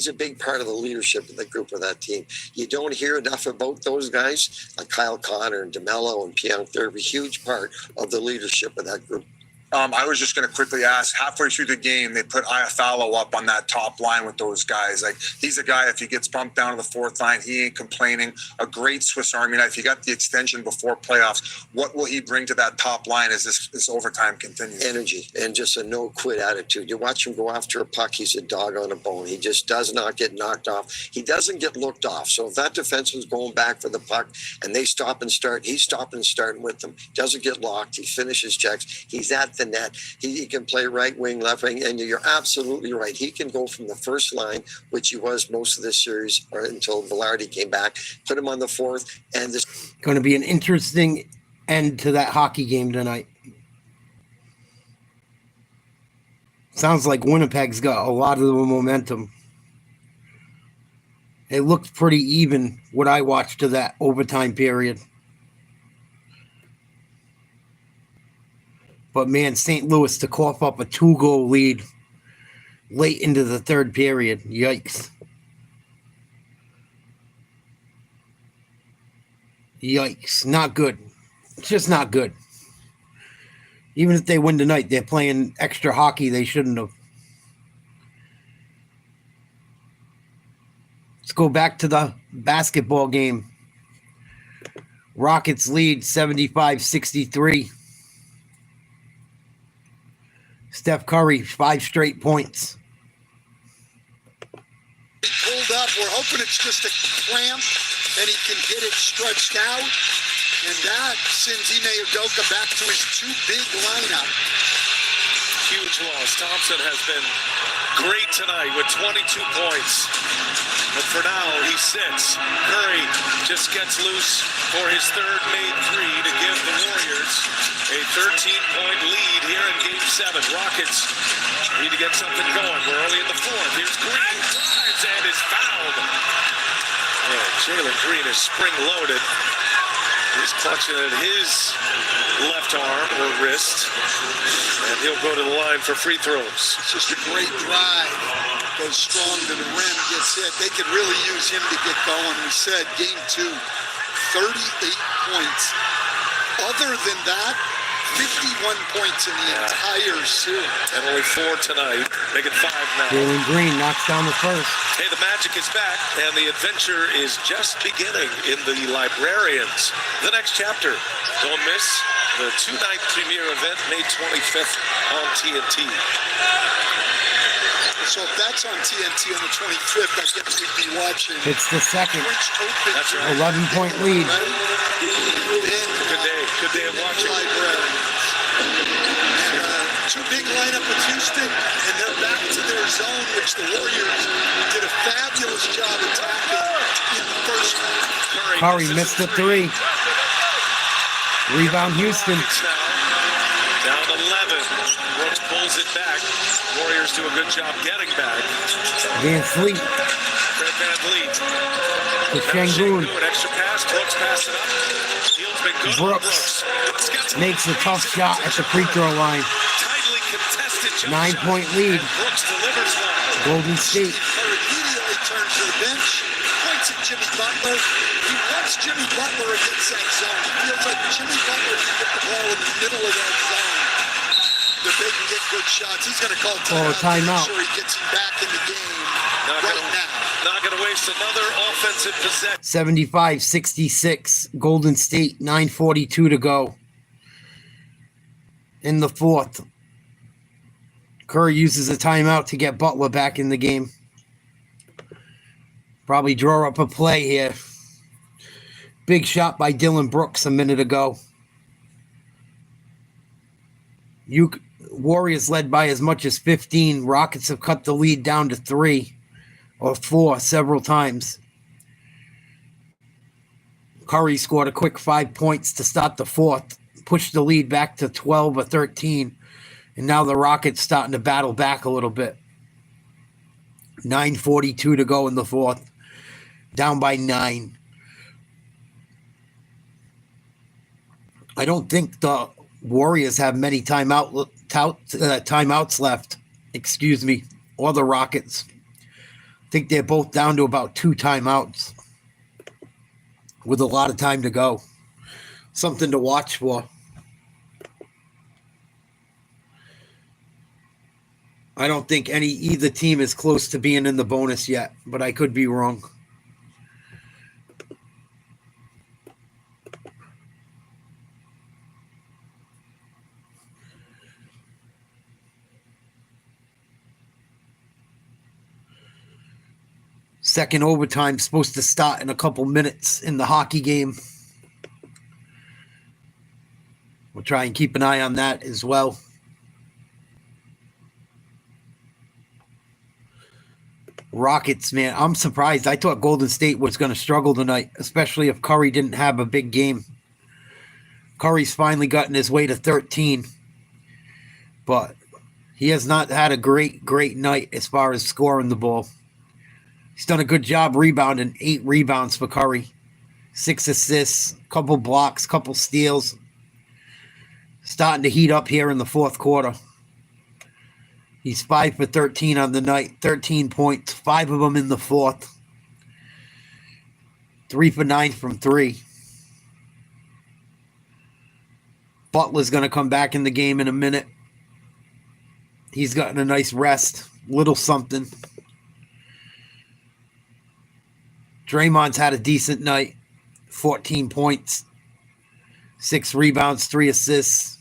a big part of the leadership of the group of that team. You don't hear enough about those guys like Kyle Connor and DeMello and Pionk. They're a huge part of the leadership of that group. I was just going to quickly ask, halfway through the game, they put Iafallo up on that top line with those guys. Like, he's a guy, if he gets bumped down to the fourth line, he ain't complaining. A great Swiss Army knife. He got the extension before playoffs. What will he bring to that top line as this overtime continues? Energy and just a no-quit attitude. You watch him go after a puck, he's a dog on a bone. He just does not get knocked off. He doesn't get looked off. So if that defenseman's going back for the puck and they stop and start, he's stopping and starting with them. Doesn't get locked. He finishes checks. He's at the net. He can play right wing, left wing, and you're absolutely right. He can go from the first line, which he was most of this series, or until Velarde came back, put him on the fourth, and this Going to be an interesting end to that hockey game tonight. Sounds like Winnipeg's got a lot of the momentum. It looked pretty even what I watched of that overtime period. But man, St. Louis to cough up a 2-goal lead late into the third period. Yikes. Yikes. Not good. It's just not good. Even if they win tonight, they're playing extra hockey they shouldn't have. Let's go back to the basketball game. Rockets lead 75-63. Steph Curry, 5 straight points. He pulled up. We're hoping it's just a cramp and he can get it stretched out. And that sends Ime Udoka back to his 2 big lineup. Huge loss. Thompson has been great tonight with 22 points. But for now, he sits. Curry just gets loose for his 3rd made 3 to give the Warriors a 13-point lead here in Game 7. Rockets need to get something going. We're early in the 4th. Here's Green, drives and is fouled. Yeah, Jalen Green is spring-loaded. He's clutching at his left arm or wrist, and he'll go to the line for free throws. It's just a great drive. Goes strong to the rim, gets hit. They could really use him to get going. We said Game 2, 38 points. Other than that, 51 points in the entire series. And only 4 tonight. Make it 5 now. Jalen Green knocks down the first. Hey, the Magic is back, and the adventure is just beginning in the Librarians. The next chapter. Don't miss the 2-night premiere event, May 25th on TNT. So if that's on TNT on the 25th, I guess we'd be watching. It's the second. That's right. 11-point lead. Good day of watching. And, 2 big lineup with Houston, and they're back to their zone, which the Warriors did a fabulous job attacking in the first round. Curry missed the 3. Rebound Houston. Down 11. Brooks pulls it back. Warriors do a good job getting back. Van Fleet. Fred VanVleet. To Şengün. An extra pass. Brooks passes it up. Steel's been good. Brooks makes a tough shot at the free throw line. Tightly contested. 9-point lead. Brooks delivers one. Golden State. Immediately turns to the bench, points at Jimmy Butler. He wants Jimmy Butler against that zone. He feels like Jimmy Butler can get the ball in the middle of that zone. That they can get good shots. He's going to call timeout. To make sure he gets him back in the game now. Not going to waste another offensive possession. 75-66. Golden State, 9:42 to go. In the 4th. Curry uses a timeout to get Butler back in the game. Probably draw up a play here. Big shot by Dylan Brooks a minute ago. Warriors led by as much as 15. Rockets have cut the lead down to 3 or 4 several times. Curry scored a quick 5 points to start the 4th, pushed the lead back to 12 or 13, and now the Rockets starting to battle back a little bit. 9:42 to go in the 4th, down by 9. I don't think the Warriors have many timeouts left, or the Rockets. I think they're both down to about 2 timeouts with a lot of time to go. Something to watch for. I don't think either team is close to being in the bonus yet, but I could be wrong. Second overtime supposed to start in a couple minutes in the hockey game. We'll try and keep an eye on that as well. Rockets, man, I'm surprised. I thought Golden State was going to struggle tonight, especially if Curry didn't have a big game. Curry's finally gotten his way to 13, but he has not had a great night as far as scoring the ball. He's done a good job rebounding, 8 rebounds for Curry, 6 assists, couple blocks, couple steals. Starting to heat up here in the 4th quarter. He's 5 for 13 on the night, 13 points, 5 of them in the 4th. 3 for 9 from 3. Butler's going to come back in the game in a minute. He's gotten a nice rest, little something. Draymond's had a decent night, 14 points, 6 rebounds, 3 assists.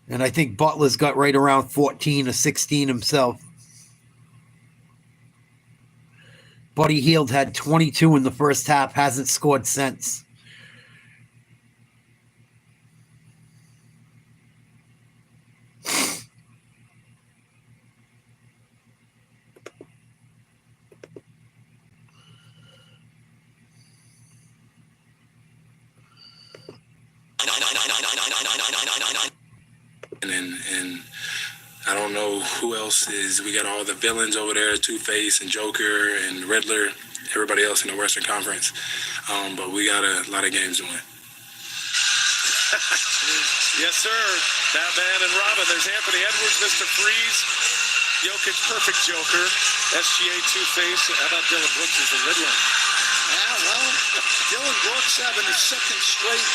And I think Butler's got right around 14 or 16 himself. Buddy Hield had 22 in the first half, hasn't scored since. And I don't know who else is. We got all the villains over there, Two-Face and Joker and Riddler, everybody else in the Western Conference. But we got a lot of games to win. Yes, sir. Batman and Robin. There's Anthony Edwards, Mr. Freeze. Jokic, perfect Joker. SGA, Two-Face. How about Dylan Brooks as the Riddler? Yeah, well, Dylan Brooks having his second straight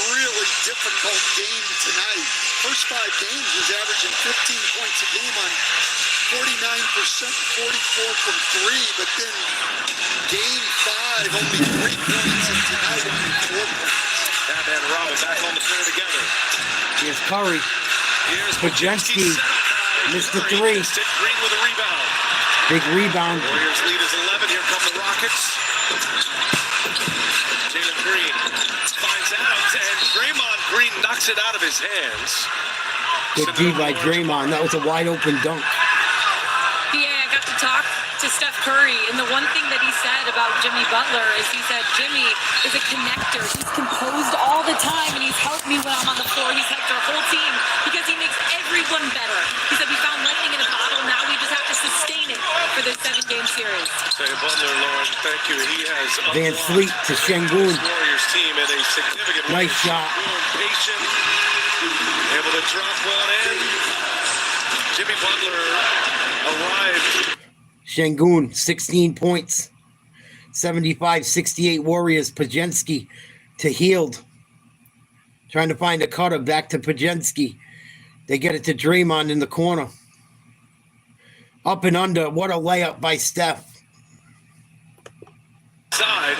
really difficult game tonight. First 5 games was averaging 15 points a game on 49%, 44 from 3, but then game 5, only 3 points, and tonight only 4 points. Batman and Robin back on the floor together. Here's Curry. Here's Pajensky, Mr. 3. Green with a rebound. Big rebound. Warriors lead is 11. Here come the Rockets. Jalen Green finds Adams, and Draymond Green knocks it out of his hands. Good D by Draymond. That was a wide open dunk. Yeah, I got to talk to Steph Curry, and the one thing that he said about Jimmy Butler is he said Jimmy is a connector. He's composed all the time, and he's helped me when I'm on the floor. He's helped our whole team because he makes everyone better. He said we found lightning in a bottle. Now we just have to sustain it for this 7-game series. Say Butler, Lauren, thank you. He has Van Fleet to Şengün. Warriors team in a significant Nice shot. Patient, able to drop one in. Jimmy Butler arrived. Şengün, 16 points. 75-68 Warriors. Pajensky to Hield. Trying to find a cutter. Back to Pajensky. They get it to Draymond in the corner. Up and under. What a layup by Steph. Side.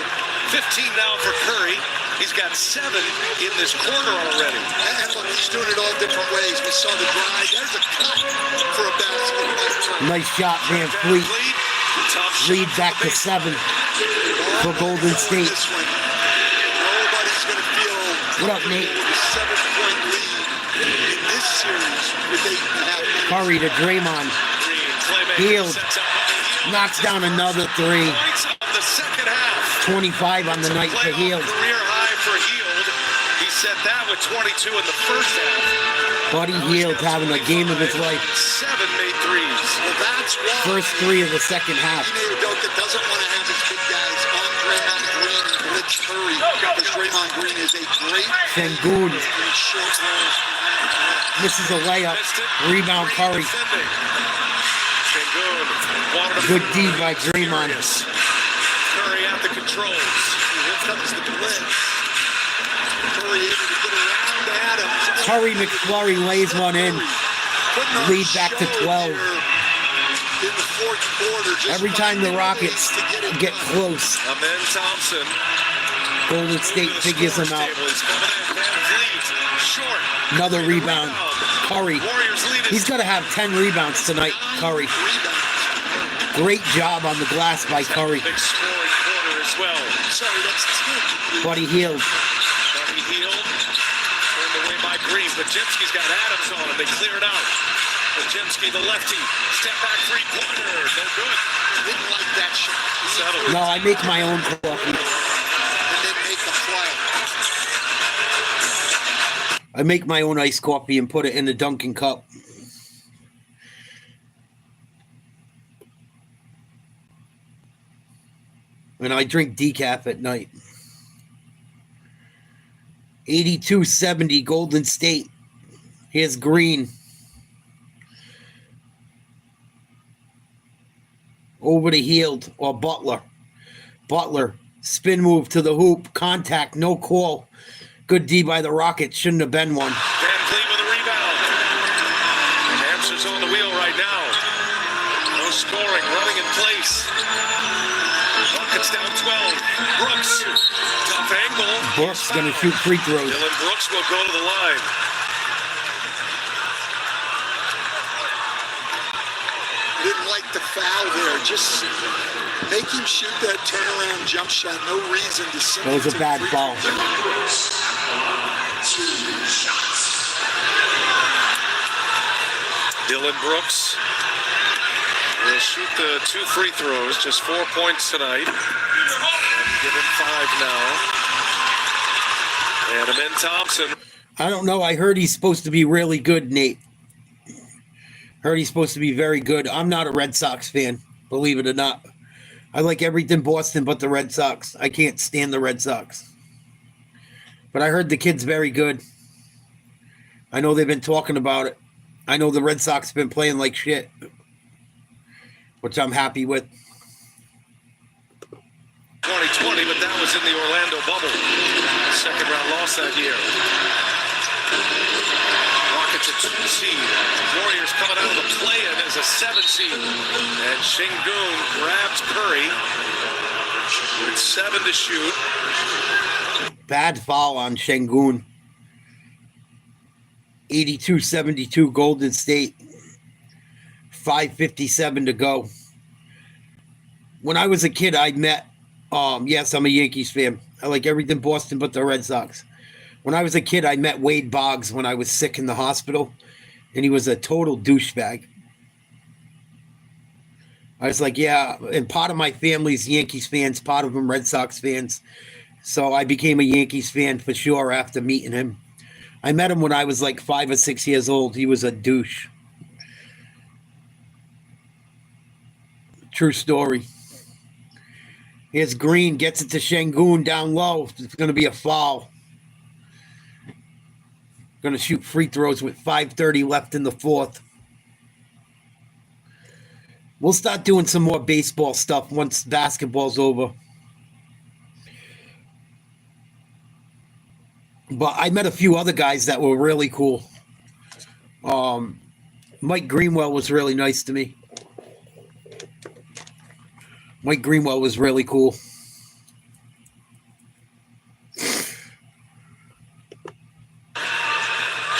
15 now for Curry. He's got 7 in this quarter already. And look, he's doing it all different ways. We saw the drive. There's a cut for a basketball. Nice shot, Van Fleet. Lead back to 7 for Golden State. Nobody's going to feel What up, Nate? with a 7-point lead in this series with 8.5 minutes. Curry to Draymond. Hield knocks down another 3. 25 on the night for Hield. Career high for Hield. He set that with 22 in the first half. Buddy Hield having a game of his life. 7 made threes. Well, that's why First 3 of the second half. Ime Udoka doesn't want to have his big guys on Draymond Green and blitz Curry because Draymond Green is a great Şengün in short rolls. misses a layup. Rebound Curry. Good D by Draymond. Curry at the controls. Here comes the blitz. Curry able to get around Adams. Curry McFlurry lays one in. Lead back to 12. In the fourth quarter, just Every time the Rockets get close, Amen Thompson. Golden State figures them out. He's coming in. Van Vliet. Short. Another rebound. Curry. Warriors lead He's got to have 10 rebounds tonight, Curry. Great job on the glass by Curry. Big scoring quarter as well. Sorry, that's 10. Buddy Hield. Buddy Hield. Turned away by Green. Pajensky's got Adams on him. They clear it out. Pajensky, the lefty. Step back 3-pointer. No good. Didn't like that shot. Settled. No, I make my own coffee. And then make the play. I make my own iced coffee and put it in the Dunkin' cup. And I drink decaf at night. 82-70 Golden State. Here's Green. Over to Hield or Butler. Butler Spin move to the hoop. Contact. No call. Good D by the Rockets. Shouldn't have been one. Van Fleet with a rebound. Hamster's on the wheel right now. No scoring. Running in place. Rockets down 12. Brooks. Tough angle. Brooks going to shoot free throws. Dylan Brooks will go to the line. Didn't like the foul there. Just make him shoot that turnaround jump shot. No reason to send That was it a bad foul. Dylan Brooks will shoot the 2 free throws. Just 4 points tonight. And give him 5 now. And Amen Thompson. I don't know. I heard he's supposed to be really good, Nate. Heard he's supposed to be very good. I'm not a Red Sox fan, believe it or not. I like everything Boston but the Red Sox. I can't stand the Red Sox. But I heard the kid's very good. I know they've been talking about it. I know the Red Sox have been playing like shit, which I'm happy with. 2020, but that was in the Orlando bubble. Second round loss that year. Rockets a 2 seed. Warriors coming out of the play-in as a 7 seed. And Şengün grabs Curry with 7 to shoot. Bad foul on Şengün. 82-72 Golden State. 5:57 to go. When I was a kid, I met, yes, I'm a Yankees fan. I like everything Boston but the Red Sox. When I was a kid, I met Wade Boggs when I was sick in the hospital, and he was a total douchebag. I was like, yeah, and part of my family's Yankees fans, part of them Red Sox fans. So I became a Yankees fan for sure after meeting him. I met him when I was like 5 or 6 years old. He was a douche. True story. Here's Green, gets it to Şengün down low. It's going to be a foul. Going to shoot free throws with 5:30 left in the fourth. We'll start doing some more baseball stuff once basketball's over. But I met a few other guys that were really cool. Mike Greenwell was really nice to me. Mike Greenwell was really cool.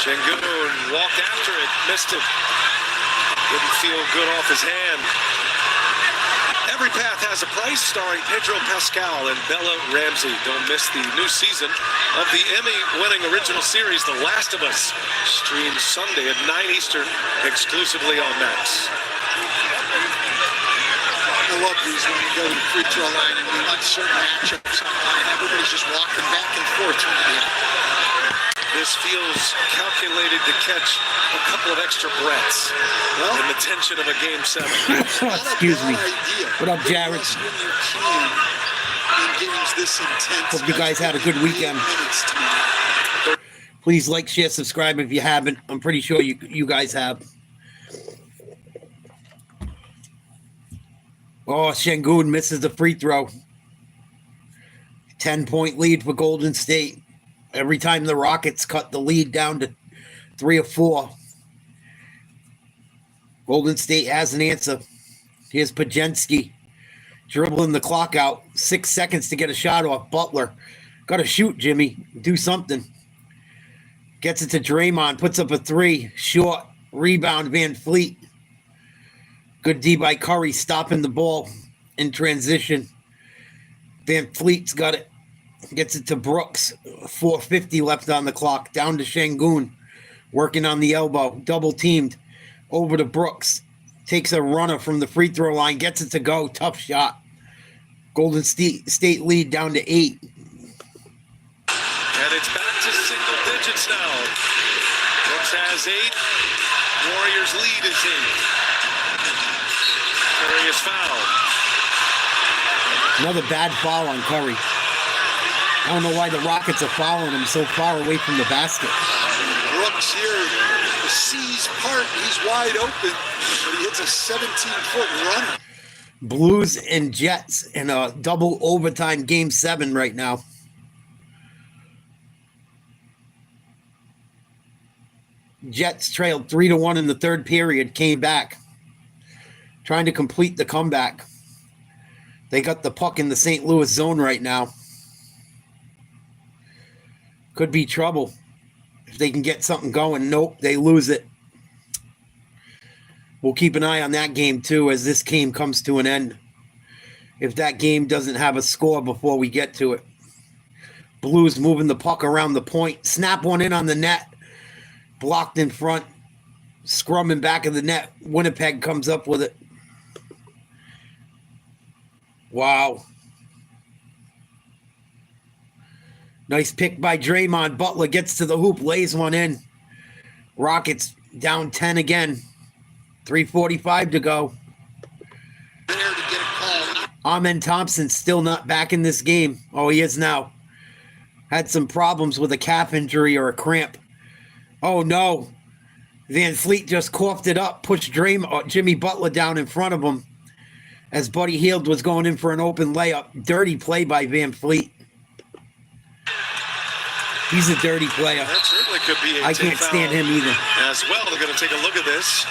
Şengün walked after it, missed it. Didn't feel good off his hand. Every Path Has a Price, starring Pedro Pascal and Bella Ramsey. Don't miss the new season of the Emmy-winning original series, The Last of Us. Streams Sunday at 9 Eastern, exclusively on Max. I love these when you go to the free throw line and we like certain matchups online. Everybody's just walking back and forth. This feels calculated to catch a couple of extra breaths in the tension of a Game 7. Excuse me. What up, Jared? Hope you guys had a good weekend. Please like, share, subscribe if you haven't. I'm pretty sure you guys have. Oh, Şengün misses the free throw. 10-point lead for Golden State. Every time the Rockets cut the lead down to 3 or 4, Golden State has an answer. Here's Pajensky dribbling the clock out. 6 seconds to get a shot off. Butler. Got to shoot, Jimmy. Do something. Gets it to Draymond. Puts up a 3. Short. Rebound, Van Fleet. Good D by Curry, stopping the ball in transition. Van Fleet's got it. Gets it to Brooks. 4:50 left on the clock. Down to Şengün. Working on the elbow. Double teamed. Over to Brooks. Takes a runner from the free throw line. Gets it to go. Tough shot. Golden State lead down to 8. And it's back to single digits now. Brooks has 8. Warriors lead is 8. Curry is fouled. Another bad foul on Curry. I don't know why the Rockets are fouling him so far away from the basket. Brooks here, the C's part, he's wide open, but he hits a 17-foot runner. Blues and Jets in a double overtime Game 7 right now. Jets trailed 3-1 in the third period, came back, trying to complete the comeback. They got the puck in the St. Louis zone right now. Could be trouble if they can get something going. Nope, they lose it. We'll keep an eye on that game too as this game comes to an end. If that game doesn't have a score before we get to it. Blues moving the puck around the point. Snap one in on the net. Blocked in front. Scrum in back of the net. Winnipeg comes up with it. Wow. Nice pick by Draymond. Butler gets to the hoop, lays one in. Rockets down 10 again. 3:45 to go. Amen Thompson still not back in this game. Oh, he is now. Had some problems with a calf injury or a cramp. Oh, no. Van Fleet just coughed it up, pushed Jimmy Butler down in front of him as Buddy Hield was going in for an open layup. Dirty play by Van Fleet. He's a dirty player. That certainly could be I can't stand him either. As well, they're going to take a look at this.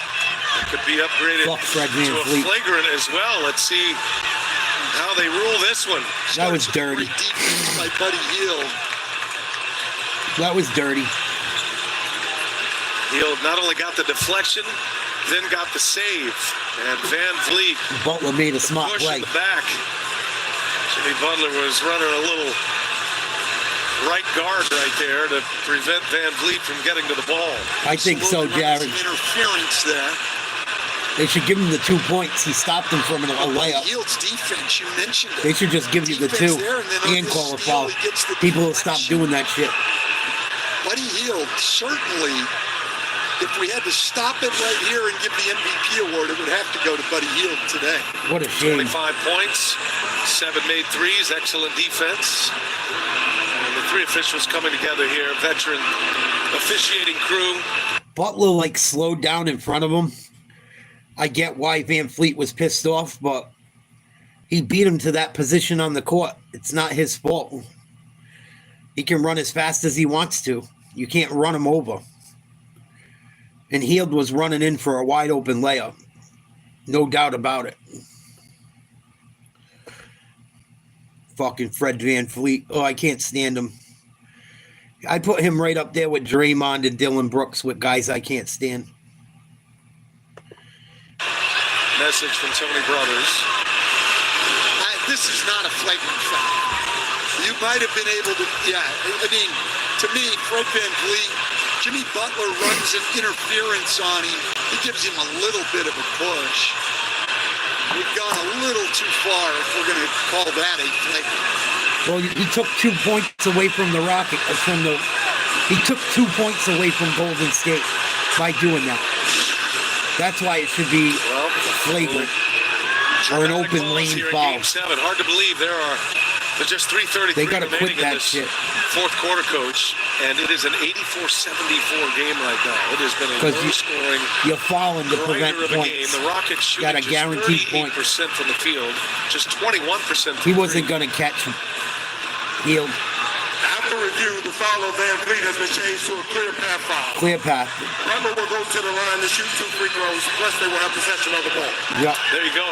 It could be upgraded Fred Van to a Fleet. flagrant as well. Let's see how they rule this one. That was dirty. Defense by Buddy Hield. That was dirty. Hield not only got the deflection, then got the save. And Van Vliet Butler made a smart push play. in the back. Jimmy Butler was running a little right guard right there to prevent Van Vliet from getting to the ball. I think so, Jared. Interference there. They should give him the 2 points. He stopped him from a layup. Hield's defense, you mentioned it. They should just give you the Defense 2 there, and then on and this call a steal, foul. he gets the People will stop deflection. doing that shit. Buddy Hield, certainly, if we had to stop it right here and give the MVP award, it would have to go to Buddy Hield today. What a shame. 25 points, 7 made threes, excellent defense. And the three officials coming together here, veteran officiating crew. Butler slowed down in front of him. I get why Van Fleet was pissed off, but he beat him to that position on the court. It's not his fault. He can run as fast as he wants to. You can't run him over. And Hield was running in for a wide open layup. No doubt about it. Fucking Fred Van Fleet. Oh, I can't stand him. I put him right up there with Draymond and Dylan Brooks with guys I can't stand. Message from Tony Brothers. This is not a flagrant foul. You might have been able to, I mean, to me, Fred Van Vliet, Jimmy Butler runs an interference on him. He gives him a little bit of a push. We've gone a little too far if we're going to call that a flagrant. Well, he took 2 points away from the Rocket. He took 2 points away from Golden State by doing that. That's why it should be flagrant or an open lane foul. Game 7. Hard to believe there's just 3:33 They got to quit remaining in that this shit. fourth quarter, Coach, and it is an 84-74 game right now. It has been a low-scoring You're fouling to prevent grinder of a game. points. The Rockets shooting Got a just guaranteed 38% point. from the field, just 21%. He wasn't going to catch him. Hield. After review, the foul on Van Vliet has been changed to a clear path foul. Clear path. Rumble will go to the line to shoot 2 free throws, plus they will have possession of the ball. Yeah. There you go.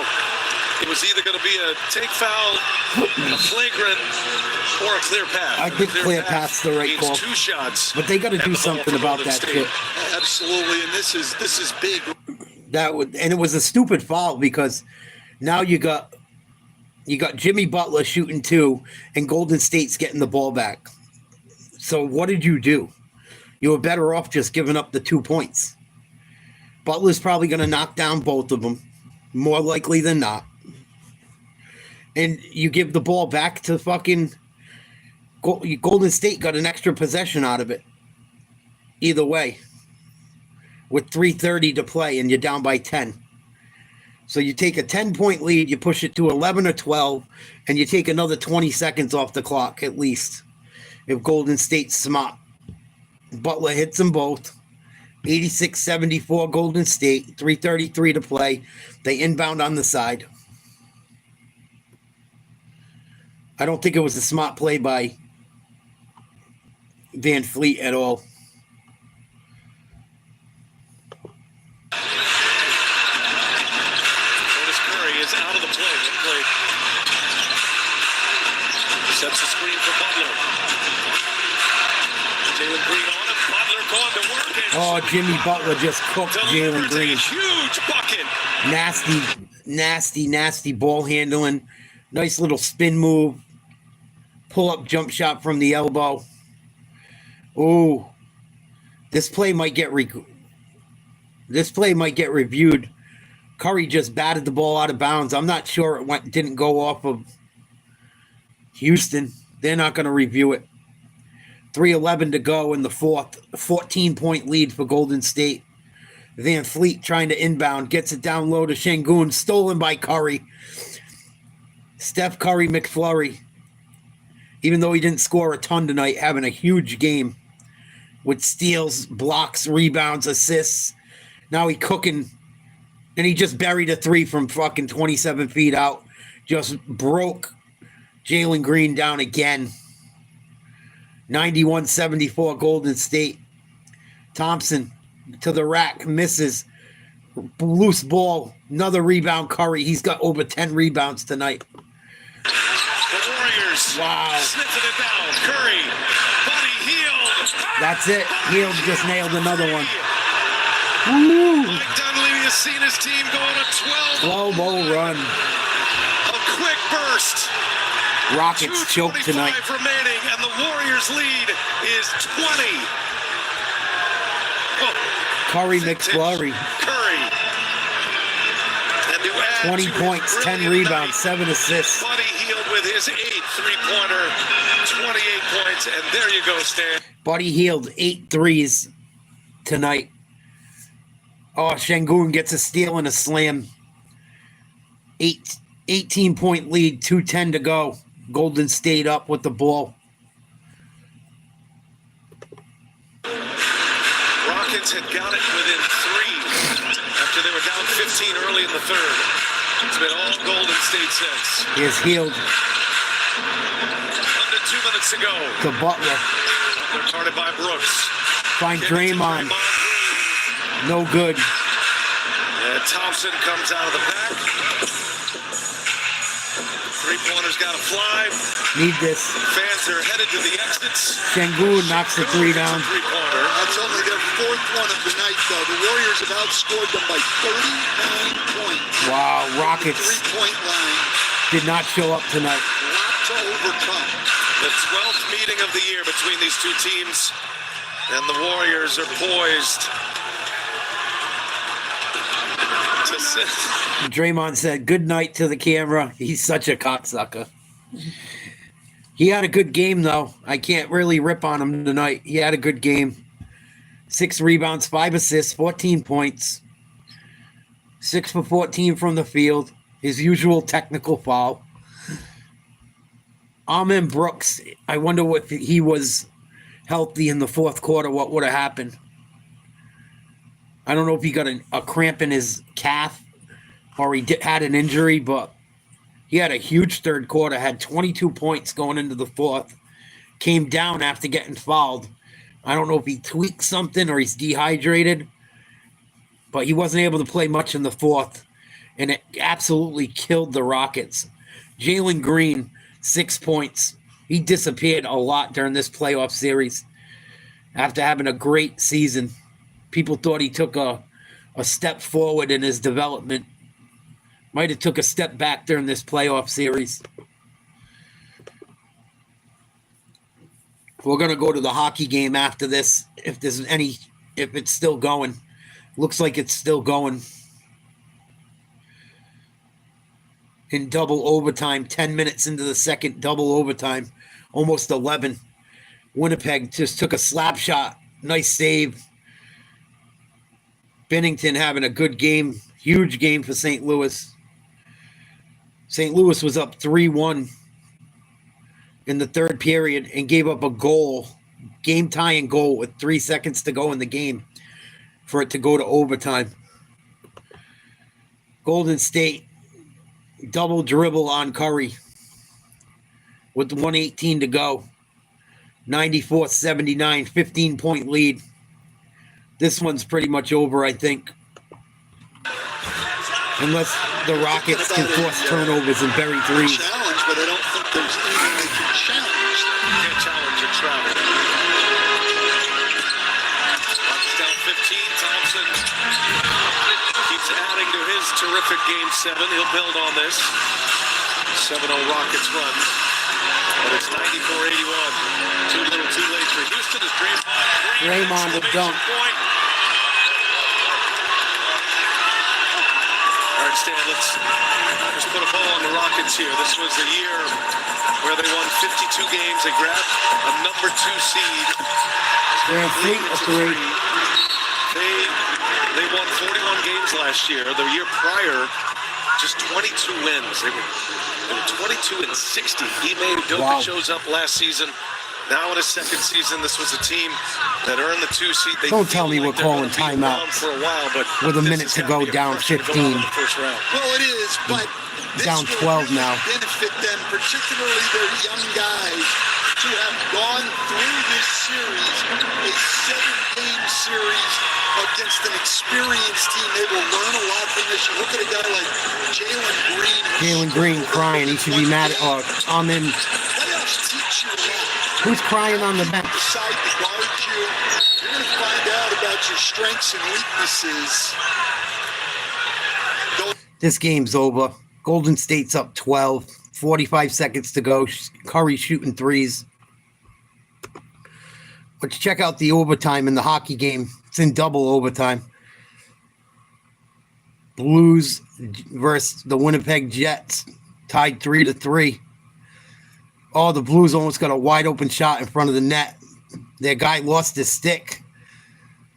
It was either going to be a take foul, a flagrant, or a clear path. I think clear path's the right call. 2 shots. But they got to do something about that shit. Absolutely, and this is big. And it was a stupid foul because now you got Jimmy Butler shooting 2 and Golden State's getting the ball back. So what did you do? You were better off just giving up the 2 points. Butler's probably going to knock down both of them, more likely than not. And you give the ball back to fucking Golden State, got an extra possession out of it. Either way, with 3:30 to play and you're down by 10. So you take a 10-point lead, you push it to 11 or 12, and you take another 20 seconds off the clock at least. If Golden State's smart. Butler hits them both. 86-74 Golden State, 3:33 to play. They inbound on the side. I don't think it was a smart play by Van Fleet at all. Notice Curry is out of the play. Sets the screen for Butler. Jalen Green on it. Butler going to work. Oh, Jimmy Butler just cooked Jalen Green. Huge bucket. Nasty ball handling. Nice little spin move. Pull-up jump shot from the elbow. Oh, this play might get reviewed. Curry just batted the ball out of bounds. I'm not sure it didn't go off of Houston. They're not going to review it. 3:11 to go in the fourth. 14-point lead for Golden State. Van Fleet trying to inbound. Gets it down low to Şengün. Stolen by Curry. Steph Curry McFlurry. Even though he didn't score a ton tonight, having a huge game. With steals, blocks, rebounds, assists. Now he cooking. And he just buried a three from fucking 27 feet out. Just broke Jalen Green down again. 91-74 Golden State. Thompson to the rack. Misses. Loose ball. Another rebound, Curry. He's got over 10 rebounds tonight. The Warriors. Wow. Sniffing it down. Curry. Buddy Hield. That's it. Hield just nailed another one. Mike Dunleavy has seen his team go on a 12-0 run. A quick burst. Rockets choked tonight. 2:25 remaining, and the Warriors' lead is 20. Curry McFlurry. Curry. And to add 20 points, 10 rebounds, 7 assists. Buddy Hield with his 8th three-pointer, 28 points, and there you go, Stan. Buddy Hield 8 threes tonight. Oh, Şengün gets a steal and a slam. 18-point lead, 2:10 to go. Golden State up with the ball. Rockets had got it within 3 after they were down 15 early in the third. It's been all Golden State since. Here's Hield Under 2 minutes to go. to Butler. They're guarded by Brooks. Find Draymond. No good. And Thompson comes out of the back. Three-pointer's got to fly. Need this. Fans are headed to the exits. Şengün knocks the three down. Three-pointer. That's only their 4th one of the night, though. The Warriors have outscored them by 39 points. Wow, Rockets Three-point line. did not show up tonight. Lot to overcome. The 12th meeting of the year between these two teams, and the Warriors are poised to sit. Draymond said good night to the camera. He's such a cocksucker. He had a good game, though. I can't really rip on him tonight. He had a good game. 6 rebounds, 5 assists, 14 points. 6 for 14 from the field. His usual technical foul. Amen Brooks, I wonder if he was healthy in the fourth quarter, what would have happened. I don't know if he got a cramp in his calf or he had an injury, but he had a huge third quarter, had 22 points going into the fourth, came down after getting fouled. I don't know if he tweaked something or he's dehydrated, but he wasn't able to play much in the fourth, and it absolutely killed the Rockets. Jalen Green, 6 points. He disappeared a lot during this playoff series after having a great season. People thought he took a step forward in his development. Might have took a step back during this playoff series. We're going to go to the hockey game after this, if it's still going. Looks like it's still going. In double overtime, 10 minutes into the second, double overtime, almost 11. Winnipeg just took a slap shot. Nice save. Bennington having a good game. Huge game for St. Louis. St. Louis was up 3-1 in the third period and gave up a goal, game-tying goal with 3 seconds to go in the game for it to go to overtime. Golden State double dribble on Curry. with 1:18 to go. 94-79, 15-point lead. This one's pretty much over, I think. Unless the Rockets can force turnovers and bury threes. Challenge, but I don't think there's anything they can challenge. Can't challenge and travel. Rockets down 15. Thompson keeps adding to his terrific Game 7. He'll build on this. 7-0 Rockets run. But it's 94-81. Too little, too late for Houston as Draymond will dunk. Point. All right, Stan, let's put a bow on the Rockets here. This was the year where they won 52 games. They grabbed a number 2 seed. They're free of 3. They won 41 games last year. The year prior, just 22 wins. They were 22-60. Ime Udoka shows up last season. Now in his second season, this was a team that earned the 2 seed. They Don't tell me we're calling timeouts for a while, but with a minute to go, down 15. Well, it is, but this down 12 will really now. benefit them, particularly their young guys, to have gone through this series, a 7-game series against an experienced team. They will learn a lot from this. You look at a guy like Jalen Green. Jalen Green crying. He should be mad. I'm in. Playoffs teach you a lot. Who's crying on the bench? Decide to guard you. You're going to find out about your strengths and weaknesses. This game's over. Golden State's up 12. 45 seconds to go. Curry shooting threes. Let's check out the overtime in the hockey game. It's in double overtime. Blues versus the Winnipeg Jets. Tied 3-3. Oh, the Blues almost got a wide open shot in front of the net. Their guy lost his stick.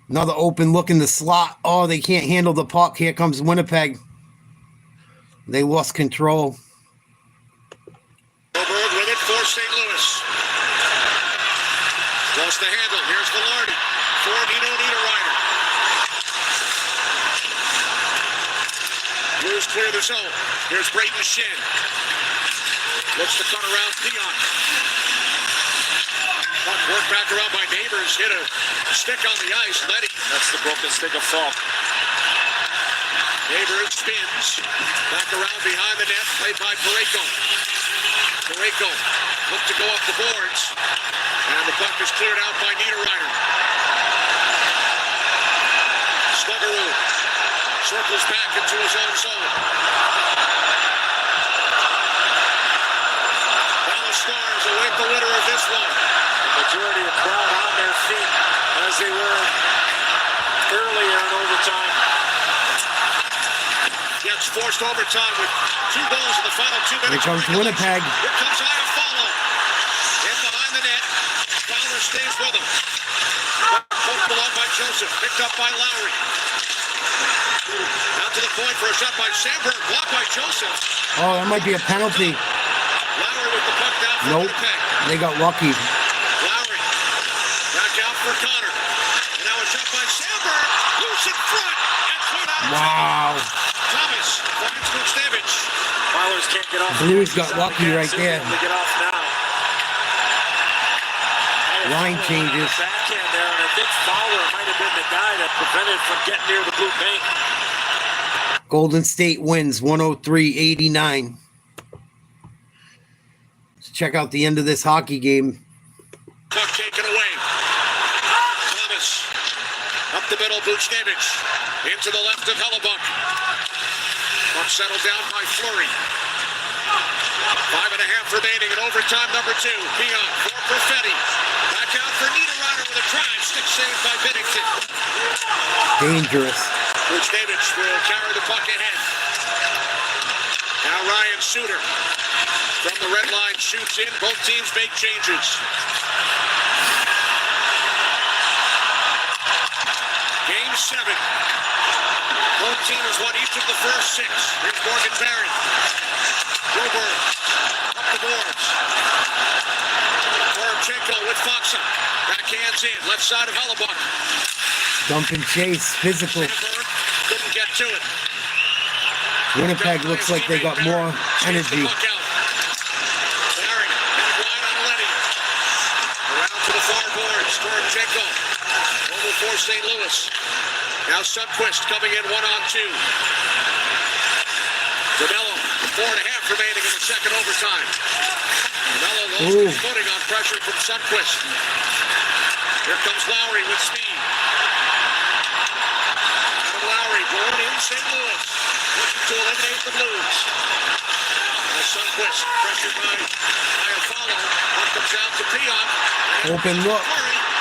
Another open look in the slot. Oh, they can't handle the puck. Here comes Winnipeg. They lost control. Goldberg with it for St. Louis. Lost the handle. Here's Velarde for Niederreiter. Blues clear the zone. Here's Brayden Schenn. Looks to cut around Pion. Puck worked back around by Neighbors. Hit a stick on the ice. Letty. That's the broken stick of Falk. Neighbors spins. Back around behind the net. Played by Parayko. Parayko looked to go up the boards. And the puck is cleared out by Niederreiter. Sluggeroo circles back into his own zone. Dallas Stars await the winner of this one. The majority of the crowd on their feet as they were earlier in overtime. Gets forced overtime with 2 goals in the final 2 minutes. Here comes Winnipeg. Here comes Iafallo. In behind the net. Fowler stays with him. Poked along by Joseph. Picked up by Lowry. Down to the point for a shot by Sandberg. Blocked by Joseph. Oh, that might be a penalty. Lowry with the puck down for Nope. Winnipeg. They got lucky. Lowry. Back out for Connor. And now a shot by Sandberg. Loose in front. And cleared out. Wow. Thomas finds Buchnevich. Fowlers can't get off. Blues got lucky right there. To get off now. Line changes. Backhand there, and I think Fowler might have been the guy that prevented from getting near the blue paint. Golden State wins 103-89. Let's check out the end of this hockey game. Puck taken away. Thomas up the middle, Buchnevich into the left of Hellebuck. Puck settled down by Fleury. 5.5 remaining in overtime number 2. Pion for Perfetti. Back out for Niederreiter with a drive. Stick saved by Binnington. Dangerous. Buchnevich will carry the puck ahead. Now Ryan Suter from the red line shoots in. Both teams make changes. Game 7. Both teams won each of the first 6. Here's Morgan Barron. Goldberg up the boards. Porchenko with Foxa. Backhands in. Left side of Hellebuck. Dump and chase. Physical. Couldn't get to it. Winnipeg looks like they got more energy. Barron Lewis. Now Sundquist coming in 1-on-2. DeMello, 4.5 remaining in the second overtime. DeMello losing his footing on pressure from Sundquist. Here comes Lowry with speed. Adam Lowry born in St. Louis, looking to eliminate the Blues. Now Sundquist, pressured by Iafallo. One comes out to Pionk. Open look.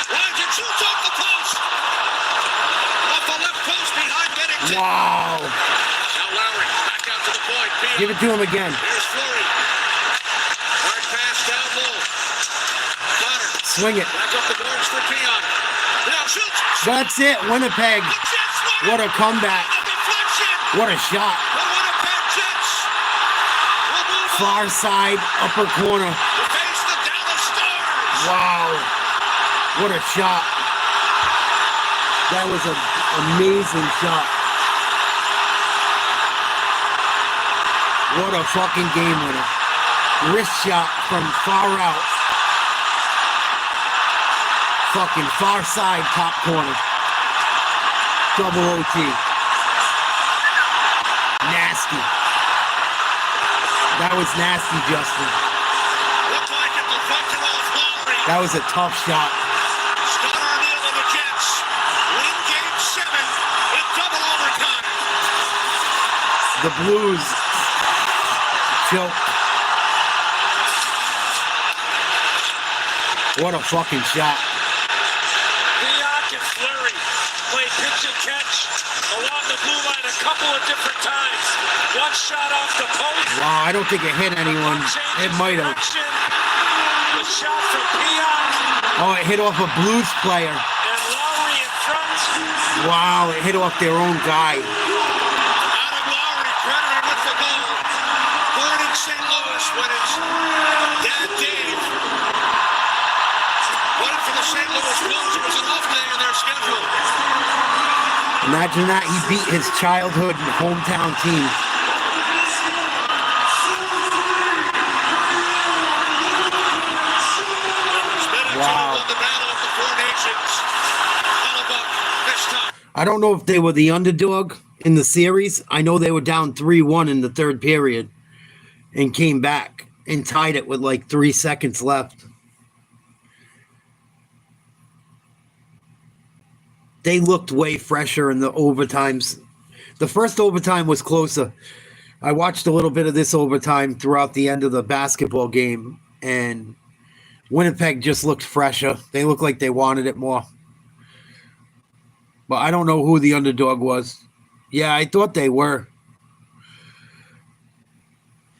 Lines and shoots off the post. Off the left post behind Bennington. Wow. Now Lowry back out to the point. Pionk. Give it to him again. Here's Fleury. Hard pass down low. Connor. Swing it. Back up the boards for Pionk. Now shoots. That's it. Winnipeg. What a comeback. What a shot. Far side, upper corner. Wow. What a shot. That was an amazing shot. What a fucking game winner. Wrist shot from far out. Fucking far side, top corner. Double OT. Nasty. That was nasty, Justin. That was a tough shot. Scott Arniel and the Jets win Game 7 in double overtime. The Blues choke. What a fucking shot. Pionk and Fleury played pitch and catch along the blue line a couple of different times. One shot off the post. Wow, I don't think it hit anyone. It might have. The shot from Pionk. Oh, it hit off a Blues player. And Lowry in front. Wow, it hit off their own guy. Adam Lowry credited with the goal. Born in St. Louis when his dad Dave played for the St. Louis Blues. It was an off day in their schedule. Imagine that, he beat his childhood hometown team. Wow. I don't know if they were the underdog in the series. I know they were down 3-1 in the third period and came back and tied it with like 3 seconds left. They looked way fresher in the overtimes. The first overtime was closer. I watched a little bit of this overtime throughout the end of the basketball game, and Winnipeg just looked fresher. They looked like they wanted it more. But I don't know who the underdog was. Yeah, I thought they were.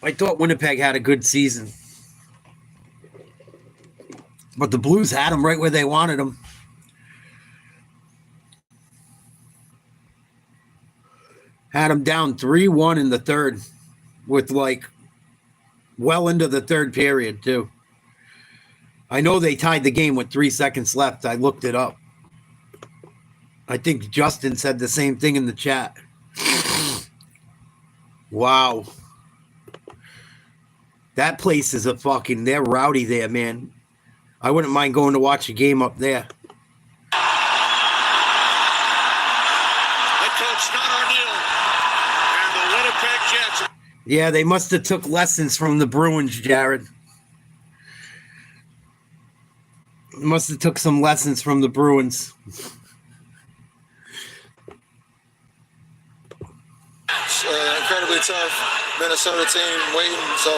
I thought Winnipeg had a good season. But the Blues had them right where they wanted them. Had them down 3-1 in the third with like well into the third period too. I know they tied the game with 3 seconds left. I looked it up. I think Justin said the same thing in the chat. Wow. That place is they're rowdy there, man. I wouldn't mind going to watch a game up there. Head coach Scott Arniel and the Winnipeg Jets. Yeah, they must have took lessons from the Bruins, Jared. Must have took some lessons from the Bruins. Incredibly tough Minnesota team waiting, so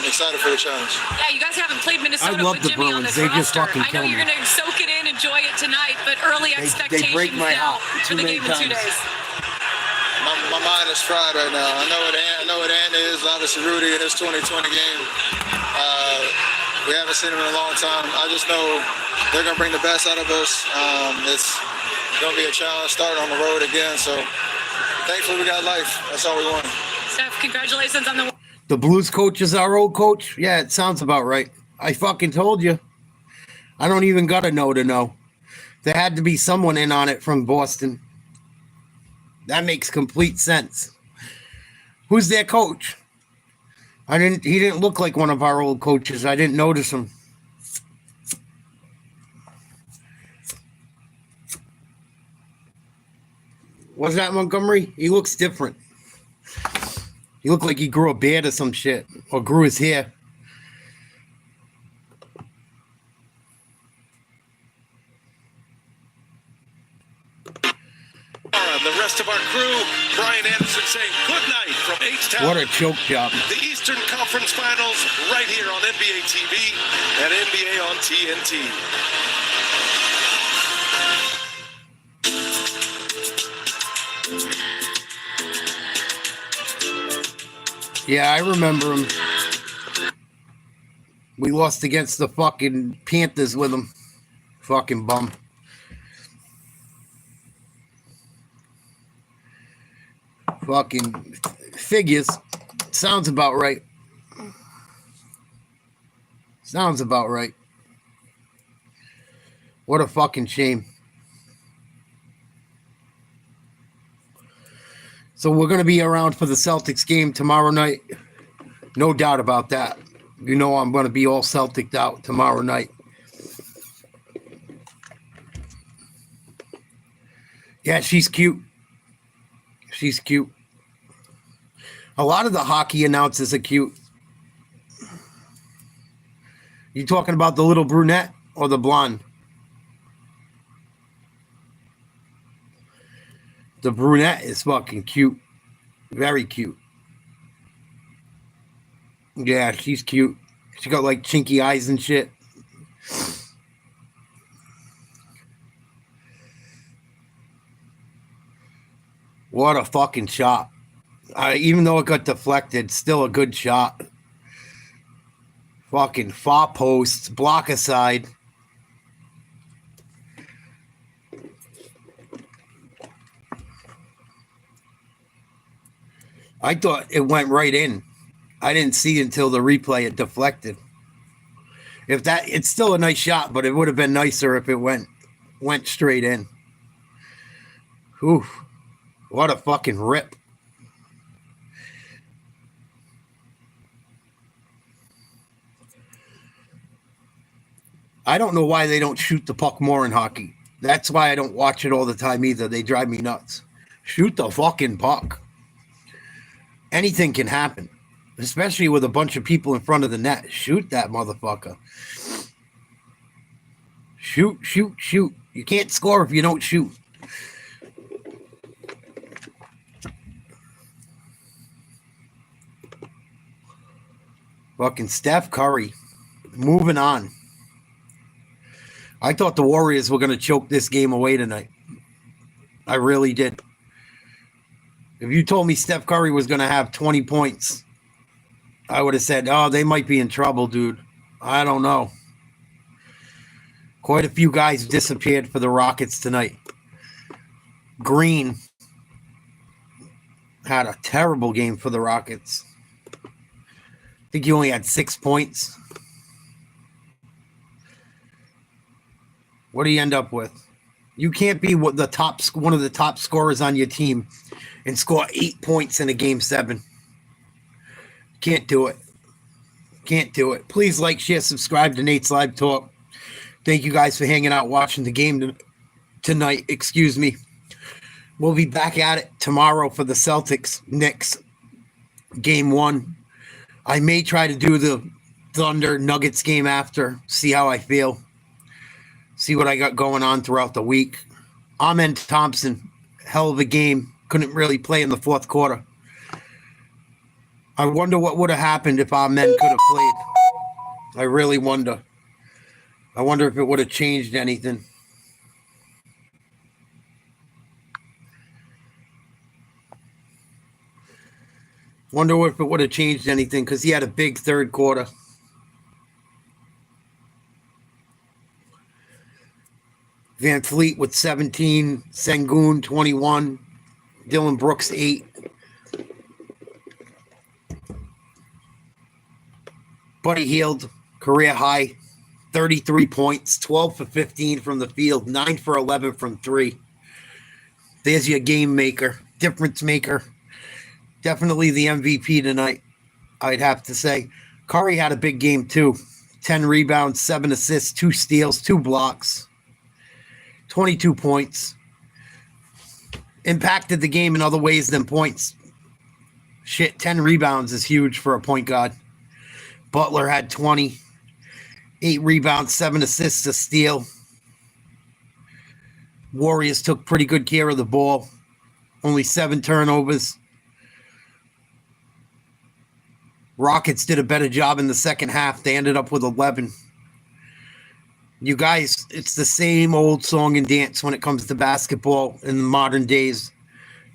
excited for the challenge. Yeah, you guys haven't played Minnesota I love with the Jimmy on Bruins. this They roster. just fucking I know kill you're me. going to soak it in, enjoy it tonight, but early expectations break my now heart for too the many game in 2 times. days. My mind is fried right now. I know what Ant is. Obviously, Rudy in his 2020 game. We haven't seen him in a long time. I just know they're going to bring the best out of us. It's going to be a challenge starting on the road again. So thankfully, we got life. That's all we want. Steph, congratulations on the... The Blues coach is our old coach? Yeah, it sounds about right. I fucking told you. I don't even got to know. There had to be someone in on it from Boston. That makes complete sense. Who's their coach? He didn't look like one of our old coaches. I didn't notice him. Was that Montgomery? He looks different. He looked like he grew a beard or some shit. Or grew his hair. The rest of our crew, Brian Anderson saying good night from H-Town. What a choke job. The Eastern Conference Finals right here on NBA TV and NBA on TNT. Yeah, I remember him. We lost against the fucking Panthers with him. Fucking bum. Fucking figures. Sounds about right. Sounds about right. What a fucking shame. So we're going to be around for the Celtics game tomorrow night. No doubt about that. You know I'm going to be all Celtic out tomorrow night. Yeah, she's cute. She's cute. A lot of the hockey announcers are cute. You talking about the little brunette or the blonde? The brunette is fucking cute. Very cute. Yeah, she's cute. She got like chinky eyes and shit. What a fucking shot. Even though it got deflected, still a good shot. Fucking far post, block aside. I thought it went right in. I didn't see until the replay it deflected. It's still a nice shot, but it would have been nicer if it went straight in. Whew. What a fucking rip. I don't know why they don't shoot the puck more in hockey. That's why I don't watch it all the time either. They drive me nuts. Shoot the fucking puck. Anything can happen, especially with a bunch of people in front of the net. Shoot that motherfucker. Shoot, shoot, shoot. You can't score if you don't shoot. Fucking Steph Curry. Moving on. I thought the Warriors were going to choke this game away tonight. I really did. If you told me Steph Curry was going to have 20 points, I would have said, oh, they might be in trouble, dude. I don't know. Quite a few guys disappeared for the Rockets tonight. Green had a terrible game for the Rockets. I think he only had 6 points. What do you end up with? You can't be one of the top scorers on your team and score 8 points in a Game 7. Can't do it. Can't do it. Please like, share, subscribe to Nate's Live Talk. Thank you guys for hanging out, watching the game tonight. Excuse me. We'll be back at it tomorrow for the Celtics-Knicks Game 1. I may try to do the Thunder-Nuggets game after. See how I feel. See what I got going on throughout the week. Amen Thompson, hell of a game. Couldn't really play in the fourth quarter. I wonder what would have happened if Amen could have played. I really wonder. I wonder if it would have changed anything. Wonder if it would have changed anything because he had a big third quarter. Van Fleet with 17, Sengun 21, Dylan Brooks 8. Buddy Hield, career high, 33 points, 12 for 15 from the field, 9 for 11 from 3. There's your game maker, difference maker. Definitely the MVP tonight, I'd have to say. Curry had a big game too. 10 rebounds, 7 assists, 2 steals, 2 blocks. 22 points. impacted the game in other ways than points. Shit, 10 rebounds is huge for a point guard. Butler had 20, 8 rebounds, 7 assists, a steal. Warriors took pretty good care of the ball. Only 7 turnovers. Rockets did a better job in the second half. They ended up with 11. You guys, it's the same old song and dance when it comes to basketball in the modern days.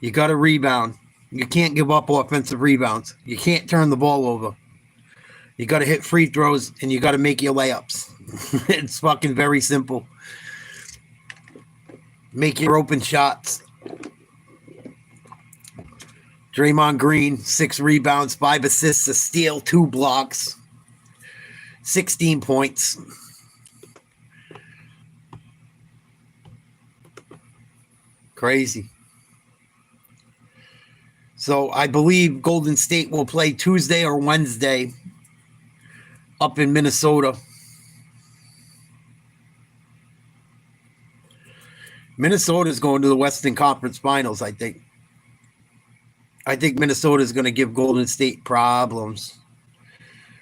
You got to rebound. You can't give up offensive rebounds. You can't turn the ball over. You got to hit free throws, and you got to make your layups. It's fucking very simple. Make your open shots. Draymond Green, 6 rebounds, 5 assists, a steal, 2 blocks, 16 points. Crazy. So I believe Golden State will play Tuesday or Wednesday up in Minnesota. Minnesota is going to the Western Conference Finals, I think. I think Minnesota is going to give Golden State problems.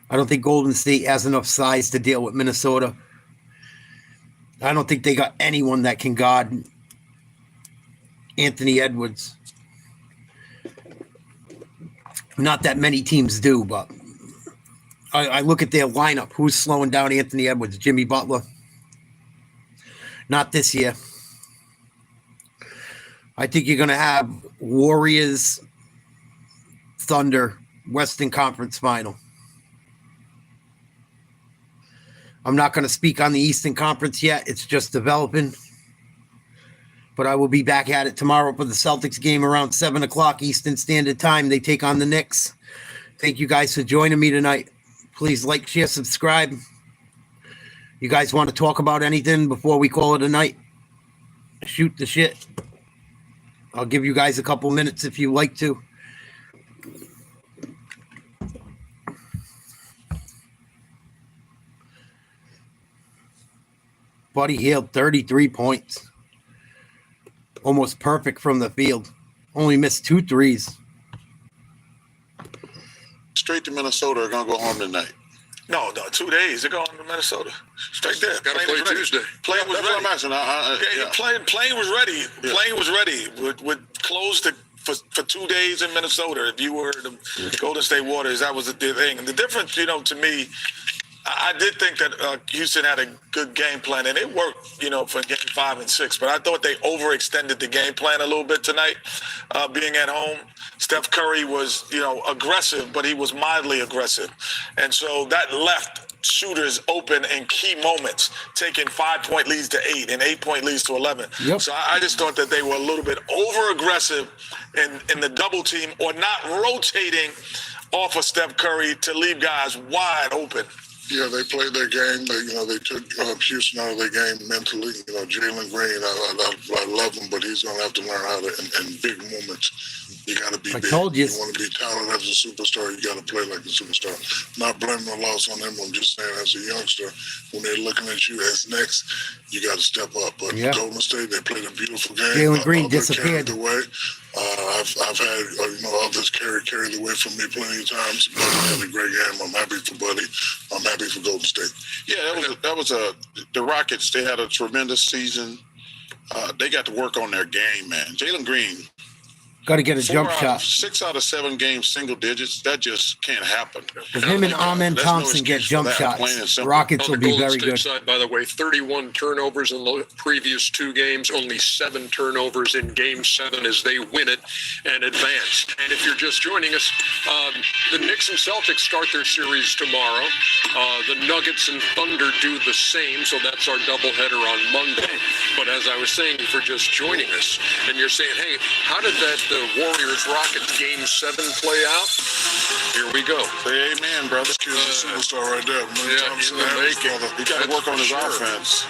I don't think Golden State has enough size to deal with Minnesota. I don't think they got anyone that can guard Anthony Edwards. Not that many teams do, but I look at their lineup. Who's slowing down Anthony Edwards? Jimmy Butler. Not this year. I think you're going to have Warriors, Thunder, Western Conference Final. I'm not going to speak on the Eastern Conference yet. It's just developing. But I will be back at it tomorrow for the Celtics game around 7 o'clock Eastern Standard Time. They take on the Knicks. Thank you guys for joining me tonight. Please like, share, subscribe. You guys want to talk about anything before we call it a night? Shoot the shit. I'll give you guys a couple minutes if you like to. Buddy Hield, 33 points. Almost perfect from the field. Only missed 2 threes. Straight to Minnesota are going to go home tonight. No, 2 days. They're going to Minnesota. Straight there. Got to play Tuesday. Plane was ready. Plane was ready. Yeah. Plane was ready. Would close for 2 days in Minnesota. If you were the Golden State Warriors, that was the thing. And the difference, to me, I did think that Houston had a good game plan, and it worked, for game 5 and 6. But I thought they overextended the game plan a little bit tonight, being at home. Steph Curry was, aggressive, but he was mildly aggressive. And so that left shooters open in key moments, taking 5-point leads to 8 and 8-point leads to 11. Yep. So I just thought that they were a little bit over-aggressive in the double team or not rotating off of Steph Curry to leave guys wide open. Yeah, they played their game. They took Houston out of their game mentally. Jalen Green, I love him, but he's going to have to learn how to, in big moments, you got to be big. Told you. You want to be talented as a superstar, you got to play like a superstar. Not blaming the loss on them. I'm just saying, as a youngster, when they're looking at you as next, you got to step up. But Golden State, they played a beautiful game. Jalen Green disappeared. Carried the way. I've had others carry the way for me plenty of times. Buddy had a great game. I'm happy for Buddy. I'm happy for Golden State. Yeah, the Rockets. They had a tremendous season. They got to work on their game, man. Jalen Green. Got to get a jump shot. 6 out of 7 games, single digits. That just can't happen. If him and Amen Thompson get jump shots, the Rockets will be very good. Side, by the way, 31 turnovers in the previous 2 games, only 7 turnovers in Game 7 as they win it and advance. And if you're just joining us, the Knicks and Celtics start their series tomorrow. The Nuggets and Thunder do the same, so that's our doubleheader on Monday. But as I was saying, for just joining us, and you're saying, hey, how did that Warriors-Rockets Game 7 play out? Here we go. Say amen, brother. This kid's a superstar right there. He got to work on his offense.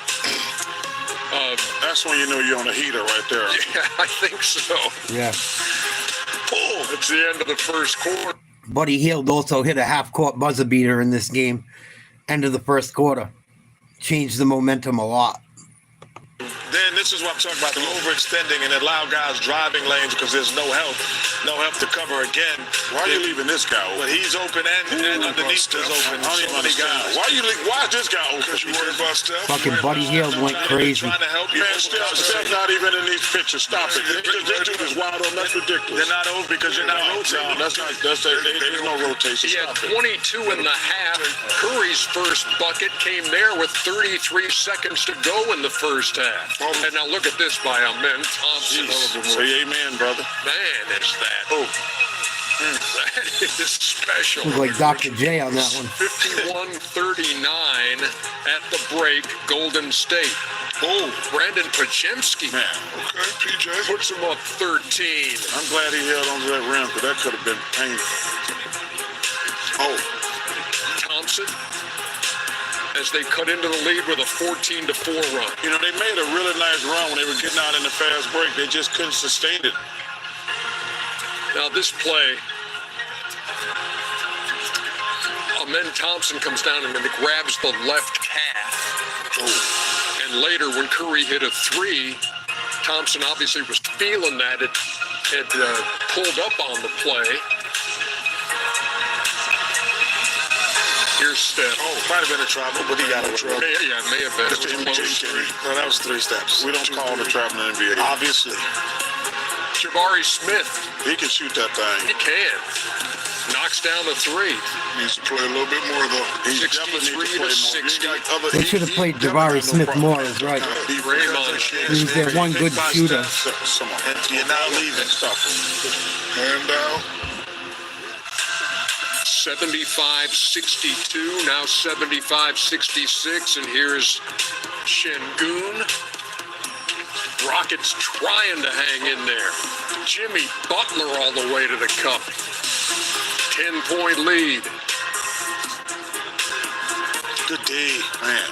That's when you know you're on a heater right there. Yeah, I think so. Yeah. Oh, it's the end of the first quarter. Buddy Hield also hit a half-court buzzer beater in this game. End of the first quarter. Changed the momentum a lot. Then this is what I'm talking about, the overextending and allow guys driving lanes because there's no help to cover again. Why are you leaving this guy open? But he's open and underneath is open. I don't even understand. Why is this guy open? Because you worried about Steph? Fucking Buddy Hield went crazy. Trying to help you. Man, Steph's not even in these pictures. Stop it. This dude is wide open. That's ridiculous. They're not over because you're not rotating. No, there's no rotation. He had Stop it. 22 and a half. Curry's first bucket came there with 33 seconds to go in the first half. And now look at this by Amen Thompson. Say amen, brother. Man, is that. Oh. That is special. Looked like Dr. J on that one. 51-39 at the break, Golden State. Oh, Brandon Pajemski. Man, Okay, PJ. Puts him up 13. I'm glad he held onto that rim because that could have been painful. Oh, Thompson, as they cut into the lead with a 14-4 run. You know, they made a really nice run when they were getting out in the fast break. They just couldn't sustain it. Now this play, Amen Thompson comes down and then grabs the left calf. Oh. And later when Curry hit a three, Thompson obviously was feeling that. It had pulled up on the play. Here's Steph. Oh, might have been a travel, but he got a travel. Yeah, it may have been. No, that was 3 steps. We don't call the trap in the NBA. Obviously. Jabari Smith. He can shoot that thing. He can. Knocks down the three. Needs to play a little bit more, though. He definitely needs to play more. They should have played Jabari Smith more, is right. He was their one good shooter. You're not leaving. Man down. 75-62, now 75-66, and here's Şengün. Rockets trying to hang in there. Jimmy Butler all the way to the cup. 10-point lead. Good D, man.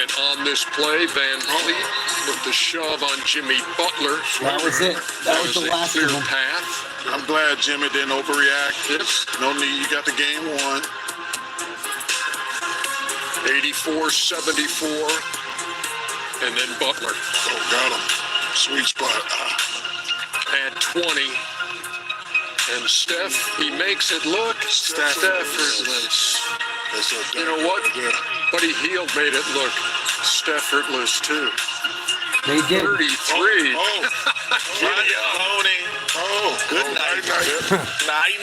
And on this play, Van Fleet with the shove on Jimmy Butler. That was it. That was the last clear of them. path. I'm glad Jimmy didn't overreact. Yep. No need. You got the game won. 84-74. And then Butler. Oh, got him. Sweet spot. At 20. And Steph, he makes it look. Steffortless. You know what? Buddy Hield made it look Steffortless, too. They did. 33. Oh, good night. Night.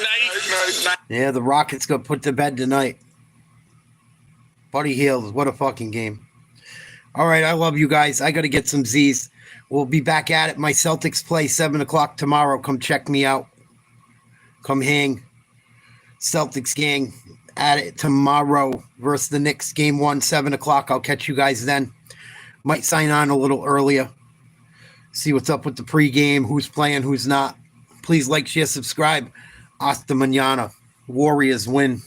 Yeah, the Rockets got put to bed tonight. Buddy Hield, what a fucking game. All right, I love you guys. I got to get some Z's. We'll be back at it. My Celtics play 7 o'clock tomorrow. Come check me out. Come hang. Celtics gang at it tomorrow versus the Knicks. Game 1, 7 o'clock. I'll catch you guys then. Might sign on a little earlier. See what's up with the pregame, who's playing, who's not. Please like, share, subscribe. Hasta mañana. Warriors win.